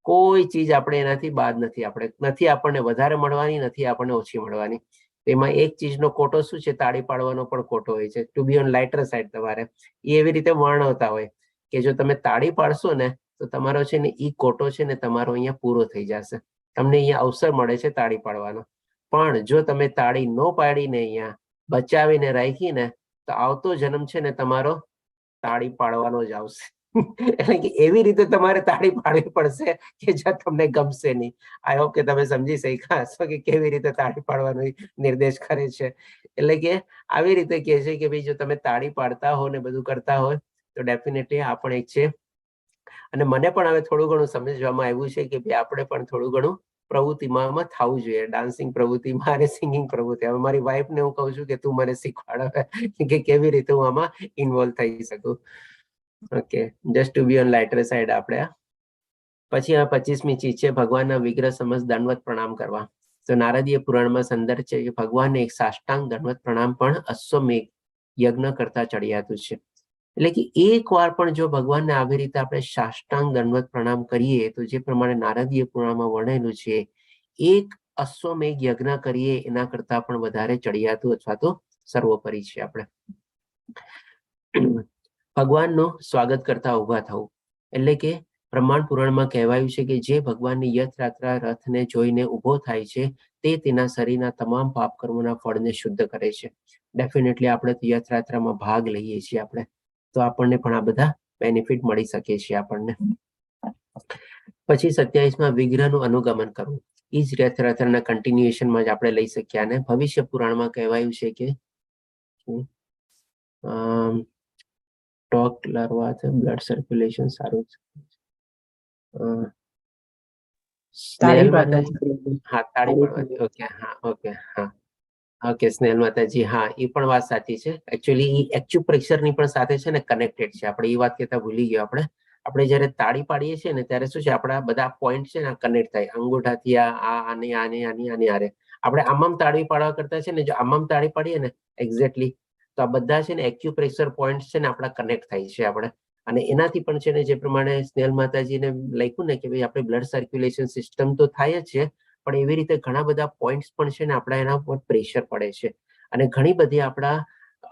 કોઈ ચીજ આપણે એનાથી બાદ નથી. નથી આપણને વધારે મળવાની, નથી આપણને ઓછી મળવાની. એમાં એક ચીજનો કોટો શું છે, તાળી પાડવાનો પણ કોટો હોય છે. To be on lighter side તમારે એ એવી રીતે વર્ણવતા હોય કે જો તમે તાળી પાડશો ને તો તમારો છે ને ઈ કોટો છે ને તમારો અહીંયા પૂરો થઈ જશે, તમને અહીંયા અવસર મળે છે તાળી પાડવાનો. પણ જો તમે તાળી ન પાડીને અહીંયા બચાવીને રાખીને તો આવતો જન્મ છે ને તમારો તાળી પાડવાનો જ આવશે. એટલે કે એવી રીતે તમારે તાળી પાડવી પડશે કે જ્યાં તમને ગમશે નહીં. આઈ હોપ કે તમે સમજી શક્યા હશો કે કેવી રીતે તાળી પાડવાનો નિર્દેશ કરે છે. એટલે કે આવી રીતે કહે છે કે ભાઈ જો તમે તાળી પાડતા હો ને બધું કરતા હોય તો ડેફિનેટલી આ પણ એક છે. અને મને પણ હવે થોડું ઘણું સમજવામાં આવ્યું છે કે ભાઈ આપણે પણ થોડું ઘણું પ્રવૃત્તિમાં થવું જોઈએ, ડાન્સિંગ પ્રવૃત્તિમાં અને સિંગિંગ પ્રવૃત્તિ. હવે મારી વાઈફને હું કહું છું કે તું મને શીખવાડ કે કેવી રીતે હું આમાં ઇન્વોલ્વ થઈ શકું. Okay, just to be on lighter side આપણે. પછી આ 25મી ચીજ છે ભગવાનના વિગ્રહ સમજ દંડવત પ્રણામ કરવા. તો નારદીય પુરાણમાં સંદર્ભ છે કે ભગવાનને એક સાષ્ટાંગ દંડવત પ્રણામ પણ અશ્વમેઘ યજ્ઞ કરતા ચડિયાતું છે. એટલે કે એક વાર પણ જો ભગવાનને આવી રીતે આપણે સાષ્ટાંગ દંડવત પ્રણામ કરીએ તો જે પ્રમાણે નારદીય પુરાણમાં વર્ણેલું છે એક અશ્વમેઘ યજ્ઞ કરીએ એના કરતા પણ વધારે ચડિયાતું અથવા તો સર્વોપરી છે. આપણે ભગવાનનું સ્વાગત કરતા ઉભા થવું, એટલે કે બ્રહ્માંડ પુરાણમાં કહેવાયું છે કે જે ભગવાનની યથયાત્રા રથને જોઈને ઉભો થાય છે તે તેના શરીરના તમામ પાપ કર્મોના ફળને શુદ્ધ કરે છે. ડેફિનેટલી આપણે તો યથયાત્રામાં ભાગ લઈએ છીએ આપણે, તો આપણને પણ આ બધા બેનિફિટ મળી શકે છે આપણને. પછી 27માં વિગ્રહનું અનુગમન કરવું, એ જ યથયાત્રાના કન્ટિન્યુએશનમાં જ આપણે લઈ શકીએ. અને ભવિષ્ય પુરાણમાં કહેવાયું છે કે ટોક લારવાથી બ્લડ સર્ક્યુલેશન સારું છે. સ્નેહલ માતાજી, હા તાળી પાડવાથી, ઓકે, હા, ઓકે, હા, ઓકે, સ્નેહલ માતાજી, હા, એ પણ વાત સાચી છે. એકચ્યુઅલી એક્યુપ્રેશરની પણ સાથે છે ને કનેક્ટેડ છે. આપણે એ વાત કહેતા ભૂલી ગયા. આપણે જયારે તાળી પાડીએ છીએ ને ત્યારે શું છે, આપણા બધા પોઈન્ટ છે ને કનેક્ટ થાય. અંગૂઠાથી આની આરે આપણે આમ તાળી પાડવા કરતા છે ને, જો આમ તાળી પાડીએ ને એક્ઝેક્ટલી, તો આ બધા છે ને એક્યુપ્રેશર પોઈન્ટ છે ને આપણા કનેક્ટ થાય છે આપણે. અને એનાથી પણ છે ને, જે પ્રમાણે સ્નેહલ માતાજીને લખ્યું ને કે ભાઈ આપણે બ્લડ સર્ક્યુલેશન સિસ્ટમ તો થાય જ છે, પણ એવી રીતે ઘણા બધા પોઈન્ટ્સ પણ છે ને આપણા એના પર પ્રેશર પડે છે. અને ઘણી બધી આપણા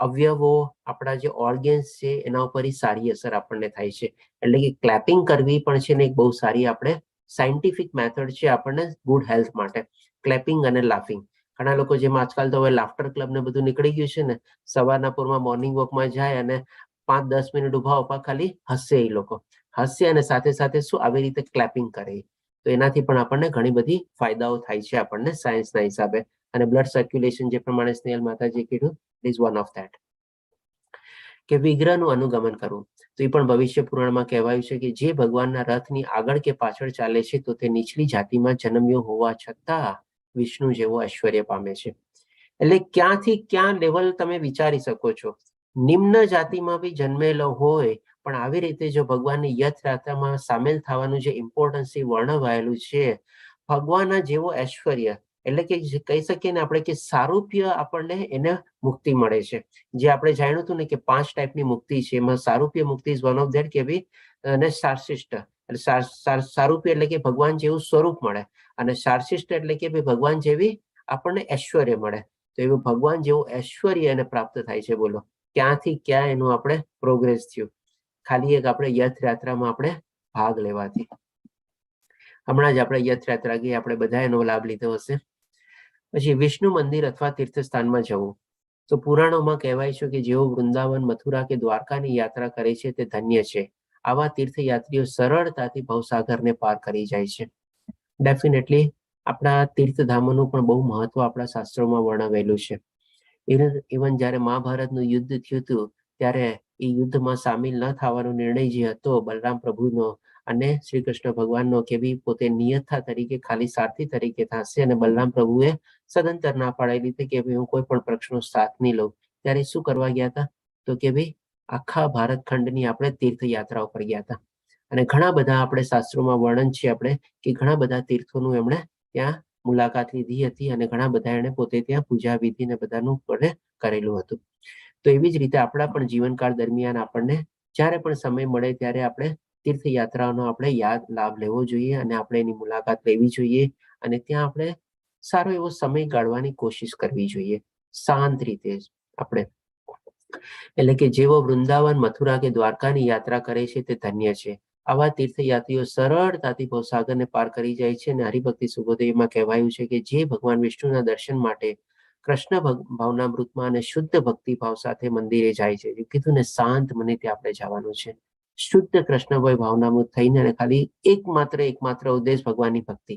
અવયવો, આપણા જે ઓર્ગેન્સ છે એના ઉપર સારી અસર આપણને થાય છે. એટલે કે ક્લેપિંગ કરવી પણ છે ને એક બહુ સારી આપણે સાયન્ટિફિક મેથડ છે આપણને ગુડ હેલ્થ માટે, ક્લેપિંગ અને લાફિંગ. ઘણા લોકો જેમ આજકાલ તો હવે લાફ્ટર ક્લબ ને બધું નીકળી ગયું છે ને, સવારના પૂરમાં મોર્નિંગ વોકમાં જાય અને 5-10 મિનિટ ઉભા ખાલી હસે, એ લોકો હસે અને સાથે સાથે શું આવી રીતે ક્લેપિંગ કરે. તો એનાથી પણ આપણને ઘણી બધી ફાયદાઓ થાય છે આપણને સાયન્સના હિસાબે. અને બ્લડ સર્ક્યુલેશન જે પ્રમાણે સ્નેહલ માતાજી કીધું, ઇઝ વન ઓફ ધેટ. કે વિગ્રહનું અનુગમન કરવું, તો એ પણ ભવિષ્ય પુરાણમાં કહેવાયું છે કે જે ભગવાનના રથની આગળ કે પાછળ ચાલે છે તો તે નીચલી જાતિમાં જન્મ્યો હોવા છતાં વિષ્ણુ જેવો ઐશ્વર્ય પામે છે. એટલે ક્યાંથી ક્યાં લેવલ તમે વિચારી શકો છો. નિમ્ન જાતિમાં બી જન્મેલો હોય, પણ આવી રીતે જો ભગવાનની યથયાત્રામાં સામેલ થવાનું જે ઇમ્પોર્ટન્સ વર્ણવાયેલું છે, ભગવાનના જેવો ઐશ્વર્ય, એટલે કે કહી શકીએ ને આપણે કે સારૂપ્ય આપણને એને મુક્તિ મળે છે. જે આપણે જાણ્યું હતું ને કે 5 ટાઈપની મુક્તિ છે, એમાં સારૂપ્ય મુક્તિ ઇઝ વન ઓફ ધેટ. કે ભાઈ અને શાર્શિષ્ટ, સારૂપ્ય એટલે કે ભગવાન જેવું સ્વરૂપ મળે, અને શાર્શિષ્ટ એટલે કે ભાઈ ભગવાન જેવી આપણને ઐશ્વર્ય મળે. તો એવું ભગવાન જેવું ઐશ્વર્ય એને પ્રાપ્ત થાય છે. બોલો ક્યાંથી ક્યાં એનું આપણે પ્રોગ્રેસ થયું, ખાલી એક આપણે યથયાત્રામાં આપણે ભાગ લેવાથી. હમણાં જ આપણે યથયાત્રા ગઈ, આપણે બધા એનો લાભ લીધો હશે. પછી વિષ્ણુ મંદિર અથવા તીર્થસ્થાનમાં જવું, તો પુરાણોમાં કહેવાય છે કે જેઓ વૃંદાવન, મથુરા કે દ્વારકાની યાત્રા કરે છે તે ધન્ય છે. આવા તીર્થયાત્રીઓ સરળતાથી ભવસાગરને પાર કરી જાય છે. ડેફિનેટલી આપણા તીર્થધામોનું પણ બહુ મહત્વ આપણા શાસ્ત્રોમાં વર્ણવેલું છે. ઇવન જ્યારે મહાભારતનું યુદ્ધ થયું હતું ત્યારે એ યુદ્ધમાં સામેલ ન થવાનો નિર્ણય જે હતો બલરામ પ્રભુનો અને શ્રી કૃષ્ણ ભગવાનનો, કે બી પોતે નિયતથા તરીકે ખાલી સારથી તરીકે થશે, અને બલરામ પ્રભુએ સદંતર ના પાડેલી હતી કે ભાઈ હું કોઈ પણ પક્ષનો સાથ નહીં લઉં. ત્યારે શું કરવા ગયા હતા, તો કે ભાઈ આખા ભારત ખંડની આપણે તીર્થયાત્રા ઉપર ગયા હતા. અને ઘણા બધા આપણે શાસ્ત્રોમાં વર્ણન છે આપણે કે ઘણા બધા તીર્થોનું એમણે ત્યાં મુલાકાત લીધી હતી, અને ઘણા બધા એને પોતે ત્યાં પૂજા વિધિ ને બધાનું કરેલું હતું. તો એવી જ રીતે આપણા પણ જીવનકાળ દરમિયાન આપણને જ્યારે પણ સમય મળે ત્યારે આપણે તીર્થયાત્રાનો આપણે લાભ લેવો જોઈએ, અને આપણે એની મુલાકાત લેવી જોઈએ, અને ત્યાં આપણે સારો એવો સમય ગાળવાની કોશિશ કરવી જોઈએ શાંત રીતે આપણે. એટલે કે જેવો વૃંદાવન, મથુરા કે દ્વારકાની યાત્રા કરે છે તે ધન્ય છે. આવા તીર્થયાત્રીઓ સરળતાથી ભવસાગરને પાર કરી જાય છે. અને હરિભક્તિ સુબોધમાં કહેવાયું છે કે જે ભગવાન વિષ્ણુના દર્શન માટે કૃષ્ણ ભાવનામૃતમાં અને શુદ્ધ ભક્તિ ભાવ સાથે મંદિરે જાય છે, કીધું ને શાંત મને ત્યાં આપણે જવાનું છે, શુદ્ધ કૃષ્ણભાઈ ભાવનામૃત થઈને, અને ખાલી એકમાત્ર ઉદ્દેશ ભગવાનની ભક્તિ.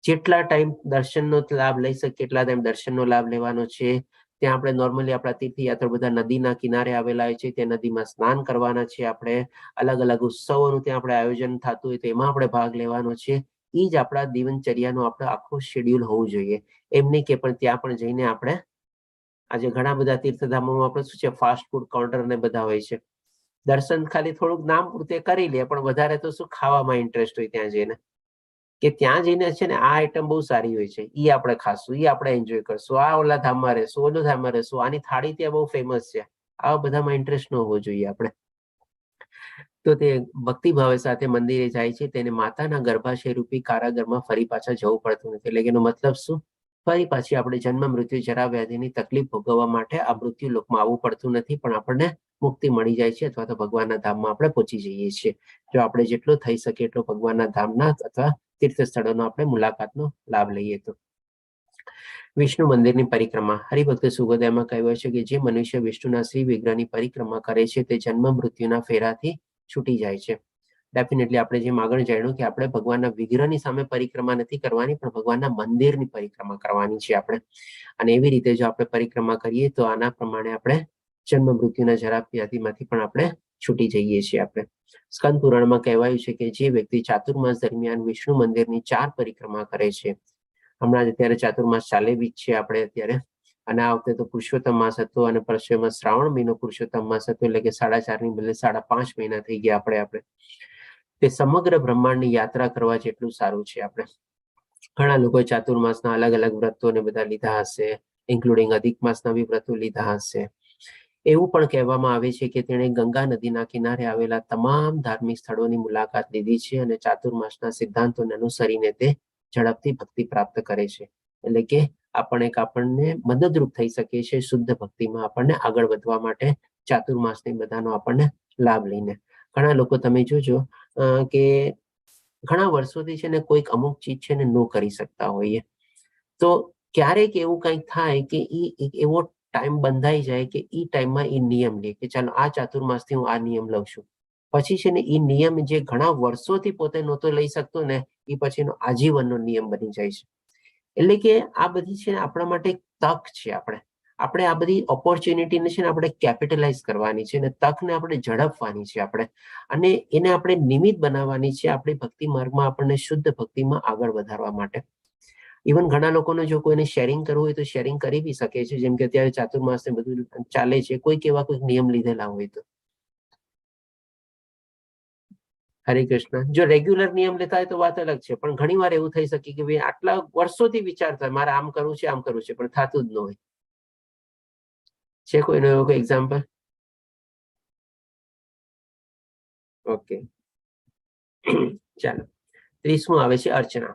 જેટલા ટાઈમ દર્શનનો લાભ લઈ શકીએ એટલા ટાઈમ દર્શનનો લાભ લેવાનો છે. ત્યાં આપણે નોર્મલી આપણા તીર્થયાત્રા બધા નદીના કિનારે આવેલા હોય છે, ત્યાં નદીમાં સ્નાન કરવાના છે. આપણે અલગ અલગ ઉત્સવોનું ત્યાં આપણે આયોજન થતું હોય તો એમાં આપણે ભાગ લેવાનો છે. એ જ આપણા દિનચર્યાનો આપણે આખો શેડ્યુલ હોવું જોઈએ. એમ નહીં કે પણ ત્યાં પણ જઈને આપણે આજે ઘણા બધા તીર્થધામોમાં આપણે શું છે, ફાસ્ટ ફૂડ કાઉન્ટર ને બધા હોય છે. દર્શન ખાલી થોડુંક નામ પૂરતે કરી લે, પણ વધારે તો શું ખાવામાં ઇન્ટરેસ્ટ હોય ત્યાં જઈને, કે ત્યાં જઈને છે ને આ આઈટમ બહુ સારી હોય છે, ઈ આપણે ખાશું, ઈ આપણે એન્જોય કરશું, આ ઓલા ધામમાં રહેશું, ઓલો ધામમાં રહેશું, આની થાળી ત્યાં બહુ ફેમસ છે. આવા બધામાં ઇન્ટરેસ્ટ ન હોવો જોઈએ આપણે. તો તે ભક્તિભાવ સાથે મંદિરે જાય છે, તેને માતાના ગર્ભાશય રૂપી કારાગરમાં ફરી પાછા જવું પડતું નથી. એટલે એનો મતલબ શું, ફરી પાછી આપણે જન્મ મૃત્યુ જરા વ્યાધિની તકલીફ ભોગવવા માટે આ મૃત્યુ લોકમાં આવવું પડતું નથી, પણ આપણને મુક્તિ મળી જાય છે અથવા તો ભગવાનના ધામમાં આપણે પહોંચી જઈએ છીએ જો આપણે જેટલો થઈ શકે એટલો ભગવાનના ધામના અથવા તીર્થ સ્થળોનો આપણે મુલાકાતનો લાભ લઈએ તો. વિષ્ણુ મંદિરની પરિક્રમા. હરિભક્ત સુગોદયમાં કહેવાય છે કે જે મનુષ્ય વિષ્ણુના શ્રી વિગ્રહની પરિક્રમા કરે છે તે જન્મ મૃત્યુના ફેરાથી છૂટી જાય છે. ડેફિનેટલી આપણે જેમ આગળ જાણ્યું કે આપણે ભગવાનના વિગ્રહની સામે પરિક્રમા નથી કરવાની, પણ ભગવાનના મંદિરની પરિક્રમા કરવાની છે આપણે. અને એવી રીતે જો આપણે પરિક્રમા કરીએ તો આના પ્રમાણે આપણે જન્મ મૃત્યુના જરા વ્યાધિમાંથી પણ આપણે છૂટી જઈએ છીએ આપણે. સ્કંદ પુરાણમાં કહેવાયું છે કે જે વ્યક્તિ ચાતુર્માસ દરમિયાન વિષ્ણુ મંદિરની 4 પરિક્રમા કરે છે, હમણાં અત્યારે ચાતુર્માસ ચાલે બી છે આપણે અત્યારે, અને આ વખતે તો પુરુષોત્તમ માસ હતો અને પરસોમાં શ્રાવણ મહિનો પુરુષોત્તમ માસ હતો, એટલે કે 4.5 ની બદલે 5.5 મહિના થઈ ગયા આપણે. તે સમગ્ર બ્રહ્માંડની યાત્રા કરવા જેટલું સારું છે આપણે. ઘણા લોકો ચાતુર્માસના અલગ અલગ વ્રતોને બધા લીધા હશે, ઇન્ક્લુડિંગ અધિક માસના બી વ્રતો લીધા હશે. એવું પણ કહેવામાં આવે છે કે તેણે ગંગા નદીના કિનારે આવેલા તમામ ધાર્મિક સ્થળોની મુલાકાત લીધી છે અને ચાતુર્માસના સિદ્ધાંતોને અનુસરીને તે ઝડપથી ભક્તિ પ્રાપ્ત કરે છે. એટલે કે આપણને મદદરૂપ થઈ શકે છે શુદ્ધ ભક્તિમાં આપણને આગળ વધવા માટે ચાતુર્માસની બધાનો આપણને લાભ લઈને. ઘણા લોકો તમે જોજો કે ઘણા વર્ષોથી છે ને કોઈક અમુક ચીજ છે ને ન કરી શકતા હોઈએ, તો ક્યારેક એવું કંઈક થાય કે એવો ટાઈમ બંધાઈ જાય કે એ ટાઈમમાં એ નિયમ લે કે ચાલો આ ચાતુર્માસથી હું આ નિયમ લઉં છું. પછી છે ને એ નિયમ જે ઘણા વર્ષોથી પોતે નહોતો લઈ શકતો ને એ પછીનો આજીવનનો નિયમ બની જાય છે. એટલે કે આ બધી છે ને આપણા માટે એક તક છે. આપણે આ બધી ઓપોર્ચ્યુનિટીને છે ને આપણે કેપિટલાઇઝ કરવાની છે અને તકને આપણે ઝડપવાની છે આપણે, અને એને આપણે નિમિત્ત બનાવવાની છે આપણી ભક્તિ માર્ગમાં આપણને શુદ્ધ ભક્તિમાં આગળ વધારવા માટે. ઇવન ઘણા લોકોને જો કોઈને શેરિંગ કરવું હોય તો શેરિંગ કરી બી શકે છે, જેમ કે અત્યારે ચાતુર્માસ ને બધું ચાલે છે, કોઈક એવા કોઈક નિયમ લીધેલા હોય તો. હરે કૃષ્ણ. જો રેગ્યુલર નિયમ લેતા હોય તો વાત અલગ છે, પણ ઘણી વાર એવું થઈ શકે કે ભાઈ આટલા વર્ષોથી વિચાર થાય મારે આમ કરવું છે આમ કરવું છે, પણ થતું જ ન હોય. છે કોઈનો એવો કોઈ એક્ઝામ્પલ? ઓકે, ચાલો. 30મું આવે છે અર્ચના.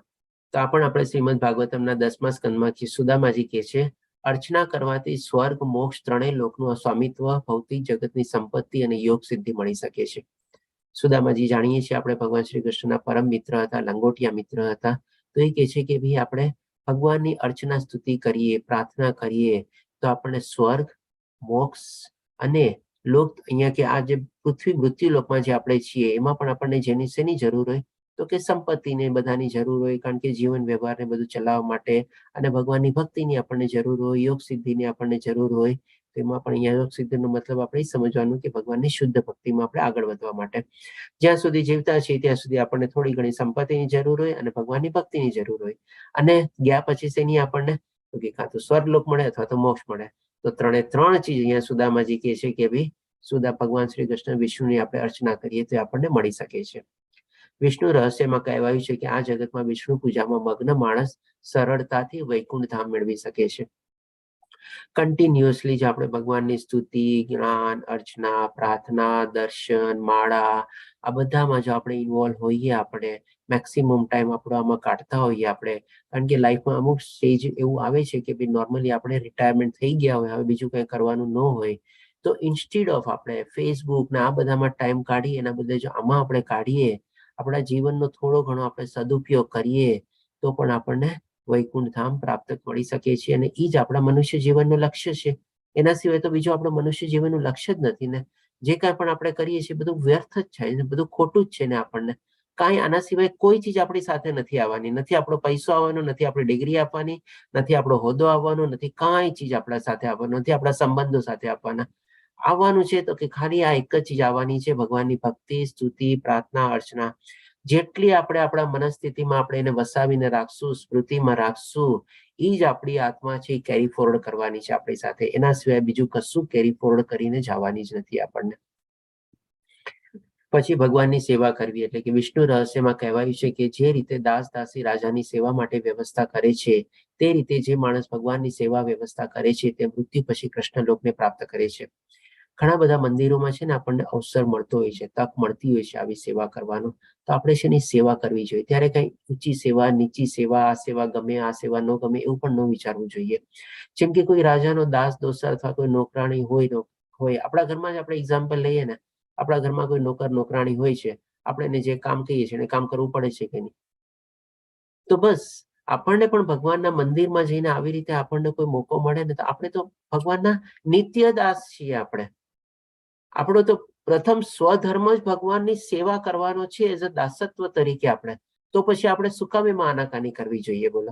તો આ પણ આપણે શ્રીમદ ભાગવતમના 10મા સ્કંદમાં સુદામાજી કહે છે, અર્ચના કરવાથી સ્વર્ગ મોક્ષ ત્રણેય લોકનું સ્વામિત્વ, ભૌતિક જગતની સંપત્તિ અને યોગ સિદ્ધિ મળી શકે છે. સુદામાજી જાણીએ છીએ આપણે ભગવાન શ્રી કૃષ્ણના પરમ મિત્ર હતા, લંગોટિયા મિત્ર હતા. તો એ કહે છે કે ભાઈ આપણે ભગવાનની અર્ચના સ્તુતિ કરીએ, પ્રાર્થના કરીએ તો આપણને સ્વર્ગ, મોક્ષ અને લોક, અહીંયા કે આ જે પૃથ્વી મૃત્યુ લોકમાં જે આપણે છીએ એમાં પણ આપણને જેની શેની જરૂર હોય તો કે સંપત્તિને બધાની જરૂર હોય, કારણ કે જીવન વ્યવહારને બધું ચલાવવા માટે, અને ભગવાનની ભક્તિની આપણને જરૂર હોય, યોગ સિદ્ધિની આપણને જરૂર હોય. તો એમાં પણ અહીંયા યોગ સિદ્ધિનો મતલબ આપણે સમજવાનું કે ભગવાનની શુદ્ધ ભક્તિમાં આપણે આગળ વધવા માટે જ્યાં સુધી જીવતા છીએ ત્યાં સુધી આપણને થોડી ઘણી સંપત્તિની જરૂર હોય અને ભગવાનની ભક્તિની જરૂર હોય. અને ગયા પછી શેની આપણને તો કે કાં તો સ્વર્ગલોક મળે અથવા તો મોક્ષ મળે. તો 3 ચીજ અહીંયા સુદામાજી કહે છે કે ભાઈ ભગવાન શ્રી કૃષ્ણ વિષ્ણુની આપણે અર્ચના કરીએ તો આપણને મળી શકે છે. વિષ્ણુ રહસ્યમાં કહેવાયું છે કે આ જગતમાં વિષ્ણુ પૂજામાં મગ્ન માણસ સરળતાથી વૈકુંઠ ધામ મેળવી શકે છે. કન્ટિન્યુઅસલી જ આપણે ભગવાનની સ્તુતિ, જ્ઞાન, અર્ચના, પ્રાર્થના, દર્શન, માળા આ બધામાં જો આપણે ઇન્વોલ્વ હોઈએ, આપણે મેક્સિમમ ટાઈમ આપણો આમાં કાઢતા હોઈએ આપણે, કારણ કે લાઈફમાં અમુક સ્ટેજ એવું આવે છે કે ભાઈ નોર્મલી આપણે રિટાયરમેન્ટ થઈ ગયા હોય, હવે બીજું કંઈ કરવાનું ન હોય, તો ઇન્સ્ટીડ ઓફ આપણે ફેસબુક ને આ બધામાં ટાઈમ કાઢીએ એના બદલે જો આમાં આપણે કાઢીએ, આપણા જીવનનો થોડો ઘણો આપણે સદુપયોગ કરીએ તો પણ આપણને વૈકુંઠ ધામ પ્રાપ્ત મળી શકે છે. અને એ જ આપણા મનુષ્ય જીવનનું લક્ષ્ય છે. એના સિવાય તો બીજું આપણું મનુષ્ય જીવનનું લક્ષ્ય જ નથી ને. જે કાંઈ પણ આપણે કરીએ છીએ બધું વ્યર્થ જ છે ને, બધું ખોટું જ છે ને. આપણને કાંઈ આના સિવાય કોઈ ચીજ આપણી સાથે નથી આવવાની, નથી આપણો પૈસો આવવાનો, નથી આપણી ડિગ્રી આપવાની, નથી આપણો હોદ્દો આવવાનો, નથી કાંઈ ચીજ આપણા સાથે આવવાનું, નથી આપણા સંબંધો સાથે આપવાના. આવવાનું છે તો કે ખાલી આ એક જ ચીજ આવવાની છે, ભગવાનની ભક્તિ, સ્તુતિ, પ્રાર્થના, અર્ચના. જેટલી આપણે આપણા મનસ્થિતિમાં આપણે એને વસાવીને રાખશું, સ્મૃતિમાં રાખશું, એ જ આપણી આત્મા છે એ કેરી ફોરવર્ડ કરવાની છે આપણી સાથે. એના સિવાય બીજું કશું કેરી ફોરવર્ડ કરીને જવાની જ નથી આપણને. પછી ભગવાનની સેવા કરવી, એટલે કે વિષ્ણુ રહસ્યમાં કહેવાયું છે કે જે રીતે દાસ દાસી રાજાની સેવા માટે વ્યવસ્થા કરે છે તે રીતે જે માણસ ભગવાનની સેવા વ્યવસ્થા કરે છે તે મૃત્યુ પછી કૃષ્ણ લોકને પ્રાપ્ત કરે છે. ઘણા બધા મંદિરોમાં છે ને આપણને અવસર મળતો હોય છે, તક મળતી હોય છે આવી સેવા કરવાનો, તો આપણે છે ને સેવા કરવી જોઈએ. ત્યારે કઈ ઊંચી સેવા, નીચી સેવા, આ સેવા ગમે, આ સેવા ન ગમે એવું પણ ન વિચારવું જોઈએ. જેમ કે કોઈ રાજાનો દાસ દોસ્તર અથવા કોઈ નોકરાણી હોય, આપણા ઘરમાં જ આપણે એક્ઝામ્પલ લઈએ ને, આપણા ઘરમાં કોઈ નોકર નોકરાણી હોય છે, આપણે એને જે કામ કહીએ છીએ એને કામ કરવું પડે છે કે નહીં? તો બસ આપણને પણ ભગવાનના મંદિરમાં જઈને આવી રીતે આપણને કોઈ મોકો મળે ને, તો આપણે તો ભગવાનના નિત્ય દાસ છીએ. આપણો તો પ્રથમ સ્વધર્મ જ ભગવાનની સેવા કરવાનો છે એઝ અ દાસત્વ તરીકે આપણે. તો પછી આપણે શું કામ એમાં આનાકાની કરવી જોઈએ? બોલો.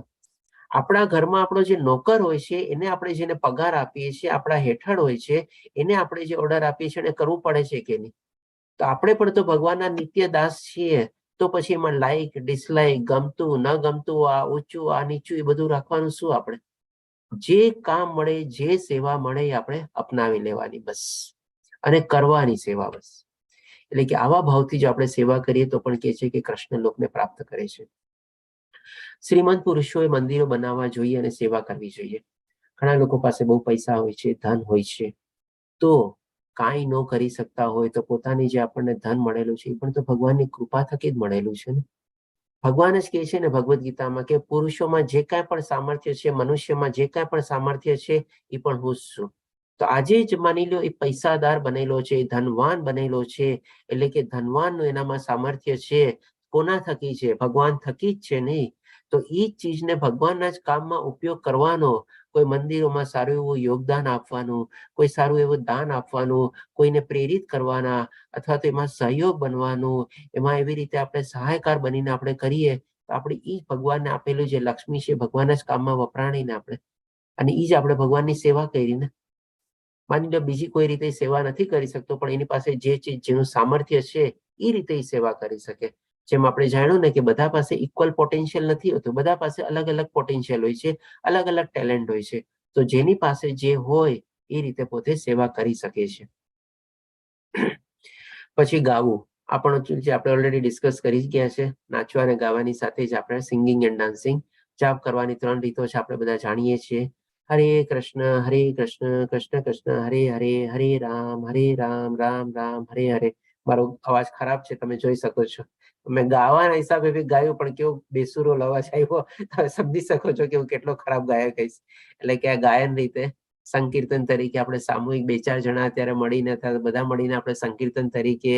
આપણા ઘરમાં આપણો જે નોકર હોય છે એને આપણે જેને પગાર આપીએ છીએ, આપણા હેઠળ હોય છે એને આપણે જે ઓર્ડર આપીએ છીએ એને કરવું પડે છે કે નહીં? તો આપણે પણ તો ભગવાનના નિત્ય દાસ છીએ. તો પછી એમાં લાઈક ડિસલાઈક, ગમતું ન ગમતું, આ ઊંચું આ નીચું, એ બધું રાખવાનું શું? આપણે જે કામ મળે, જે સેવા મળે એ આપણે અપનાવી લેવાની બસ, અને કરવાની સેવા બસ. એટલે કે આવા ભાવથી જો આપણે સેવા કરીએ તો પણ કહે છે કે કૃષ્ણ લોકને પ્રાપ્ત કરે છે. શ્રીમંત પુરુષોએ મંદિરો બનાવવા જોઈએ અને સેવા કરવી જોઈએ. ઘણા લોકો પાસે બહુ પૈસા હોય છે, ધન હોય છે, તો કાંઈ ન કરી શકતા હોય તો પોતાની જે આપણને ધન મળેલું છે એ પણ તો ભગવાનની કૃપા થકી જ મળેલું છે ને. ભગવાન જ કહે છે ને ભગવદ્ ગીતામાં કે પુરુષોમાં જે કાંઈ પણ સામર્થ્ય છે, મનુષ્યમાં જે કાંઈ પણ સામર્થ્ય છે એ પણ હું જ છું. તો આજે જ માની લો એ પૈસાદાર બનેલો છે, ધનવાન બનેલો છે, એટલે કે ધનવાનનું એનામાં સામર્થ્ય છે, કોના થકી છે? ભગવાન થકી જ છે નહીં? તો એ જ ચીજને ભગવાનના જ કામમાં ઉપયોગ કરવાનો, કોઈ મંદિરોમાં સારું એવું યોગદાન આપવાનું, કોઈ સારું એવું દાન આપવાનું, કોઈને પ્રેરિત કરવાના, અથવા તો એમાં સહયોગ બનવાનું, એમાં એવી રીતે આપણે સહાયકાર બનીને આપણે કરીએ તો આપણે એ ભગવાનને આપેલું જે લક્ષ્મી છે ભગવાનના જ કામમાં વપરાણીને આપણે, અને એ જ આપણે ભગવાનની સેવા કરીને. માની લો બીજી કોઈ રીતે સેવા નથી કરી શકતો, પણ એની પાસે જે ચીજ જેનું સામર્થ્ય છે એ રીતે એ સેવા કરી શકે. જેમ આપણે જાણ્યું ને કે બધા પાસે ઇક્વલ પોટેન્શિયલ નથી હોતું, બધા પાસે અલગ અલગ પોટેન્શિયલ હોય છે, અલગ અલગ ટેલેન્ટ હોય છે. તો જેની પાસે જે હોય એ રીતે પોતે સેવા કરી શકે છે. પછી ગાવું આપણો જે આપણે ઓલરેડી ડિસ્કસ કરી જ ગયા છે. નાચવા અને ગાવાની સાથે જ આપણે સિંગિંગ એન્ડ ડાન્સિંગ, જાપ કરવાની 3 રીતો છે, આપણે બધા જાણીએ છીએ. હરે કૃષ્ણ કૃષ્ણ કૃષ્ણ હરે હરે, હરે રામ રામ રામ હરે હરે. મારો અવાજ ખરાબ છે, તમે જોઈ શકો છો. મેં ગાવાના હિસાબે બી ગાયું, પણ કેવો બેસુરો અવાજ આવ્યો, તમે સમજી શકો છો કે હું કેટલો ખરાબ ગાયક કહીશ. એટલે કે આ ગાયન રીતે સંકીર્તન તરીકે આપણે સામૂહિક 2-4 જણા અત્યારે મળીને, બધા મળીને આપણે સંકીર્તન તરીકે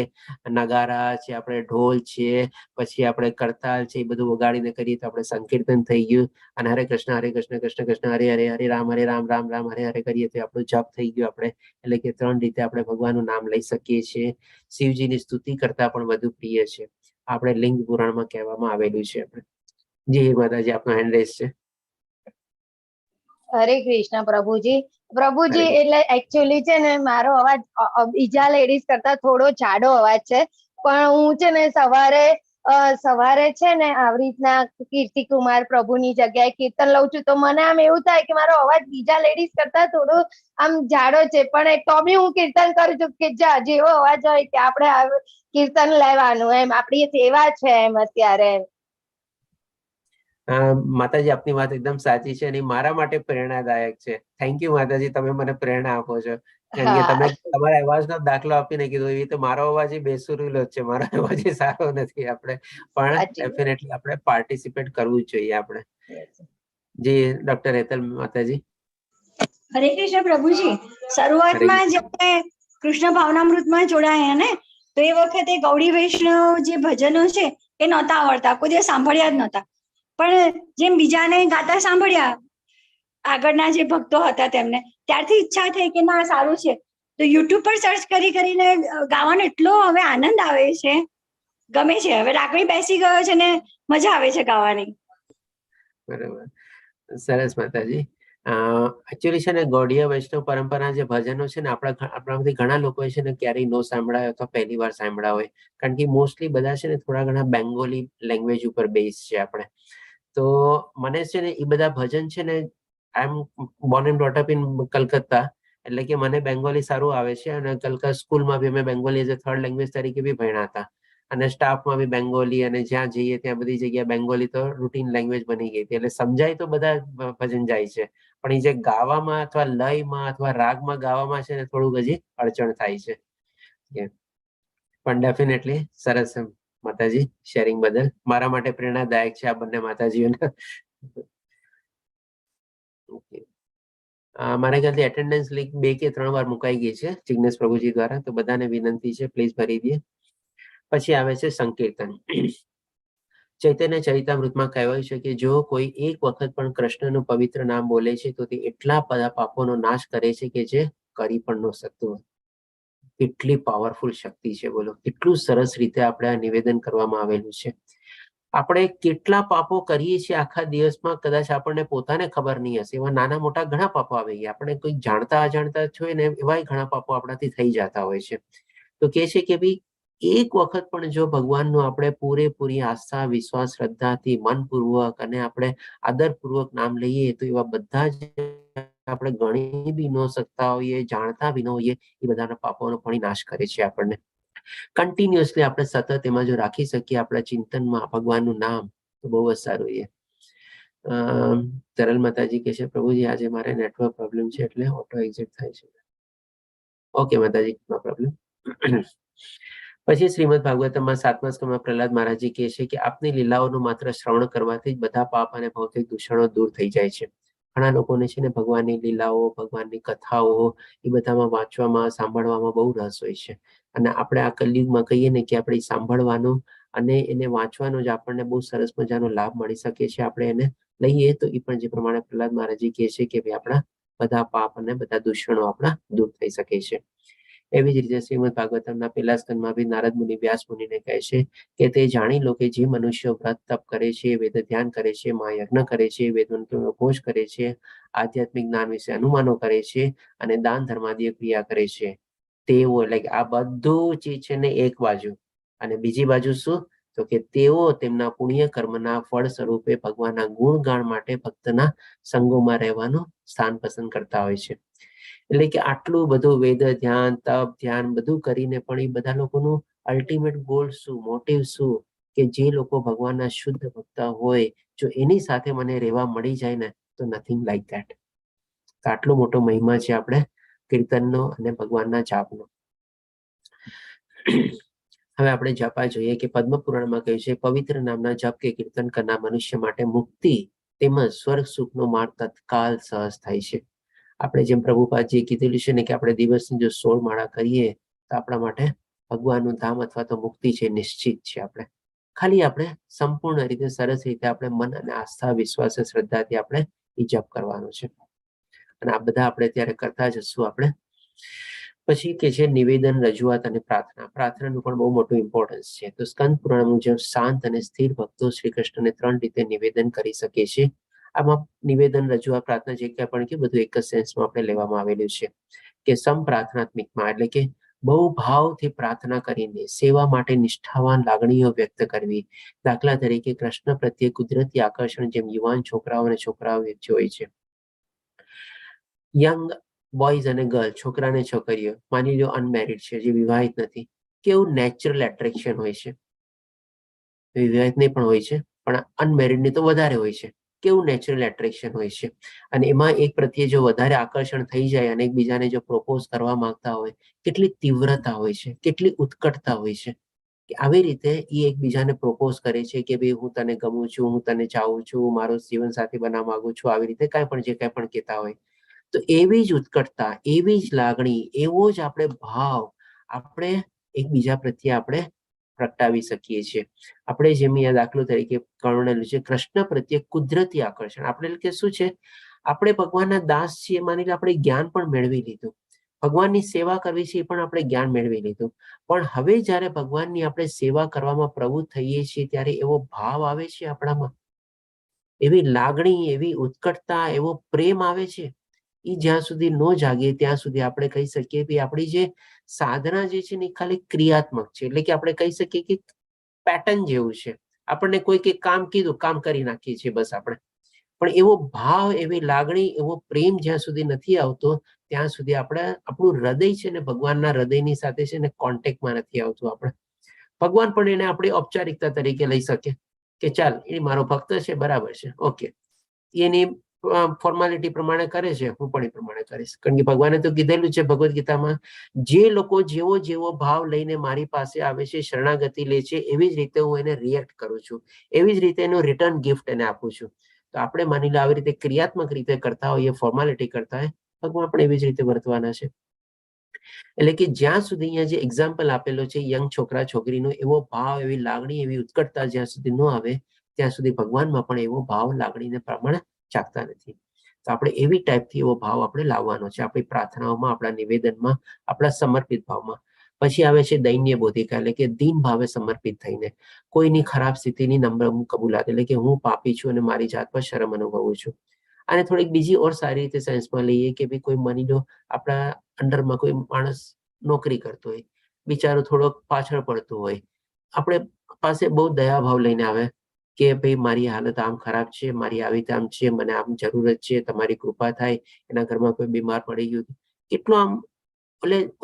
નગારા છે, આપણે ઢોલ છે, પછી આપણે કરતાલ છે, એ બધું વગાડીને કરીએ તો આપણે સંકીર્તન થઈ ગયું. અને હરે કૃષ્ણ કૃષ્ણ કૃષ્ણ હરે હરે, હરે રામ રામ હરે હરે કરીએ તો આપણું જપ થઈ ગયું આપણે. એટલે કે 3 રીતે આપણે ભગવાનનું નામ લઈ શકીએ છીએ. શિવજીની સ્તુતિ કરતા પણ વધુ પ્રિય છે, આપણે લિંગ પુરાણમાં કહેવામાં આવેલું છે. આપણે જી માતાજી, આપનો હેન્ડ રેઝ છે. હરે કૃષ્ણ પ્રભુજી એટલે એકચ્યુઅલી છે ને મારો અવાજ બીજા લેડીઝ કરતા થોડો જાડો અવાજ છે, પણ હું છે ને સવારે છે ને આવી રીતના કીર્તિકુમાર પ્રભુની જગ્યાએ કીર્તન લઉં છું, તો મને આમ એવું થાય કે મારો અવાજ બીજા લેડીઝ કરતા થોડો આમ જાડો છે, પણ તો બી હું કીર્તન કરું છું કે જેવો અવાજ હોય કે આપણે કીર્તન લેવાનું, એમ આપણી સેવા છે એમ અત્યારે. માતાજી, આપની વાત એકદમ સાચી છે અને મારા માટે પ્રેરણાદાયક છે. થેન્ક યુ માતાજી, તમે મને પ્રેરણા આપો છો. કારણ કે તમે તમારા અવાજનો દાખલો આપીને કીધું, એવી રીતે મારો અવાજ બેસુરેલો જ છે, મારો અવાજ સારો નથી. આપણે પણ ડેફિનેટલી આપણે પાર્ટિસિપેટ કરવું જ જોઈએ. આપણે જી ડોક્ટર હેતલ માતાજી. હરે કૃષ્ણ પ્રભુજી, શરૂઆતમાં જયારે કૃષ્ણ ભાવનામૃતમાં જોડાયા ને, તો એ વખતે ગૌડી વૈષ્ણવ જે ભજનો છે એ નહોતા આવડતા, કોઈ દિવસ સાંભળ્યા જ નહોતા. પણ જેમ બીજાને ગાતા સાંભળ્યા, આગળના જે ભક્તો હતા તેમને, ત્યારથી ઈચ્છા થઈ કે ના સારું છે, તો યુટ્યુબ પર સર્ચ કરીને ગાવાનો એટલો હવે આનંદ આવે છે, ગમે છે. હવે લાકડી બેસી ગયો છે ને મજા આવે છે ગાવાની. બરાબર, સરસ માતાજી. એકચ્યુઅલી છે ને ગૌડીય વૈષ્ણવ પરંપરા જે ભજનો છે ને, આપણામાંથી ઘણા લોકો છે ને ક્યારેય નો સાંભળાય અથવા પહેલી વાર સાંભળ્યા હોય, કારણ કે મોસ્ટલી બધા છે ને થોડા ઘણા બેંગોલી લેંગ્વેજ ઉપર બેઝ છે આપણે. તો મને છે ને એ બધા ભજન છે ને, I am born and brought up in Calcutta, એટલે કે મને બેંગોલી સારું આવે છે, અને કલકત્તા સ્કૂલમાં બી અમે Bengali as a 3rd language તરીકે બી ભણ્યા હતા. અને સ્ટાફમાં બી બેંગોલી, અને જ્યાં જઈએ ત્યાં બધી જગ્યાએ બેંગોલી તો રૂટીન લેંગ્વેજ બની ગઈ હતી. એટલે સમજાય તો બધા ભજન જાય છે, પણ એ જે ગાવામાં અથવા લયમાં અથવા રાગમાં ગાવામાં છે ને થોડુંક હજી અડચણ થાય છે. પણ ડેફિનેટલી સરસ માતાજી શેરિંગ બદલ. મારા માટે પ્રેરણાદાયક છે આ બંને માતાજીઓના. મારા ખ્યાલથી એટેન્ડન્સ લીક 2 કે 3 વાર મુકાઈ ગઈ છે જિગ્નેશ પ્રભુજી દ્વારા, તો બધાને વિનંતી છે પ્લીઝ ભરી દે. પછી આવે છે સંકીર્તન. ચૈતન્ય ચરિતામૃતમાં કહેવાયું છે કે જો કોઈ એક વખત પણ કૃષ્ણનું પવિત્ર નામ બોલે છે તો તે એટલા બધા પાપોનો નાશ કરે છે કે જે કરી પણ ન શકતું. કેટલી પાવરફુલ શક્તિ છે બોલો, કેટલું સરસ રીતે આપણે આ નિવેદન કરવામાં આવેલું છે. આપણે કેટલા પાપો કરીએ છીએ આખા દિવસમાં, કદાચ આપણને પોતાને ખબર નહીં હશે. એવા નાના મોટા ઘણા પાપો આવી ગયા, આપણે કોઈ જાણતા અજાણતા જોઈએ ને એવા ઘણા પાપો આપણાથી થઈ જતા હોય છે. તો કે છે કે ભાઈ એક વખત પણ જો ભગવાનનું આપણે પૂરેપૂરી આસ્થા, વિશ્વાસ, શ્રદ્ધાથી, મનપૂર્વક અને આપણે આદરપૂર્વક નામ લઈએ તો એવા બધા જ આપણે ગણી બી ન શકતા હોઈએ, જાણતા બી ન હોઈએ, એ બધાના પાપોનો પણ નાશ કરે છે આપણને. કન્ટિન્યુઅસલી આપણે સતત એમાં જો રાખી શકીએ આપણા ચિંતનમાં ભગવાનનું નામ, તો બહુ જ સારું છે. તરલ માતાજી કહે છે પ્રભુજી આજે મારે નેટવર્ક પ્રોબ્લેમ છે એટલે ઓટો એક્ઝિટ થાય છે. ઓકે માતાજી, નો પ્રોબ્લેમ. પછી શ્રીમદ ભાગવતમાં 7મા સ્કંદમાં પ્રહલાદ મહારાજજી કહે છે કે આપની લીલાઓનું માત્ર શ્રવણ કરવાથી જ બધા પાપ અને ભૌતિક દૂષણો દૂર થઈ જાય છે. ઘણા લોકોને છે ને ભગવાનની લીલાઓ, ભગવાનની કથાઓ એ બધામાં વાંચવામાં, સાંભળવામાં બહુ રસ હોય છે. અને આપણે આ કલયુગમાં કહીએ ને કે આપણે સાંભળવાનું અને એને વાંચવાનો જ આપણને બહુ સરસ મજાનો લાભ મળી શકે છે. આપણે એને લઈએ તો એ પણ જે પ્રમાણે પ્રહલાદ મહારાજજી કહે છે કે ભાઈ આપણા બધા પાપ અને બધા દૂષણો આપણા દૂર થઈ શકે છે. એવી જ રીતે શ્રીમદ ભાગવતમના 1લા સ્કંદમાં બી નારદ મુનિ વ્યાસ મુનિને કહે છે કે તે જાણી લો કે જે મનુષ્યો વ્રત તપ કરે છે, વેદ ધ્યાન કરે છે, મહાયજ્ઞ કરે છે, વેદમંત્રોનો ઘોષ કરે છે, આધ્યાત્મિક જ્ઞાન વિશે અનુમાનો કરે છે અને દાન ધર્માદિ ક્રિયા કરે છે, તેઓ એટલે આ બધું જે છે ને એક બાજુ, અને બીજી બાજુ શું તો કે તેઓ તેમના પુણ્ય કર્મના ફળ સ્વરૂપે ભગવાનના ગુણગાન માટે ભક્તના સંગોમાં રહેવાનું સ્થાન પસંદ કરતા હોય છે. એટલે કે આટલું બધું વેદ ધ્યાન, તપ ધ્યાન બધું કરીને પણ એ બધા લોકોનું અલ્ટિમેટ ગોલ શું, મોટિવ શું, કે જે લોકો ભગવાનના શુદ્ધ ભક્ત હોય, જો એની સાથે મને રહેવા મળી જાય ને તો નથિંગ લાઈક ધેટ. આટલો મોટો મહિમા છે આપણે કીર્તનનો અને ભગવાનના જાપનો. હવે આપણે જપા જોઈએ કે પદ્મ પુરાણમાં કહ્યું છે પવિત્ર નામના જપ કે કીર્તન કરનાર મનુષ્ય માટે મુક્તિ તેમજ સ્વર્ગ સુખનો માર્ગ તત્કાલ સહજ થાય છે. આપણે જેમ પ્રભુપાદજીએ કીધેલું છે ને કે આપણે દિવસની જો 16 માળા કરીએ તો આપણા માટે ભગવાનનું ધામ અથવા તો મુક્તિ છે નિશ્ચિત છે. આપણે ખાલી આપણે સંપૂર્ણ રીતે સરસ રીતે આપણે મન અને આસ્થા, વિશ્વાસ, શ્રદ્ધાથી આપણે એ જપ કરવાનો છે. અને આ બધા આપણે ત્યારે કરતા જશું આપણે. પછી કે છે નિવેદન, રજૂઆત અને પ્રાર્થના. પ્રાર્થનાનું પણ બહુ મોટું ઇમ્પોર્ટન્સ છે. તો સ્કંદ પુરાણ મુજબ શાંત અને સ્થિર ભક્તો શ્રી કૃષ્ણને 3 રીતે નિવેદન કરી શકે છે. આમાં નિવેદન, રજૂઆત, પ્રાર્થના જે કંઈ પણ કે બધું એક જ સેન્સમાં આપણે લેવામાં આવેલું છે કે સમ પ્રાર્થનાત્મિકમાં, એટલે કે બહુ ભાવથી પ્રાર્થના કરીને સેવા માટે નિષ્ઠાવાન લાગણીઓ વ્યક્ત કરવી. દાખલા તરીકે કૃષ્ણ પ્રત્યે કુદરતી આકર્ષણ જેમ યુવાન છોકરાઓ અને છોકરાઓ વચ્ચે હોય છે. યંગ બોયઝ અને ગર્લ, છોકરા અને છોકરીઓ, માની લો અનમેરિડ છે, જે વિવાહિત નથી, કેવું નેચરલ એટ્રેક્શન હોય છે. વિવાહિત નહીં પણ હોય છે, પણ અનમેરિડની તો વધારે હોય છે. કેવું નેચરલ એટ્રેક્શન હોય છે. અને એમાં એક પ્રત્યે જો વધારે આકર્ષણ થઈ જાય અને એકબીજાને જો પ્રપોઝ કરવા માંગતા હોય, કેટલી તીવ્રતા હોય છે, કેટલી ઉત્કટતા હોય છે. કે આવી રીતે એ એકબીજાને પ્રપોઝ કરે છે કે ભાઈ હું તને ગમું છું, હું તને ચાહું છું, મારો જીવન સાથી બનાવવા માંગુ છું, આવી રીતે કાંઈ પણ જે કાંઈ પણ કહેતા હોય. તો એવી જ ઉત્કટતા, એવી જ લાગણી, એવો જ આપણે ભાવ આપણે એકબીજા પ્રત્યે આપણે પ્રગટાવી શકીએ છીએ. આપણે જેમ અહીંયા દાખલો તરીકે વર્ણવેલું છે કૃષ્ણ પ્રત્યે કુદરતી આકર્ષણ. આપણે કે શું છે, આપણે ભગવાનના દાસ છીએ, માની લો આપણે જ્ઞાન પણ મેળવી લીધું, ભગવાનની સેવા કરવી છે એ પણ આપણે જ્ઞાન મેળવી લીધું, પણ હવે જ્યારે ભગવાનની આપણે સેવા કરવામાં પ્રવૃત્ત થઈએ છીએ ત્યારે એવો ભાવ આવે છે આપણામાં, એવી લાગણી, એવી ઉત્કટતા, એવો પ્રેમ આવે છે. એ જ્યાં સુધી ન જાગે ત્યાં સુધી આપણે કહી શકીએ કે આપણી જે સાધના જે છે ને ખાલી ક્રિયાત્મક છે. એટલે કે આપણે કહી શકીએ કે પેટર્ન જેવું છે. આપણને કોઈ કે કામ કીધું, કામ કરી નાખીએ છીએ બસ આપણે. પણ એવો ભાવ, એવી લાગણી, એવો પ્રેમ જ્યાં સુધી નથી આવતો ત્યાં સુધી આપણે આપણું હૃદય છે ને ભગવાનના હૃદયની સાથે છે ને કોન્ટેક્ટમાં નથી આવતું. આપણે ભગવાન પણ એને આપણી ઔપચારિકતા તરીકે લઈ શકે કે ચાલ એ મારો ભક્ત છે, બરાબર છે, ઓકે, એની ફોર્માલિટી પ્રમાણે કરે છે, હું પણ એ પ્રમાણે કરીશ. કારણ કે ભગવાને તો કીધેલું છે ભગવદ્ ગીતામાં, જે લોકો જેવો જેવો ભાવ લઈને મારી પાસે આવે છે, શરણાગતિ લે છે, એવી જ રીતે હું એને રિએક્ટ કરું છું, એવી જ રીતે એનું રિટર્ન ગિફ્ટ એને આપું છું. તો આપણે માની લો આવી રીતે ક્રિયાત્મક રીતે કરતા હોઈએ, ફોર્માલિટી કરતા હોય, ભગવાન પણ એવી જ રીતે વર્તવાના છે. એટલે કે જ્યાં સુધી અહીંયા જે એક્ઝામ્પલ આપેલો છે યંગ છોકરા છોકરીનો, એવો ભાવ, એવી લાગણી, એવી ઉત્કટતા જ્યાં સુધી ન આવે ત્યાં સુધી ભગવાનમાં પણ એવો ભાવ લાગણીને પ્રમાણે ચાકતા નથી. તો આપણે એવી ટાઈપથી એવો ભાવ આપણે લાવવાનો છે આપણી પ્રાર્થનાઓમાં, આપણા નિવેદનમાં, આપણા સમર્પિત ભાવમાં. પછી આવે છે દૈન્ય બોધિકા, એટલે કે દીન ભાવે સમર્પિત થઈને કોઈની ખરાબ સ્થિતિની નમ્ર કબૂલાત, એટલે કે હું પાપી છું અને મારી જાત પર શરમ અનુભવું છું. અને થોડીક બીજી ઓર સારી રીતે સેન્સમાં લઈએ કે ભાઈ કોઈ માની લો આપણા અંડરમાં કોઈ માણસ નોકરી કરતો હોય, બિચારો થોડોક પાછળ પડતો હોય, આપણે પાસે બહુ દયાભાવ લઈને આવે કે ભાઈ મારી હાલત આમ ખરાબ છે, મારી આવી આમ છે, મને આમ જરૂરત છે, તમારી કૃપા થાય, એના ઘરમાં કોઈ બીમાર પડી ગયું, કેટલો આમ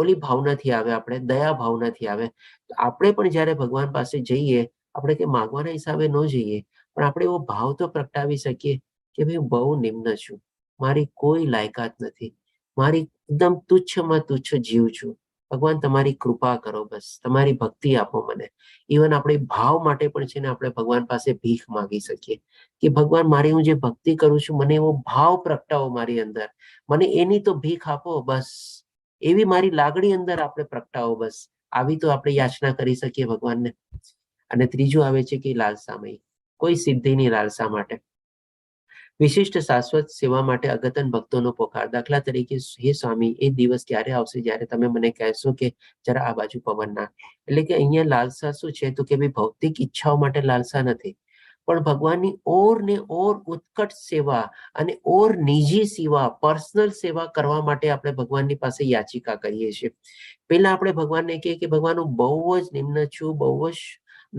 ઓલી ભાવનાથી આવે, આપણે દયા ભાવનાથી આવે. તો આપણે પણ જયારે ભગવાન પાસે જઈએ, આપણે કે માગવાના હિસાબે ન જઈએ, પણ આપણે એવો ભાવ તો પ્રગટાવી શકીએ કે ભાઈ બહુ નિમ્ન છું, મારી કોઈ લાયકાત નથી, મારી એકદમ તુચ્છમાં તુચ્છ જીવ છું, ભગવાન તમારી કૃપા કરો, બસ તમારી ભક્તિ આપો મને. ઇવન આપણે ભાવ માટે પણ છે ને આપણે ભગવાન પાસે ભીખ માંગી શકીએ કે ભગવાન મારી હું જે ભક્તિ કરું છું, મને એવો ભાવ પ્રગટાવો મારી અંદર, મને એની તો ભીખ આપો, બસ એવી મારી લાગણી અંદર આપણે પ્રગટાવો, બસ આવી તો આપણે યાચના કરી શકીએ ભગવાનને. અને ત્રીજું આવે છે કે લાલસામય, કોઈ સિદ્ધિની લાલસા માટે, વિશિષ્ટ શાશ્વત સેવા માટે અગતન ભક્તોનો પોકાર. દાખલા તરીકે, હે સ્વામી, એ દિવસ ક્યારે આવશે જ્યારે તમે મને કહેશો કે જરા આ બાજુ પવન નાખ. એટલે કે અહીંયા લાલસા શું છે તો કે ભાઈ ભૌતિક ઈચ્છાઓ માટે લાલસા નથી, પણ ભગવાનની ઓર ને ઓર ઉત્કટ સેવા અને ઓર નિજી સેવા, પર્સનલ સેવા કરવા માટે આપણે ભગવાનની પાસે યાચિકા કરીએ છીએ. પહેલા આપણે ભગવાનને કહીએ કે ભગવાન હું બહુ જ નિમ્ન છું, બહુ જ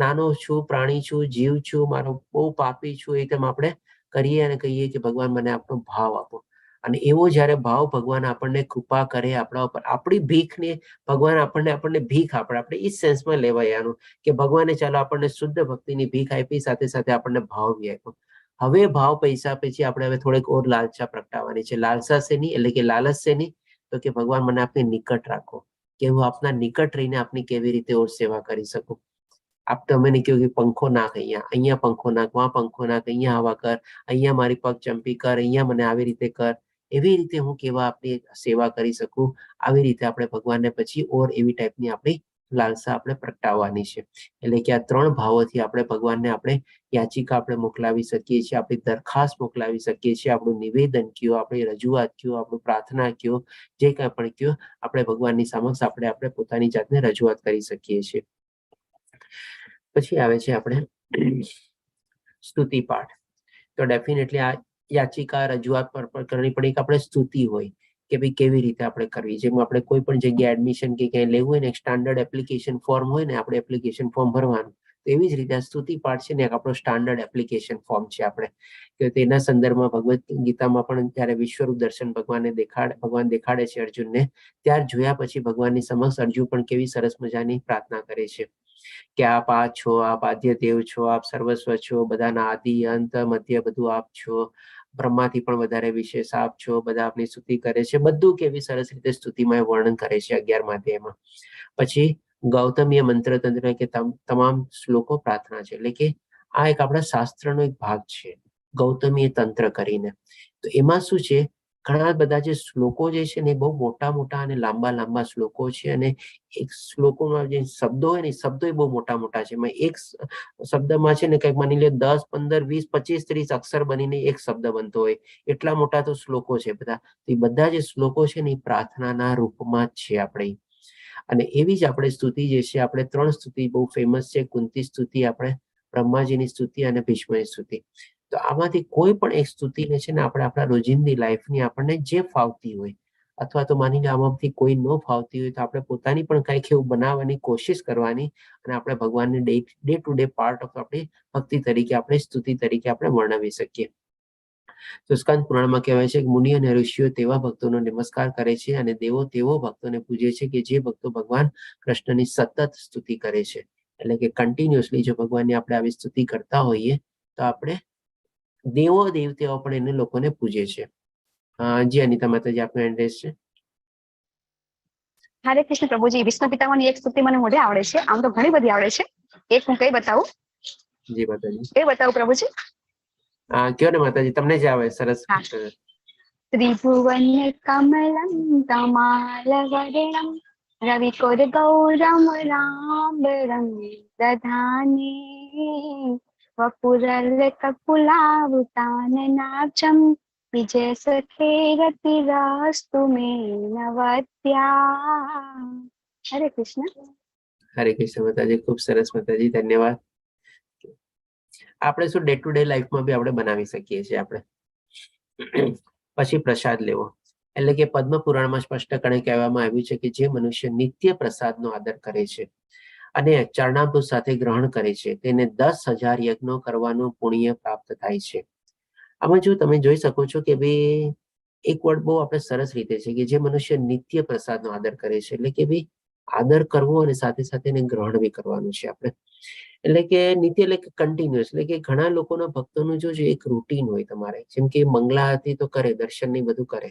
નાનો છું, પ્રાણી છું, જીવ છું, મારો બહુ પાપી છું, એકદમ આપણે કરીએ અને કહીએ કે ભગવાન મને આપનો ભાવ આપો. અને એવો જ્યારે ભાવ ભગવાન આપણને કૃપા કરે આપણા ઉપર, આપણી ભીખને ભગવાન આપણને ભીખ આપે, આપણે એ સેન્સમાં લેવાય આનું કે ભગવાને ચાલો આપણને શુદ્ધ ભક્તિની ભીખ આપી, સાથે સાથે આપણને ભાવ બી આપ્યો. હવે ભાવ પૈસા પછી આપણે હવે થોડીક ઓર લાલસા પ્રગટાવવાની છે. લાલસા શેની, એટલે કે લાલચ શેની, તો કે ભગવાન મને આપને નિકટ રાખો, કે હું આપના નિકટ રહીને આપની કેવી રીતે ઓર સેવા કરી શકું. આપ તમે નહીં કહ્યું કે પંખો નાખ, અહીંયા પંખો નાખ, વहाँ પંખો નાખ, અહીંયા હવા કર, અહીંયા મારી પગ ચંપી કર, અહીંયા મને આવી રીતે કર, એવી રીતે હું કેવા આપની સેવા કરી શકું. આવી રીતે આપણે ભગવાનને પછી ઓર એવી ટાઈપની આપણી લાલસા આપણે પ્રગટાવવાની છે. એટલે કે આ ત્રણ ભાવોથી આપણે ભગવાનને આપણે યાચિકા આપણે મોકલાવી શકીએ છીએ, આપણી દરખાસ્ત મોકલાવી શકીએ છીએ, આપણું નિવેદન કયો, આપણી રજૂઆત કયો, આપણું પ્રાર્થના કયો, જે કાંઈ પણ કયો, આપણે ભગવાનની સમક્ષ આપણે પોતાની જાતને રજૂઆત કરી શકીએ છીએ. પછી આવે છે આપણે સ્તુતિ પાઠ. તો ડેફિનેટલી આ યાચિકા રજૂઆત પર કરવી પડે કે આપણે સ્તુતિ હોય કે ભાઈ કેવી રીતે આપણે કરવી. જેમ આપણે કોઈ પણ જગ્યાએ એડમિશન કે ક્યાંય લેવું હોય ને, એક સ્ટાન્ડર્ડ એપ્લિકેશન ફોર્મ હોય ને, આપણે એપ્લિકેશન ફોર્મ ભરવાનું, તો એવી જ રીતે આ સ્તુતિ પાઠ છે ને એક આપણો સ્ટાન્ડર્ડ એપ્લિકેશન ફોર્મ છે. આપણે કે તેના સંદર્ભમાં ભગવદ્ ગીતામાં પણ જ્યારે વિશ્વરૂપ દર્શન ભગવાન દેખાડે છે અર્જુનને, ત્યાર જોયા પછી ભગવાનની સમક્ષ અર્જુન પણ કેવી સરસ મજાની પ્રાર્થના કરે છે કે આપ આ છો, આપ આદ્ય દેવ છો, આપ સર્વસ્વ છો, બધાના આદિ અંત મધ્ય બધું આપ છો, બ્રહ્માથી પણ વધારે વિશેષ આપ છો, બધા આપની સ્તુતિ કરે છે. બધું કેવી સરસ રીતે સ્તુતિમાં વર્ણન કરે છે 11મા અધ્યાયમાં. પછી ગૌતમીય મંત્ર તંત્ર કે તમામ શ્લોકો પ્રાર્થના છે. એટલે કે આ એક આપણા શાસ્ત્રનો એક ભાગ છે ગૌતમીય તંત્ર કરીને. તો એમાં શું છે, ઘણા બધા જે શ્લોકો જે છે ને એ બહુ મોટા મોટા અને લાંબા શ્લોકો છે, અને એક શ્લોકોમાં જે શબ્દો હોય ને, શબ્દો બહુ મોટા મોટા છે. એક શબ્દમાં છે ને કંઈક માની લે 10, 15, 20, 25, 30 અક્ષર બનીને એક શબ્દ બનતો હોય, એટલા મોટા તો શ્લોકો છે બધા. એ બધા જે શ્લોકો છે ને એ પ્રાર્થનાના રૂપમાં જ છે આપણે. અને એવી જ આપણે સ્તુતિ જે છે, આપણે 3 સ્તુતિ બહુ ફેમસ છે, કુંતી સ્તુતિ, આપણે બ્રહ્માજીની સ્તુતિ અને ભીષ્મની સ્તુતિ. તો આમાંથી કોઈ પણ એક સ્તુતિને છે ને આપણે આપણા રોજિંદી લાઈફની આપણને જે ફાવતી હોય, અથવા તો માની લો આમાંથી કોઈ ન ફાવતી હોય, તો આપણે પોતાની પણ કંઈક એવું બનાવવાની કોશિશ કરવાની, અને આપણે ભગવાનને day to day part of આપણી ભક્તિ તરીકે, આપણે સ્તુતિ તરીકે આપણે વર્ણવી શકીએ. તો સ્કંદ પુરાણમાં કહેવાય છે કે મુનિ અને ઋષિઓ તેવા ભક્તોનો નમસ્કાર કરે છે, અને દેવો તેવો ભક્તોને પૂજે છે કે જે ભક્તો ભગવાન કૃષ્ણની સતત સ્તુતિ કરે છે. એટલે કે કન્ટિન્યુઅસલી જો ભગવાનની આપણે આવી સ્તુતિ કરતા હોઈએ તો આપણે દેવો દેવતાઓ પણ એને લોકોને પૂજે છે. જી અનિતા માતાજી, આપનો એડ્રેસ છે. હરે કૃષ્ણ પ્રભુજી. વિષ્ણુ પિતામહની એક સ્તુતિ મને મોઢે આવડે છે, આમ તો ઘણી બધી આવડે છે. એક હું કઈ બતાવું? જી માતાજી. કઈ બતાવું પ્રભુજી? કયો ને માતાજી, તમને જે આવે સરસ. ત્રિભુવન કમલમ તમાલવદનમ રવિકોર ગૌરમ રામબરમ દધાને વપુરલ કપુલાવતાન નાચમ વિજય સખે રતિરાસ્તુ મે નવત્યા. હરે કૃષ્ણ. હરે કૃષ્ણ માતાજી, ખૂબ સરસ માતાજી, ધન્યવાદ. આપણે શું ડે ટુ ડે લાઈફમાં બી આપણે બનાવી શકીએ છીએ આપણે. પછી પ્રસાદ લેવો, એટલે કે પદ્મ પુરાણમાં સ્પષ્ટપણે કહેવામાં આવ્યું છે કે જે મનુષ્ય નિત્ય પ્રસાદનો આદર કરે છે અને ચરણામૃત સાથે ગ્રહણ કરે છે તેને 10,000 યજ્ઞો કરવાનું પુણ્ય પ્રાપ્ત થાય છે. આમાં જો તમે જોઈ શકો છો કે ભાઈ એક વર્ડ બહુ આપણે સરસ રીતે છે કે જે મનુષ્ય નિત્ય પ્રસાદનો આદર કરે છે, એટલે કે ભાઈ આદર કરવો અને સાથે સાથે એને ગ્રહણ બી કરવાનું છે આપણે. એટલે કે નિત્ય એટલે કે કન્ટિન્યુઅસ, એટલે કે ઘણા લોકોના ભક્તોનું જો એક રૂટીન હોય તમારે, જેમ કે મંગલા આરતી તો કરે, દર્શન ને બધું કરે,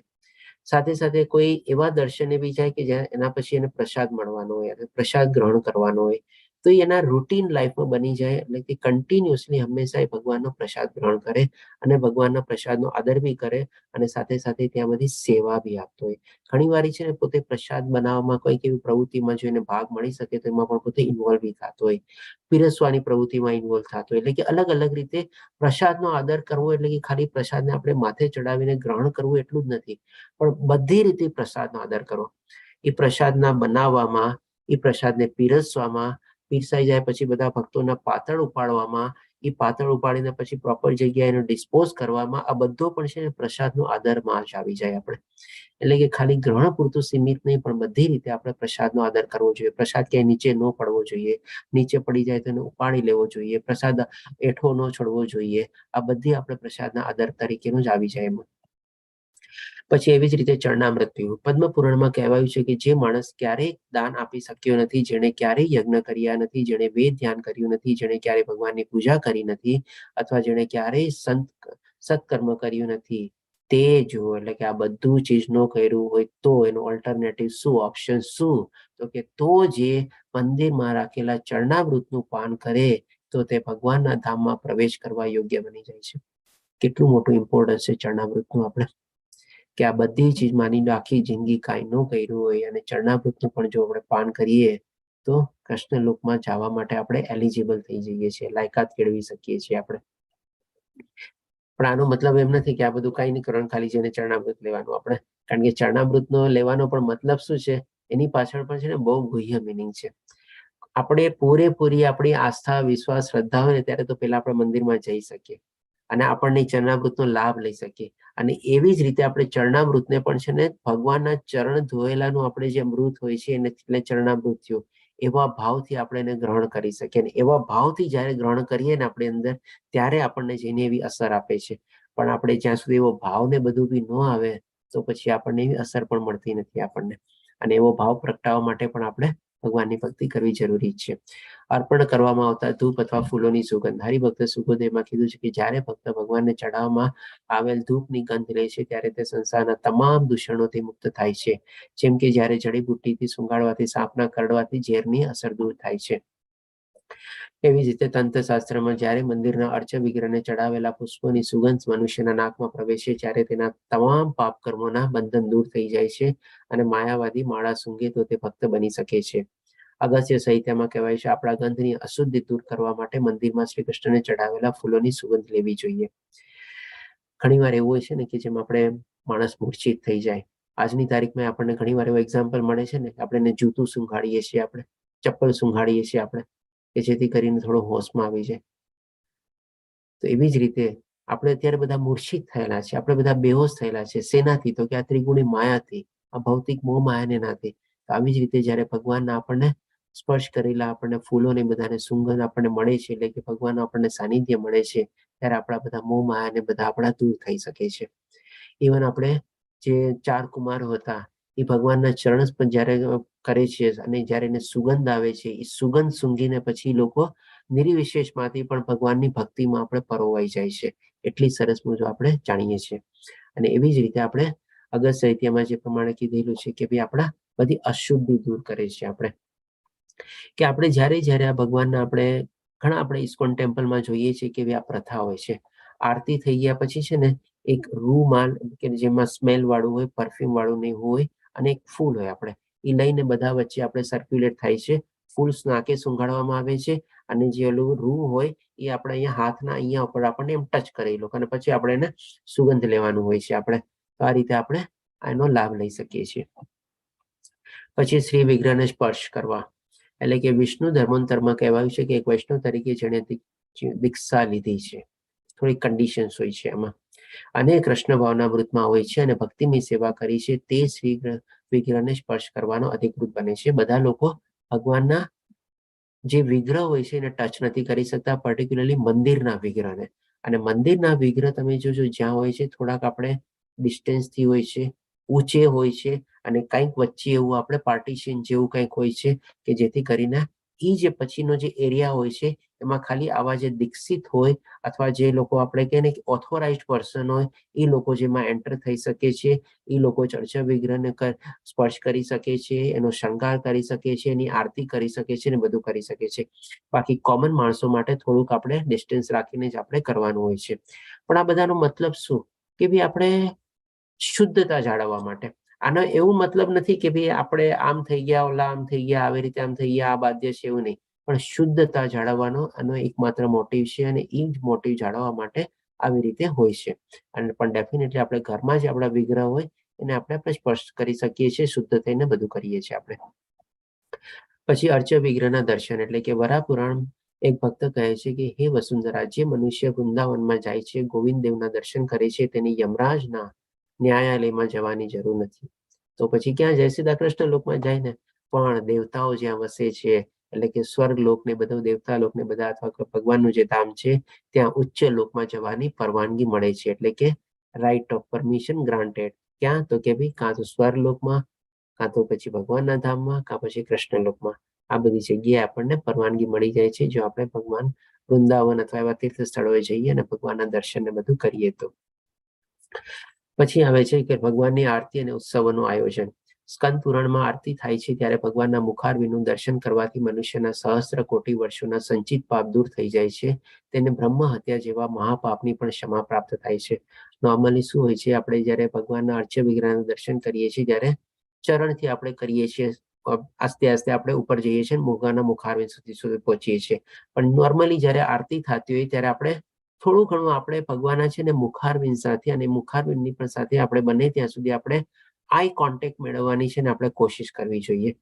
સાથે સાથે કોઈ એવા દર્શને બી જાય કે જ્યાં એના પછી એને પ્રસાદ મળવાનો હોય અને પ્રસાદ ગ્રહણ કરવાનો હોય, તો એના રૂટીન લાઈફમાં બની જાય. એટલે કે કન્ટિન્યુઅસલી હંમેશા ભગવાનનો પ્રસાદ ગ્રહણ કરે અને ભગવાનના પ્રસાદનો આદર બી કરે અને સાથે સાથે ત્યાં બધી સેવા બી આપતો હોય. ઘણી વાર છે ને પોતે પ્રસાદ બનાવવામાં કોઈક એવી પ્રવૃત્તિમાં જો એને ભાગ મળી શકે તો એમાં પણ પોતે ઇન્વોલ્વ બી થતો હોય, પીરસવાની પ્રવૃત્તિમાં ઇન્વોલ્વ થતો હોય. એટલે કે અલગ અલગ રીતે પ્રસાદનો આદર કરવો એટલે કે ખાલી પ્રસાદને આપણે માથે ચડાવીને ગ્રહણ કરવું એટલું જ નથી, પણ બધી રીતે પ્રસાદનો આદર કરવો. એ પ્રસાદના બનાવવામાં, એ પ્રસાદને પીરસવામાં, પીરસાઈ જાય પછી બધા ભક્તોના પાતળ ઉપાડવામાં, એ પાતળ ઉપાડીને પછી પ્રોપર જગ્યાએ એનો ડિસ્પોઝ કરવામાં, આ બધો પણ છે ને પ્રસાદનો આદરમાં જ આવી જાય આપણે. એટલે કે ખાલી ગ્રહણ પૂરતું સીમિત નહીં, પણ બધી રીતે આપણે પ્રસાદનો આદર કરવો જોઈએ. પ્રસાદ ક્યાંય નીચે ન પડવો જોઈએ, નીચે પડી જાય તો એને ઉપાડી લેવો જોઈએ, પ્રસાદ એઠો ન છોડવો જોઈએ. આ બધી આપણે પ્રસાદના આદર તરીકેનું જ આવી જાય એમાં. પછી એવી જ રીતે ચરણામૃત પીવું. પદ્મ પુરાણમાં કહેવાયું છે કે જે માણસ ક્યારેય દાન આપી શક્યો નથી, જેણે ક્યારેય યજ્ઞ કર્યા નથી, જેણે વેદ ધ્યાન કર્યું નથી, જેણે ક્યારેય ભગવાનની પૂજા કરી નથી, અથવા જેણે ક્યારેય સત્કર્મ કર્યું નથી, તે જો, એટલે કે આ બધું ચીજ ન કર્યું હોય તો એનું ઓલ્ટરનેટિવ શું, ઓપ્શન શું? તો કે તો જે મંદિરમાં રાખેલા ચરણામૃતનું પાન કરે તો તે ભગવાનના ધામમાં પ્રવેશ કરવા યોગ્ય બની જાય છે. કેટલું મોટું ઇમ્પોર્ટન્સ છે ચરણામૃતનું આપણે, કે આ બધી ચીજ માની આખી જિંદગી કાંઈ ન કર્યું હોય અને ચરણામૃતનું પણ જો આપણે પાન કરીએ તો કૃષ્ણ લોકમાં જવા માટે આપણે એલિજિબલ થઈ જઈએ છીએ, લાયકાત કેળવી શકીએ છીએ આપણે. પણ આનો મતલબ એમ નથી કે આ બધું કઈ નહીં કરવાનું, ખાલી જેને ચરણામૃત લેવાનું આપણે, કારણ કે ચરણામૃતનો લેવાનો પણ મતલબ શું છે, એની પાછળ પણ છે ને બહુ ગુહ્ય મિનિંગ છે. આપણે પૂરેપૂરી આપણી આસ્થા, વિશ્વાસ, શ્રદ્ધા હોય ને ત્યારે તો પેલા આપણે મંદિરમાં જઈ શકીએ અને આપણને ચરણામૃતનો લાભ લઈ શકીએ. અને એવી જ રીતે આપણે ચરણામૃતને પણ છે ને ભગવાનના ચરણ ધોયેલાનું આપણે જે અમૃત હોય છે એને એટલે ચરણામૃત થયું, એવા ભાવથી આપણે એને ગ્રહણ કરી શકીએ. અને એવા ભાવથી જ્યારે ગ્રહણ કરીએ ને આપણે અંદર, ત્યારે આપણને જઈને એવી અસર આપે છે. પણ આપણે જ્યાં સુધી એવો ભાવને બધું બી ન આવે તો પછી આપણને એવી અસર પણ મળતી નથી આપણને. અને એવો ભાવ પ્રગટાવવા માટે પણ આપણે ભગવાનની ભક્તિ કરવી જરૂરી છે. અર્પણ કરવામાં આવતા ધૂપ અથવા ફૂલોની સુગંધ. હરિભક્ત સુખદેવમાં કીધું છે કે જ્યારે ભક્ત ભગવાનને ચડાવવામાં આવેલ ધૂપની ગંધ લે છે ત્યારે તે સંસારના તમામ દૂષણોથી મુક્ત થાય છે. જેમ કે જ્યારે જડીબુટ્ટીથી સુંઘાડવાથી, સાપના કરડવાથી ઝેરની અસર દૂર થાય છે. એવી જ રીતે તંત્રશાસ્ત્રમાં જ્યારે મંદિરના અર્ચ વિગ્રહને ચડાવેલા પુષ્પોની સુગંધ મનુષ્યના નાકમાં પ્રવેશે ત્યારે તેના તમામ પાપ કર્મોના બંધન દૂર થઈ જાય છે અને માયાવાદી માળા સૂંઘે તો તે ભક્ત બની શકે છે. અગસ્ત્ય સાહિત્યમાં કહેવાય છે આપણા ગંધની અશુદ્ધિ દૂર કરવા માટે મંદિરમાં શ્રી કૃષ્ણને ચડાવેલા ફૂલોની સુગંધ લેવી જોઈએ. ઘણી વાર એવું હોય છે ને કે જેમ આપણે માણસ મૂર્છિત થઈ જાય. આજની તારીખમાં આપણને ઘણી વાર એવો એક્ઝામ્પલ મળે છે ને કે આપણે એને જૂતું સૂંઘાડીએ છીએ, આપણે ચપ્પલ સૂંઘાડીએ છીએ આપણે, કે જેથી કરીને થોડો હોશમાં આવી જાય. તો એવી જ રીતે આપણે અત્યારે બધા મૂર્છિત થયેલા છે, આપણે બધા બેહોશ થયેલા છે. શેનાથી? તો કે આ ત્રિગુણી માયાથી, આ ભૌતિક મોહ માયાને નાથી. તો આવી જ રીતે જ્યારે ભગવાનના આપણને સ્પર્શ કરેલા આપણને ફૂલોને બધાને સુગંધ આપણને મળે છે, એટલે કે ભગવાન આપણને સાનિધ્ય મળે છે, ત્યારે આપણા બધા મોહ માયાને બધા આપણા દૂર થઈ શકે છે. ઇવન આપણે જે 4 કુમારો હતા એ ભગવાનના ચરણ પણ જ્યારે કરે છે અને જ્યારે એને સુગંધ આવે છે એ સુગંધ સૂંઘીને પછી લોકો નિર્વિશેષમાંથી પણ ભગવાનની ભક્તિમાં આપણે પરોવાઈ જાય છે. એટલી સરસ મુજબ આપણે જાણીએ છીએ. અને એવી જ રીતે આપણે અગસ્ત્ય સાહિત્યમાં જે પ્રમાણે કીધેલું છે કે ભાઈ આપણા બધી અશુદ્ધિ દૂર કરે છે. આપણે કે આપણે જ્યારે આ ભગવાનના આપણે ઘણા આપણે ઇસ્કોન ટેમ્પલમાં જોઈએ છીએ કે ભાઈ આ પ્રથા હોય છે. આરતી થઈ ગયા પછી છે ને એક રૂમાલ કે જેમાં સ્મેલ વાળું હોય, પરફ્યુમ વાળું નહીં હોય, અને એક ફૂલ હોય, આપણે એ લઈને બધા વચ્ચે આપણે સર્ક્યુલેટ થાય છે. ફૂલ નાકે સૂંઘાડવામાં આવે છે અને જે ઓલું રૂ હોય એ આપણે અહીંયા હાથના અહીંયા ઉપર આપણને એમ ટચ કરી લો અને પછી આપણે એને સુગંધ લેવાનું હોય છે. આપણે તો આ રીતે આપણે એનો લાભ લઈ શકીએ છીએ. પછી શ્રી વિગ્રહને સ્પર્શ કરવા, એટલે કે વિષ્ણુ ધર્માંતરમાં કહેવાયું છે કે એક વૈષ્ણવ તરીકે જેણે દીક્ષા લીધી છે, થોડી કન્ડિશન્સ હોય છે એમાં, અને કૃષ્ણ ભાવનામૃતમાં હોય છે અને ભક્તિની સેવા કરી છે, તે શ્રી વિગ્રહને સ્પર્શ કરવાનો અધિકૃત બને છે. બધા લોકો ભગવાનના જે વિગ્રહ હોય છે એને ટચ નથી કરી શકતા, પર્ટિક્યુલરલી મંદિરના વિગ્રહને. અને મંદિરના વિગ્રહ તમે જોજો જ્યાં હોય છે થોડાક આપણે ડિસ્ટન્સથી હોય છે, ઊંચે હોય છે, અને કંઈક વચ્ચે એવું આપણે પાર્ટીશન જેવું કંઈક હોય છે કે જેથી કરીને એ જે પછીનો જે એરિયા હોય છે એમાં ખાલી આવા જે દીક્ષિત હોય અથવા જે લોકો આપણે કહીએ ને કે ઓથોરાઇઝડ પર્સન હોય એ લોકો જેમાં એન્ટર થઈ શકે છે. એ લોકો ચર્ચા વિગ્રહને સ્પર્શ કરી શકે છે, એનો શણગાર કરી શકે છે, એની આરતી કરી શકે છે, ને બધું કરી શકે છે. બાકી કોમન માણસો માટે થોડુંક આપણે ડિસ્ટન્સ રાખીને જ આપણે કરવાનું હોય છે. પણ આ બધાનો મતલબ શું કે ભાઈ આપણે શુદ્ધતા જાળવવા માટે. આનો એવું મતલબ નથી કે ભાઈ આપણે આમ થઈ ગયા, ઓલા આમ થઈ ગયા, આવી રીતે આમ થઈ ગયા, આ બાધ્ય છે, એવું નહીં. પણ શુદ્ધતા જાળવવાનો આનો એકમાત્ર મોટિવ છે અને એ જ મોટિવ જાળવવા માટે આવી રીતે હોય છે. અને પણ ડેફિનેટલી આપણે ઘરમાં જે આપણા વિગ્રહ હોય એને આપણે સ્પર્શ કરી શકીએ છીએ, શુદ્ધ થઈને બધું કરીએ છીએ આપણે. પછી અર્ચ વિગ્રહના દર્શન, એટલે કે વરાહ પુરાણ એક ભક્ત કહે છે કે હે વસુંધરા, જે મનુષ્ય વૃંદાવનમાં જાય છે, ગોવિંદ દેવના દર્શન કરે છે, તેની યમરાજના ન્યાયાલયમાં જવાની જરૂર નથી. તો પછી ક્યાં જાય? સીધા કૃષ્ણ લોકમાં જાય ને. પણ દેવતાઓ જ્યાં વસે છે, એટલે કે સ્વર્ગ લોક ને બધું, દેવતા લોક ને બધા, અથવા ભગવાનનું જે ધામ છે ત્યાં ઉચ્ચ લોકમાં જવાની પરવાનગી મળે છે. એટલે કે રાઇટ ઓફ પરમિશન ગ્રાન્ટેડ. ક્યાં? તો કે ભાઈ કાં તો સ્વર્ગ લોકમાં, કાં તો પછી ભગવાનના ધામમાં, કાં પછી કૃષ્ણ લોકમાં. આ બધી જગ્યાએ આપણને પરવાનગી મળી જાય છે જો આપણે ભગવાન વૃંદાવન અથવા એવા તીર્થ સ્થળોએ જઈએ અને ભગવાનના દર્શન ને બધું કરીએ તો. પછી આવે છે કે ભગવાનની આરતી અને ઉત્સવોનું આયોજન. સ્કંદ પુરાણમાં આરતી થાય છે ત્યારે ભગવાનના મુખારવિંદનું દર્શન કરવાથી મનુષ્યના સહસ્ત્ર કોટી વર્ષોના સંચિત પાપ દૂર થઈ જાય છે. તેને બ્રહ્મ હત્યા જેવા મહાપાપની પણ ક્ષમા પ્રાપ્ત થાય છે. નોર્મલી શું હોય છે, આપણે જયારે ભગવાનના અર્ચ્ય વિગ્રહના દર્શન કરીએ છીએ ત્યારે ચરણથી આપણે કરીએ છીએ, આસ્તે આસ્તે આપણે ઉપર જઈએ છીએ, ભગવાનના મુખારવિંદ સુધી પહોંચીએ છીએ. પણ નોર્મલી જયારે આરતી થતી હોય ત્યારે આપણે થોડું ઘણું આપણે ભગવાનના છે ને મુખારવિંદ સાથે, અને મુખારવિંદની પણ સાથે આપણે બને ત્યાં સુધી આપણે આઈ કોન્ટેક્ટ મેળવવાની છે ને આપણે કોશિશ કરવી જોઈએ.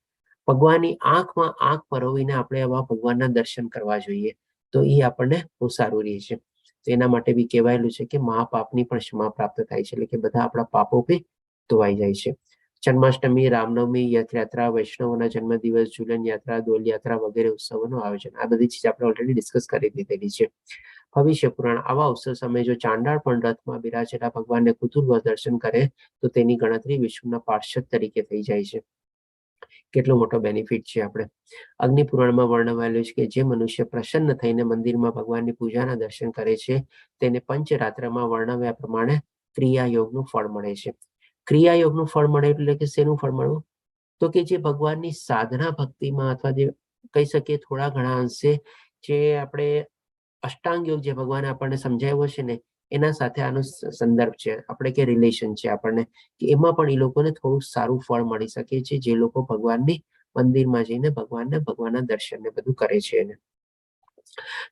ભગવાનની આંખમાં આંખ પરોવીને આપણે આવા ભગવાનના દર્શન કરવા જોઈએ, તો એ આપણને બહુ સારું રહે છે. તો એના માટે બી કહેવાયેલું છે કે મહાપાપની પણ ક્ષમા પ્રાપ્ત થાય છે, એટલે કે બધા આપણા પાપો બી ધોવાઈ જાય છે. જન્માષ્ટમી, રામનવમી, યથયાત્રા, વૈષ્ણવોના જન્મદિવસ, ઝૂલન યાત્રા, દોલ યાત્રા વગેરે ઉત્સવોનું આયોજન, આ બધી ચીજ આપણે ઓલરેડી ડિસ્કસ કરી દીધેલી છે. ભવિષ્ય પુરાણ, આવા અવસર સમયે જો ચાંડાળ પણ રથમાં બિરાજેલા ભગવાનને કુતૂહલ દર્શન કરે તો તેની ગણતરી વિશ્વના પાર્ષદ તરીકે થઈ જાય છે. કેટલો મોટો બેનિફિટ છે. આપણે અગ્નિ પુરાણમાં વર્ણવાયેલું છે કે જે મનુષ્ય પ્રસન્ન થઈને મંદિરમાં ભગવાનની પૂજાના દર્શન કરે છે તેને પંચરાત્રમાં વર્ણવ્યા પ્રમાણે ક્રિયાયોગનું ફળ મળે છે. ક્રિયાયોગનું ફળ મળે એટલે કે શેનું ફળ મળવું? તો કે જે ભગવાનની સાધના ભક્તિમાં, અથવા જે કહી શકીએ થોડા ઘણા અંશે જે આપણે અષ્ટાંગ યોગ જે ભગવાને આપણને સમજાવ્યો છે ને એના સાથે આનો સંદર્ભ છે, આપણે કે રિલેશન છે આપણને, કે એમાં પણ એ લોકોને થોડું સારું ફળ મળી શકે છે જે લોકો ભગવાનની મંદિરમાં જઈને ભગવાનના દર્શન ને બધું કરે છે. એને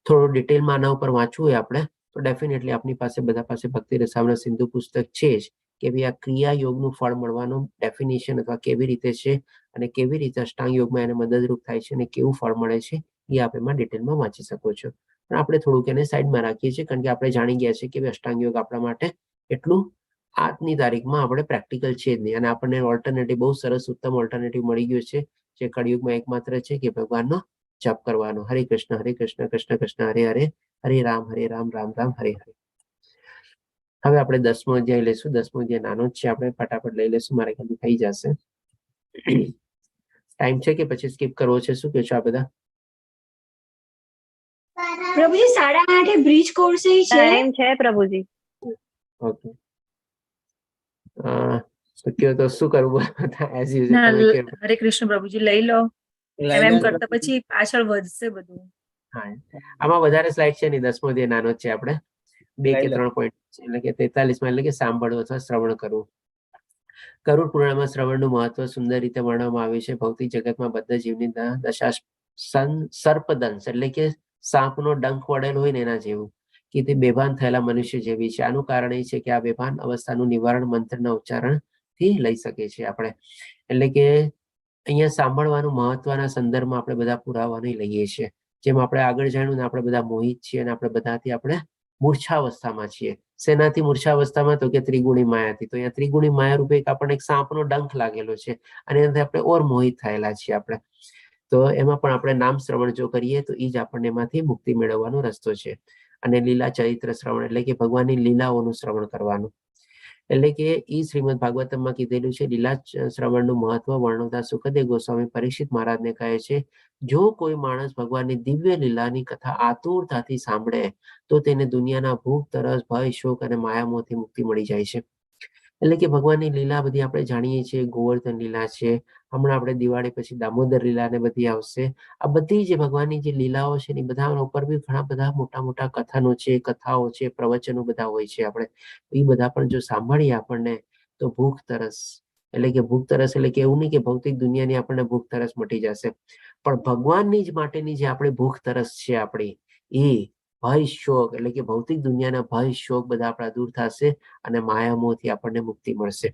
થોડું ડિટેલમાં આના ઉપર વાંચવું હોય આપણે તો ડેફિનેટલી આપણી પાસે બધા પાસે ભક્તિ રસાવના સિંધુ પુસ્તક છે જ, કે ભાઈ આ ક્રિયા યોગનું ફળ મળવાનું ડેફિનેશન અથવા કેવી રીતે છે અને કેવી રીતે અષ્ટાંગ યોગમાં એને મદદરૂપ થાય છે અને કેવું ફળ મળે છે એ આપ એમાં ડિટેલમાં વાંચી શકો છો. પણ આપણે થોડુંક એને સાઈડમાં રાખીએ છીએ કારણ કે આપણે જાણી ગયા છીએ કે અષ્ટાંગ યોગ આપણા માટે એટલું આજની તારીખમાં આપણે પ્રેક્ટિકલ છે જ નહીં, અને આપણને ઓલ્ટરનેટિવ બહુ સરસ ઉત્તમ ઓલ્ટરનેટિવ મળી ગયું છે જે કળિયુગમાં એકમાત્ર છે કે ભગવાનનો જપ કરવાનો. હરે કૃષ્ણ કૃષ્ણ કૃષ્ણ હરે હરે, હરે રામ રામ રામ હરે હરે. હવે આપણે 10મો અધ્યાય લઈશું. 10મો અધ્યાય નાનો જ છે, આપણે ફટાફટ લઈ લઈશું, મારે ખાલી થઈ જશે. ટાઈમ છે કે પછી સ્કીપ કરવો છે? શું કહો છો આ બધા? પ્રભુજી 8:30 બ્રિજ કોર્સ છે. ટાઈમ છે પ્રભુજી. ઓકે, કયો તો શું કરવું? એઝ યુઝ્યુઅલ હરે કૃષ્ણ પ્રભુજી, લઈ લો. એમ કરતા પછી પાછળ વધશે બધું. હા, આમાં વધારે સ્લાઇડ છે નહીં, 10મો અધ્યાય નાનો જ છે. આપણે 2 કે 3 પોઈન્ટ એટલે કે 43માં, એટલે કે સાંભળવું અથવા શ્રવણ કરવું. ગરુડ પુરાણમાં શ્રવણનું મહત્વ સુંદર રીતે વર્ણવવામાં આવ્યું છે. ભૌતિક જગતમાં બધા જીવની દશા સર્પદંશ એટલે કે સાપનો ડંખ વળેલો હોય ને એના જેવું, કે તે બેભાન થયેલા મનુષ્ય જેવી છે. આનું કારણ એ છે કે આ બેભાન અવસ્થાનું નિવારણ મંત્રના ઉચ્ચારણ થી લઈ શકે છે આપણે. એટલે કે અહીંયા સાંભળવાનું મહત્વના સંદર્ભમાં આપણે બધા પુરાવાની લઈએ છીએ. જેમ આપણે આગળ જાણ્યું ને, આપણે બધા મોહિત છીએ અને આપણે બધાથી આપણે મૂર્છાવસ્થામાં છીએ. શેનાથી મૂર્છાવસ્થામાં? તો કે ત્રિગુણી માયાથી. તો અહીંયા ત્રિગુણી માયા રૂપે આપણને એક સાપનો ડંખ લાગેલો છે અને એનાથી આપણે ઓર મોહિત થયેલા છીએ આપણે. તો એમાં પણ આપણે નામ શ્રવણ જો કરીએ તો એ જ આપણને એમાંથી મુક્તિ મેળવવાનો રસ્તો છે. અને લીલા ચરિત્ર શ્રવણ એટલે કે ભગવાનની લીલાઓનું શ્રવણ કરવાનું. એટલે કે ઈ શ્રીમદ ભાગવતમમાં કીધેલું છે. લીલા શ્રવણનું મહત્વ વર્ણવતા સુખદેવ ગોસ્વામી પરીક્ષિત મહારાજને કહે છે, જો કોઈ માણસ ભગવાનની દિવ્ય લીલાની કથા આતુરતાથી સાંભળે તો તેને દુનિયાના ભૂખ, તરસ, ભય, શોક અને માયામોહથી મુક્તિ મળી જાય છે. એટલે કે ભગવાનની લીલા બધી આપણે જાણીએ છીએ. ગોવર્ધન લીલા છે, હમણાં આપણે દિવાળી પછી દામોદર લીલા ને બધી આવશે. આ બધી જે ભગવાનની જે લીલાઓ છે ને, બધા ઉપર બી ઘણા બધા મોટા મોટા કથનો છે, કથાઓ છે, પ્રવચનો બધા હોય છે. આપણે એ બધા પણ જો સાંભળીએ આપણને તો ભૂખ તરસ એટલે કે ભૂખ તરસ એટલે કે એવું નહીં કે ભૌતિક દુનિયાની આપણને ભૂખ તરસ મટી જશે, પણ ભગવાનની જ માટેની જે આપણી ભૂખ તરસ છે આપણી, એ ભય, શોક એટલે કે ભૌતિક દુનિયાના ભય, શોક બધા આપણા દૂર થશે અને માયામોહથી આપણને મુક્તિ મળશે.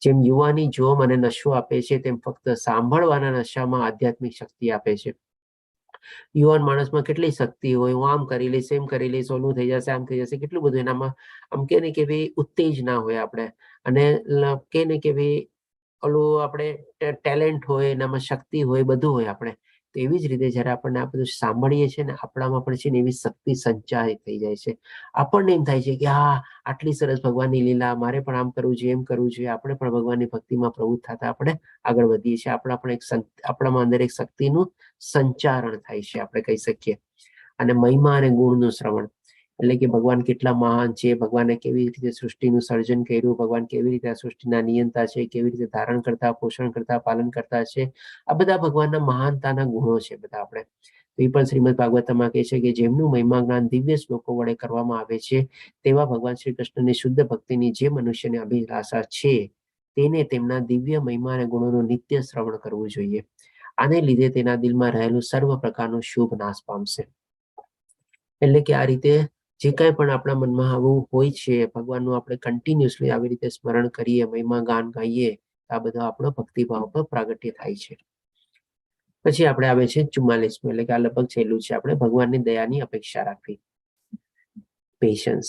જેમ યુવાની જોમ અને નશો આપે છે, તેમ ફક્ત સાંભળવાના નશામાં આધ્યાત્મિક શક્તિ આપે છે. યુવાન માણસમાં કેટલી શક્તિ હોય, હું આમ કરી લઈશ, એમ કરી લઈશ, ઓલું થઈ જશે, આમ થઈ જશે, કેટલું બધું એનામાં આમ કે ને કે ભાઈ ઉત્તેજના હોય આપણે, અને કે ને કે ભાઈ ઓલું આપણે ટેલેન્ટ હોય, એનામાં શક્તિ હોય, બધું હોય આપણે. તો એવી જ રીતે જયારે આપણને આ બધું સાંભળીએ છીએ ને, આપણામાં પણ છે ને એવી શક્તિ સંચારિત થઈ જાય છે. આપણને એમ થાય છે કે હા, આટલી સરસ ભગવાનની લીલા, મારે પણ આમ કરવું જોઈએ, એમ કરવું જોઈએ. આપણે પણ ભગવાનની ભક્તિમાં પ્રવૃત્ત થતા આપણે આગળ વધીએ છીએ. આપણામાં અંદર એક શક્તિનું સંચારણ થાય છે, આપણે કહી શકીએ. અને મહિમા અને ગુણનું શ્રવણ એટલે કે ભગવાન કેટલા મહાન છે, ભગવાને કેવી રીતે સૃષ્ટિનું સર્જન કર્યું, ભગવાન કેવી રીતે આ સૃષ્ટિના નિયંતા છે, કેવી રીતે ધારણ કરતા, પોષણ કરતા, પાલન કરતા છે. આ બધા ભગવાનના મહાનતાના ગુણો છે બધા આપણે. એ પણ શ્રીમદ ભાગવતમાં કહે છે કે જેમનું મહિમા જ્ઞાન દિવ્ય શ્લોકો વડે કરવામાં આવે છે, તેવા ભગવાન શ્રી કૃષ્ણની શુદ્ધ ભક્તિની જે મનુષ્યને અભિલાષા છે, તેને તેમના દિવ્ય મહિમા અને ગુણોનું નિત્ય શ્રવણ કરવું જોઈએ. આને લીધે તેના દિલમાં રહેલું સર્વ પ્રકારનું શુભ નાશ પામશે. એટલે કે આ રીતે જે કાંઈ પણ આપણા મનમાં આવું હોય છે, ભગવાનનું આપણે કન્ટિન્યુઅસલી આવી રીતે સ્મરણ કરીએ, મહિમા ગાન ગાઈએ, આ બધો આપણો ભક્તિભાવ પર પ્રાગટ્ય થાય છે. પછી આપણે આવે છે 44, એટલે કે આ લગભગ છેલ્લું છે. આપણે ભગવાનની દયાની અપેક્ષા રાખવી. પેશન્સ,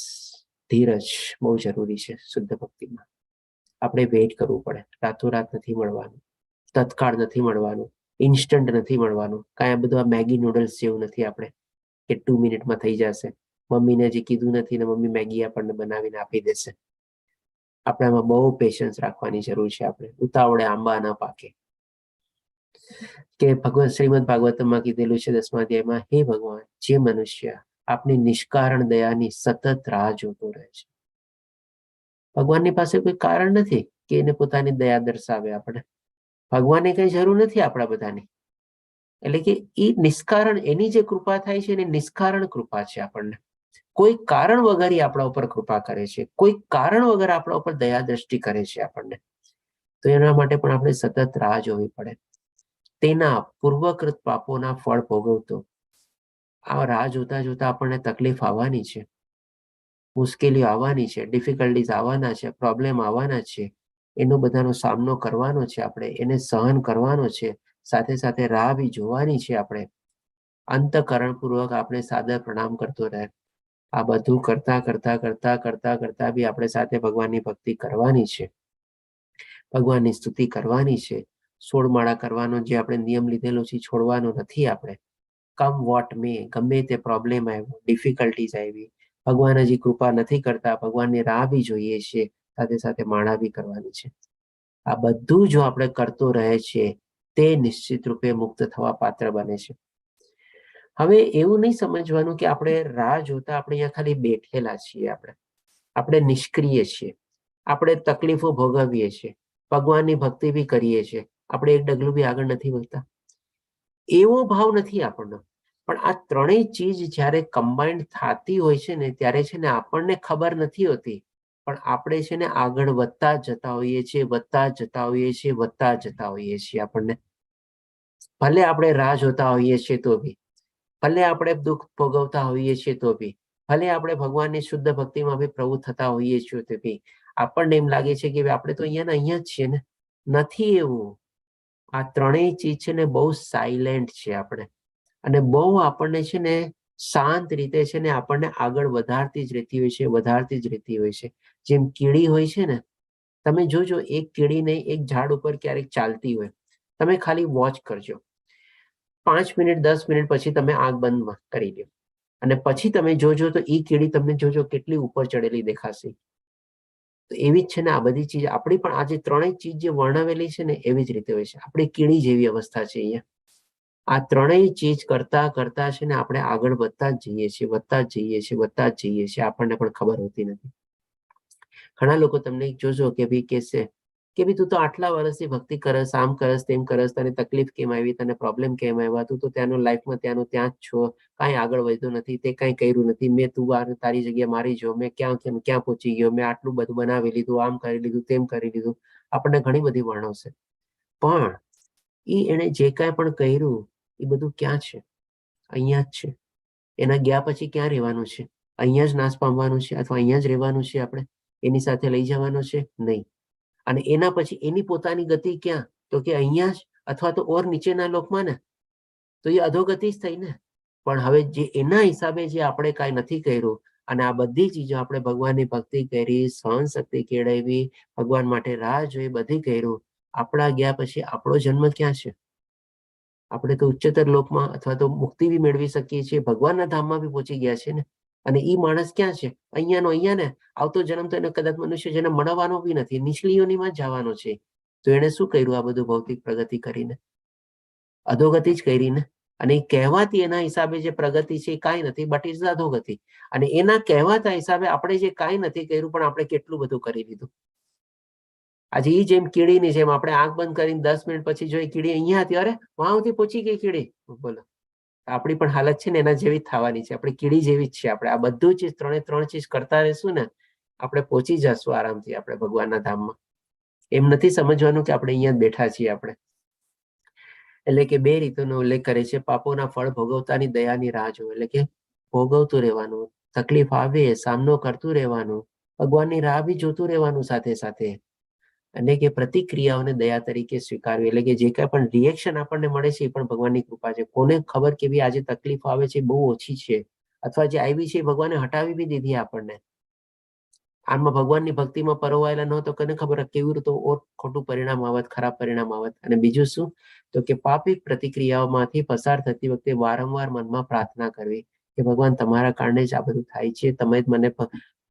ધીરજ બહુ જરૂરી છે શુદ્ધ ભક્તિમાં. આપણે વેઇટ કરવું પડે. રાતોરાત નથી મળવાનું, તત્કાળ નથી મળવાનું, ઇન્સ્ટન્ટ નથી મળવાનું. કાંઈ આ બધું આ મેગી નૂડલ્સ જેવું નથી આપણે કે 2 મિનિટમાં થઈ જશે. મમ્મીને જે કીધું નથી ને મમ્મી મેગી આપણને બનાવીને આપી દેશે. આપણામાં બહુ પેશન્સ રાખવાની જરૂર છે. આપણે ઉતાવળે આંબા ના પાકે. કે ભગવાન શ્રીમદ ભાગવતમાં કીધેલું છે 10મા અધ્યાયમાં, હે ભગવાન, જે મનુષ્ય આપની નિષ્કારણ દયાની સતત રાહ જોતો રહે છે. ભગવાનની પાસે કોઈ કારણ નથી કે એને પોતાની દયા દર્શાવે. આપણે ભગવાનને કઈ જરૂર નથી આપણા બધાની. એટલે કે એ નિષ્કારણ, એની જે કૃપા થાય છે એને નિષ્કારણ કૃપા છે. આપણને કોઈ કારણ વગર આપણા ઉપર કૃપા કરે છે, કોઈ કારણ વગર આપણા ઉપર દયા દ્રષ્ટિ કરે છે આપણને. તો એના માટે પણ આપણે સતત રાહ જોવી પડે. તેના પૂર્વકૃત પાપોના ફળ ભોગવતો. આ રાહ જોતા જોતા આપણને તકલીફ આવવાની છે, મુશ્કેલીઓ આવવાની છે, ડિફિકલ્ટીઝ આવવાના છે, પ્રોબ્લેમ આવવાના છે. એનો બધાનો સામનો કરવાનો છે આપણે, એને સહન કરવાનો છે. સાથે સાથે રાહ બી જોવાની છે આપણે. અંતઃકરણપૂર્વક આપણે સાદર પ્રણામ કરતો રહે. આ બધું કરતા કરતા કરતા કરતા કરતા બી આપણે સાથે ભગવાનની ભક્તિ કરવાની છે, ભગવાનની સ્તુતિ કરવાની છે. 16 માળા કરવાનો જે આપણે નિયમ લીધેલો છે છોડવાનો નથી આપણે. કમ વોટ મે, ગમે તે પ્રોબ્લેમ આવ્યો, ડિફિકલ્ટીઝ આવી, ભગવાન હજી કૃપા નથી કરતા, ભગવાનની રાહ બી જોઈએ છીએ, સાથે સાથે માળા બી કરવાની છે. આ બધું જો આપણે કરતો રહે છે, તે નિશ્ચિત રૂપે મુક્ત થવા પાત્ર બને છે. હવે એવું નહીં સમજવાનું કે આપણે રાહ જોતા આપણે અહીંયા ખાલી બેઠેલા છીએ, આપણે નિષ્ક્રિય છીએ, આપણે તકલીફો ભોગવીએ છીએ, ભગવાનની ભક્તિ બી કરીએ છીએ, આપણે એક ડગલું બી આગળ નથી વધતા, એવો ભાવ નથી આપણનો. પણ આ ત્રણેય ચીજ જ્યારે કમ્બાઇન્ડ થતી હોય છે ને ત્યારે છે ને આપણને ખબર નથી હોતી, પણ આપણે છે ને આગળ વધતા જતા હોઈએ છીએ, વધતા જતા હોઈએ છીએ, વધતા જતા હોઈએ છીએ. આપણને ભલે આપણે રાહ જોતા હોઈએ છીએ તો બી, ભલે આપણે દુઃખ ભોગવતા હોઈએ છીએ તો બી, ભલે આપણે ભગવાનની શુદ્ધ ભક્તિમાં બી પ્રવૃત્ત થતા હોઈએ છીએ તો બી આપણને એમ લાગે છે કે આપણે તો અહીંયા જ છીએ ને. નથી એવું. આ ત્રણેય ચીજ છે ને બહુ સાયલેન્ટ છે આપણે, અને બહુ આપણને છે ને શાંત રીતે છે ને આપણને આગળ વધારતી જ રહેતી હોય છે, વધારતી જ રહેતી હોય છે. જેમ કીડી હોય છે ને, તમે જોજો એક કીડીને એક ઝાડ ઉપર ક્યારેક ચાલતી હોય, તમે ખાલી વોચ કરજો, 5 મિનિટ 10 મિનિટ પછી તમે આંખ બંધ કરી દો અને પછી તમે જોજો તો એ કીડી તમને જોજો કેટલી ઉપર ચડેલી દેખાશે. તો એવી જ છે ને આ બધી ચીજ આપણી પણ આ જે ત્રણેય ચીજ જે વર્ણવેલી છે ને એવી જ રીતે હોય છે. આપણી કીડી જેવી અવસ્થા છે અહીંયા. આ ત્રણેય ચીજ કરતા કરતા છે ને આપણે આગળ વધતા જ જઈએ છીએ, વધતા જ જઈએ છીએ, વધતા જ જઈએ છીએ, આપણને પણ ખબર હોતી નથી. ઘણા લોકો તમને જોજો કે ભાઈ કહેશે કે ભાઈ તું તો આટલા વર્ષથી ભક્તિ કરસ, આમ કરસ, તેમ કરસ, તને તકલીફ કેમ આવી, તને પ્રોબ્લેમ કેમ આવ્યા, તું તો ત્યાંનું લાઈફમાં ત્યાંનું ત્યાં જ છો, કાંઈ આગળ વધ્યું નથી, તે કાંઈ કર્યું નથી, મેં તું તારી જગ્યા મારી જો, મેં ક્યાં પહોંચી ગયો, મેં આટલું બધું બનાવી લીધું, આમ કરી લીધું, તેમ કરી લીધું. આપણને ઘણી બધી વર્ણવશે, પણ એને જે કાંઈ પણ કર્યું એ બધું ક્યાં છે? અહીંયા જ છે. એના ગયા પછી ક્યાં રહેવાનું છે? અહીંયા જ નાશ પામવાનું છે અથવા અહીંયા જ રહેવાનું છે? આપણે એની સાથે લઈ જવાનું છે? નહીં. અને એના પછી એની પોતાની ગતિ ક્યાં? તો કે અહીંયા જ, અથવા તો ઓર નીચેના લોકમાં ને, તો એ અધોગતિ જ થઈ ને. પણ હવે જે એના હિસાબે જે આપણે કાંઈ નથી કર્યું અને આ બધી ચીજો આપણે ભગવાનની ભક્તિ કરી, સહન શક્તિ કેળવી, ભગવાન માટે રાહ જોઈ, બધી કર્યું, આપણા ગયા પછી આપણો જન્મ ક્યાં છે? આપણે તો ઉચ્ચતર લોકમાં અથવા તો મુક્તિ બી મેળવી શકીએ છીએ, ભગવાનના ધામમાં બી પહોંચી ગયા છે ને. અને એ માણસ ક્યાં છે? અહીંયાનો અહીંયા ને. આવતો જન્મ તો એને કદાચ મનુષ્ય જેને મળવાનો બી નથી, નીચલી યોનિમાં જ જવાનો છે. તો એને શું કર્યું આ બધું ભૌતિક પ્રગતિ કરીને? અધોગતિ જ કરીને. અને એ કહેવાતી એના હિસાબે જે પ્રગતિ છે એ કાંઈ નથી, બટ ઇઝ અધોગતિ. અને એના કહેવાતા હિસાબે આપણે જે કાંઈ નથી કર્યું પણ આપણે કેટલું બધું કરી લીધું. આજે એ જેમ કીડીની જેમ આપણે આંખ બંધ કરીને 10 મિનિટ પછી જો કીડી અહીંયા હતી, અરે વાં સુધી પહોંચી ગઈ કીડી, બોલો. આપણી પણ હાલત છે ને એના જેવી જ થવાની છે. આપણે કીડી જેવી જ છે. આપણે આ બધું ચીજ ત્રણ ચીજ કરતા રહીશું ને, આપણે પહોંચી જશું આરામથી આપણે ભગવાનના ધામમાં. એમ નથી સમજવાનું કે આપણે અહીંયા બેઠા છીએ આપણે. એટલે કે બે રીતોનો ઉલ્લેખ કરે છે. પાપોના ફળ ભોગવતાની દયાની રાહ જોવે, એટલે કે ભોગવતું રહેવાનું, તકલીફ આવે સામનો કરતું રહેવાનું, ભગવાનની રાહ બી જોતું રહેવાનું સાથે સાથે. અને કે પ્રતિક્રિયાઓને દયા તરીકે સ્વીકારવી, એટલે કે જે કાંઈ પણ રિએક્શન આપણને મળે છે એ પણ ભગવાનની કૃપા છે. કોને ખબર કે ભાઈ આજે તકલીફ આવે છે બહુ ઓછી છે, અથવા જે આવી છે ભગવાને હટાવી બી દીધી આપણને. આમાં ભગવાનની ભક્તિમાં પરોવાયેલા ન તો કોને ખબર કેવી રીતે ખોટું પરિણામ આવત, ખરાબ પરિણામ આવત. અને બીજું શું? તો કે પાપિક પ્રતિક્રિયાઓમાંથી પસાર થતી વખતે વારંવાર મનમાં પ્રાર્થના કરવી કે ભગવાન તમારા કારણે જ આ બધું થાય છે, તમે જ મને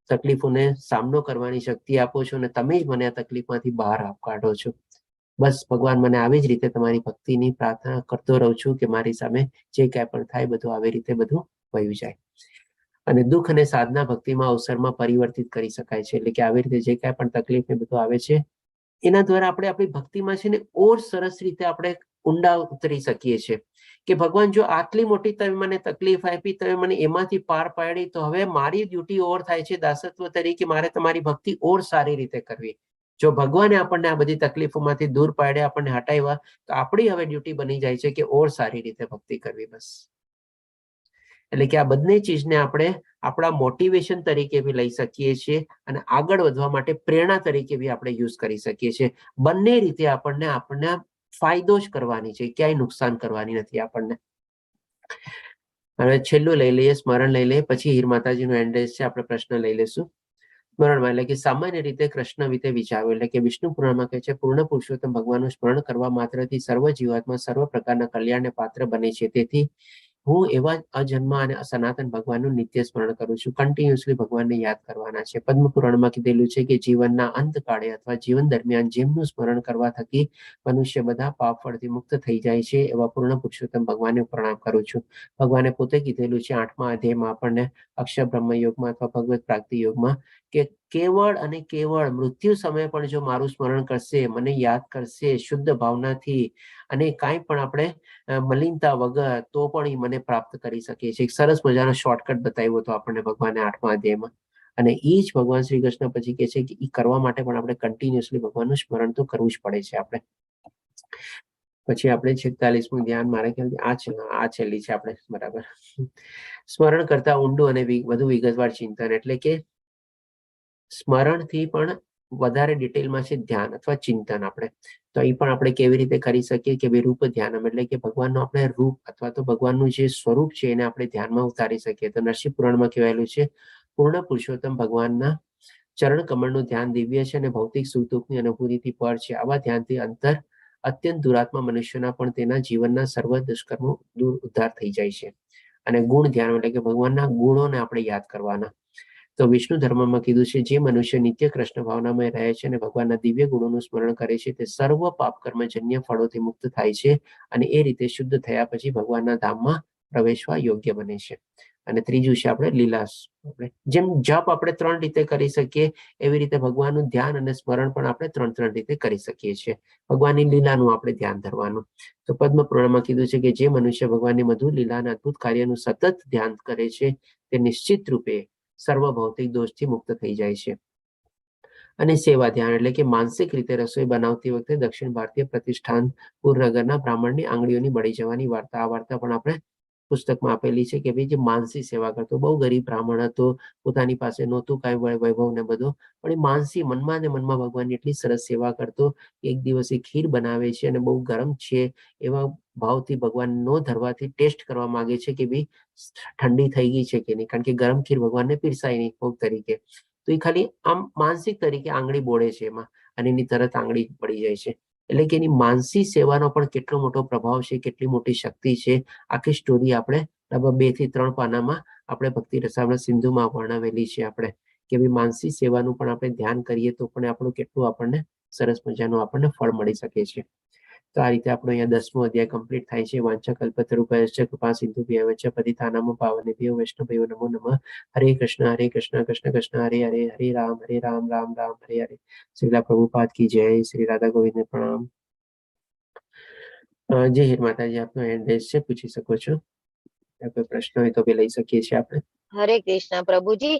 તકલીફોને સામનો કરવાની શક્તિ આપો છો અને તમે જ મને આ તકલીફમાંથી બહાર કાઢો છો. બસ ભગવાન મને આવી જ રીતે તમારી ભક્તિની પ્રાર્થના કરતો રહું છું કે મારી સામે જે કાંઈ પણ થાય બધું આવી રીતે બધું વયું જાય. અને દુઃખ અને સાધના ભક્તિમાં અવસરમાં પરિવર્તિત કરી શકાય છે. એટલે કે આવી રીતે જે કાંઈ પણ તકલીફ ને બધું આવે છે એના દ્વારા આપણે આપણી ભક્તિમાં છે ને ઓર સરસ રીતે આપણે ઊંડા ઉતરી શકીએ છીએ કે ભગવાન જો આટલી મોટી તમે મને તકલીફ આપી, તમે મને એમાંથી પાર પાડી, તો હવે મારી ડ્યુટી ઓર થાય છે દાસત્વ તરીકે મારે તમારી ભક્તિ ઓર સારી રીતે કરવી. જો ભગવાને આપણને આ બધી તકલીફોમાંથી દૂર પાડ્યા, આપણને હટાવ્યા, તો આપણી હવે ડ્યુટી બની જાય છે કે ઓર સારી રીતે ભક્તિ કરવી. બસ. એટલે કે આ બંને ચીજને આપણે આપણા મોટિવેશન તરીકે બી લઈ શકીએ છીએ અને આગળ વધવા માટે પ્રેરણા તરીકે બી આપણે યુઝ કરી શકીએ છીએ. બંને રીતે આપણને ફાયદો જ કરવાની છે, ક્યાંય નુકસાન કરવાની નથી આપણને. હવે છેલ્લું લઈ લઈએ, સ્મરણ લઈ લઈએ, પછી હીર માતાજીનું એન્ડ્રેસ છે, આપણે પ્રશ્ન લઈ લઈશું. સ્મરણમાં એટલે કે સામાન્ય રીતે કૃષ્ણ વિશે વિચારો, એટલે કે વિષ્ણુ પુરાણમાં કહે છે પૂર્ણ પુરુષોત્તમ ભગવાનનું સ્મરણ કરવા માત્રથી સર્વ જીવાત્મા સર્વ પ્રકારના કલ્યાણને પાત્ર બને છે. તેથી હું એવા અજન્મ અને સનાતન ભગવાનનું નિત્ય સ્મરણ કરું છું. કન્ટિન્યુઅસલી ભગવાનને યાદ કરવાના છે. પદ્મ પુરાણમાં કીધેલું છે કે જીવનના અંતકાળે અથવા જીવન દરમિયાન જેમનું સ્મરણ કરવા થકી મનુષ્ય બધા પાપ ફળથી મુક્ત થઈ જાય છે એવા પૂર્ણ પુરુષોત્તમ ભગવાનને પ્રણામ કરું છું. ભગવાને પોતે કીધેલું છે 8મા અધ્યાયમાં આપણને અક્ષર બ્રહ્મ યોગમાં અથવા ભગવત પ્રાપ્તિ યોગમાં કે કેવળ અને કેવળ મૃત્યુ સમયે પણ જો મારું સ્મરણ કરશે, મને યાદ કરશે શુદ્ધ ભાવનાથી અને કાંઈ પણ આપણે મલિનતા વગર, તો પણ એ મને પ્રાપ્ત કરી શકે છે. એક સરસ મજાનો શોર્ટકટ બતાવ્યો હતો આપણને ભગવાને 8મા અધ્યાયમાં. અને એ જ ભગવાન શ્રી કૃષ્ણ પછી કહે છે કે એ કરવા માટે પણ આપણે કન્ટિન્યુઅસલી ભગવાનનું સ્મરણ તો કરવું જ પડે છે આપણે. પછી આપણે 46મું ધ્યાન મારા ખ્યાલથી આ છેલ્લી છે આપણે, બરાબર. સ્મરણ કરતા ઊંડું અને વધુ વિગતવાર ચિંતન, એટલે કે સ્મરણથી પણ વધારે ડિટેલમાં છે ધ્યાન અથવા ચિંતન. આપણે તો એ પણ આપણે કેવી રીતે કરી શકીએ કે રૂપ ધ્યાનમ, એટલે કે ભગવાનનું આપણે રૂપ અથવા તો ભગવાનનું જે સ્વરૂપ છે એને આપણે ધ્યાનમાં ઉતારી શકીએ. તો નરસિંહ પુરાણમાં કહેવાયેલું છે પૂર્ણ પુરુષોત્તમ ભગવાનના ચરણ કમળનું ધ્યાન દિવ્ય છે અને ભૌતિક સુખ દુઃખની અનુભૂતિથી પર છે. આવા ધ્યાનથી અંતર અત્યંત દુરાત્મા મનુષ્યના પણ તેના જીવનના સર્વ દુષ્કર્મો દૂર ઉદ્ધાર થઈ જાય છે. અને ગુણ ધ્યાન એટલે કે ભગવાનના ગુણોને આપણે યાદ કરવાના. તો વિષ્ણુ ધર્મમાં કીધું છે જે મનુષ્ય નિત્ય કૃષ્ણ ભાવનામય રહે છે અને ભગવાનના દિવ્ય ગુણોનું સ્મરણ કરે છે તે સર્વ પાપ કર્મજન્ય ફળોથી મુક્ત થાય છે અને એ રીતે શુદ્ધ થયા પછી ભગવાનના ધામમાં પ્રવેશવા યોગ્ય બને છે. અને ત્રીજું છે આપણે લીલાસ. જેમ જપ આપણે 3 રીતે કરી શકીએ એવી રીતે ભગવાનનું ધ્યાન અને સ્મરણ પણ આપણે 3 રીતે કરી શકીએ છીએ. ભગવાનની લીલાનું આપણે ધ્યાન ધરવાનું. તો પદ્મ પુરાણમાં કીધું છે કે જે મનુષ્ય ભગવાનની મધુર લીલા અને અદભુત કાર્યનું સતત ધ્યાન કરે છે તે નિશ્ચિત રૂપે સર્વ ભૌતિક દોષથી મુક્ત થઈ જાય છે. અને સેવા ધ્યાન એટલે કે માનસિક રીતે રસોઈ બનાવતી વખતે દક્ષિણ ભારતીય પ્રતિષ્ઠાન પુરનગરના બ્રાહ્મણની આંગળીઓની બળી જવાની વાર્તા. આ વાર્તા પણ આપણે પુસ્તકમાં આપેલી છે કે ભાઈ જે માનસી સેવા કરતો, બહુ ગરીબ બ્રાહ્મણ હતો, પોતાની પાસે નહોતું કાંઈ વૈભવ ને બધું, પણ એ માનસી મનમાં ને મનમાં ભગવાનની એટલી સરસ સેવા કરતો. એક દિવસ એ ખીર બનાવે છે અને બહુ ગરમ છે એવા ભાવથી ભગવાન નો ધરવાથી ટેસ્ટ કરવા માંગે છે કે ભાઈ ઠંડી થઈ ગઈ છે કે નહીં, કારણ કે ગરમ ખીર ભગવાનને પીરસાય નહીં ભોગ તરીકે. તો એ ખાલી આમ માનસિક તરીકે આંગળી બોળે છે એમાં અને એની તરત આંગળી પડી જાય છે. એટલે કે એની માનસી સેવાનો પણ કેટલો મોટો પ્રભાવ છે, કેટલી મોટી શક્તિ છે. આખી સ્ટોરી આપણે લગભગ 2 થી 3 પાનામાં આપણે ભક્તિ રસામૃત સિંધુમાં વર્ણવેલી છે આપણે કે ભાઈ માનસી સેવાનું પણ આપણે ધ્યાન કરીએ તો પણ આપણું કેટલું આપણને સરસ મજાનું આપણને ફળ મળી શકે છે. તો આ રીતે આપણો અહીંયા 10મો અધ્યાય કમ્પ્લીટ થાય છે. વાંચા કલ્પતરુભ્યશ્ચ કૃપા સિંધુભ્યઃ એવ ચ પતિતાનાં પાવનેભ્યો વૈષ્ણવેયો નમો નમઃ. હરે કૃષ્ણ કૃષ્ણ કૃષ્ણ હરે હરે, હરે રામ રામ રામ હરે હરે. શ્રીલા પ્રભુપાદ કી જય. શ્રી રાધા ગોવિંદને પ્રણામ. જય હિન્દ માતાજી. આપનો એડ્રેસ છે, પૂછી શકો છો. કોઈ પ્રશ્ન હોય તો બી લઈ શકીએ છીએ આપણે. હરે કૃષ્ણ પ્રભુજી.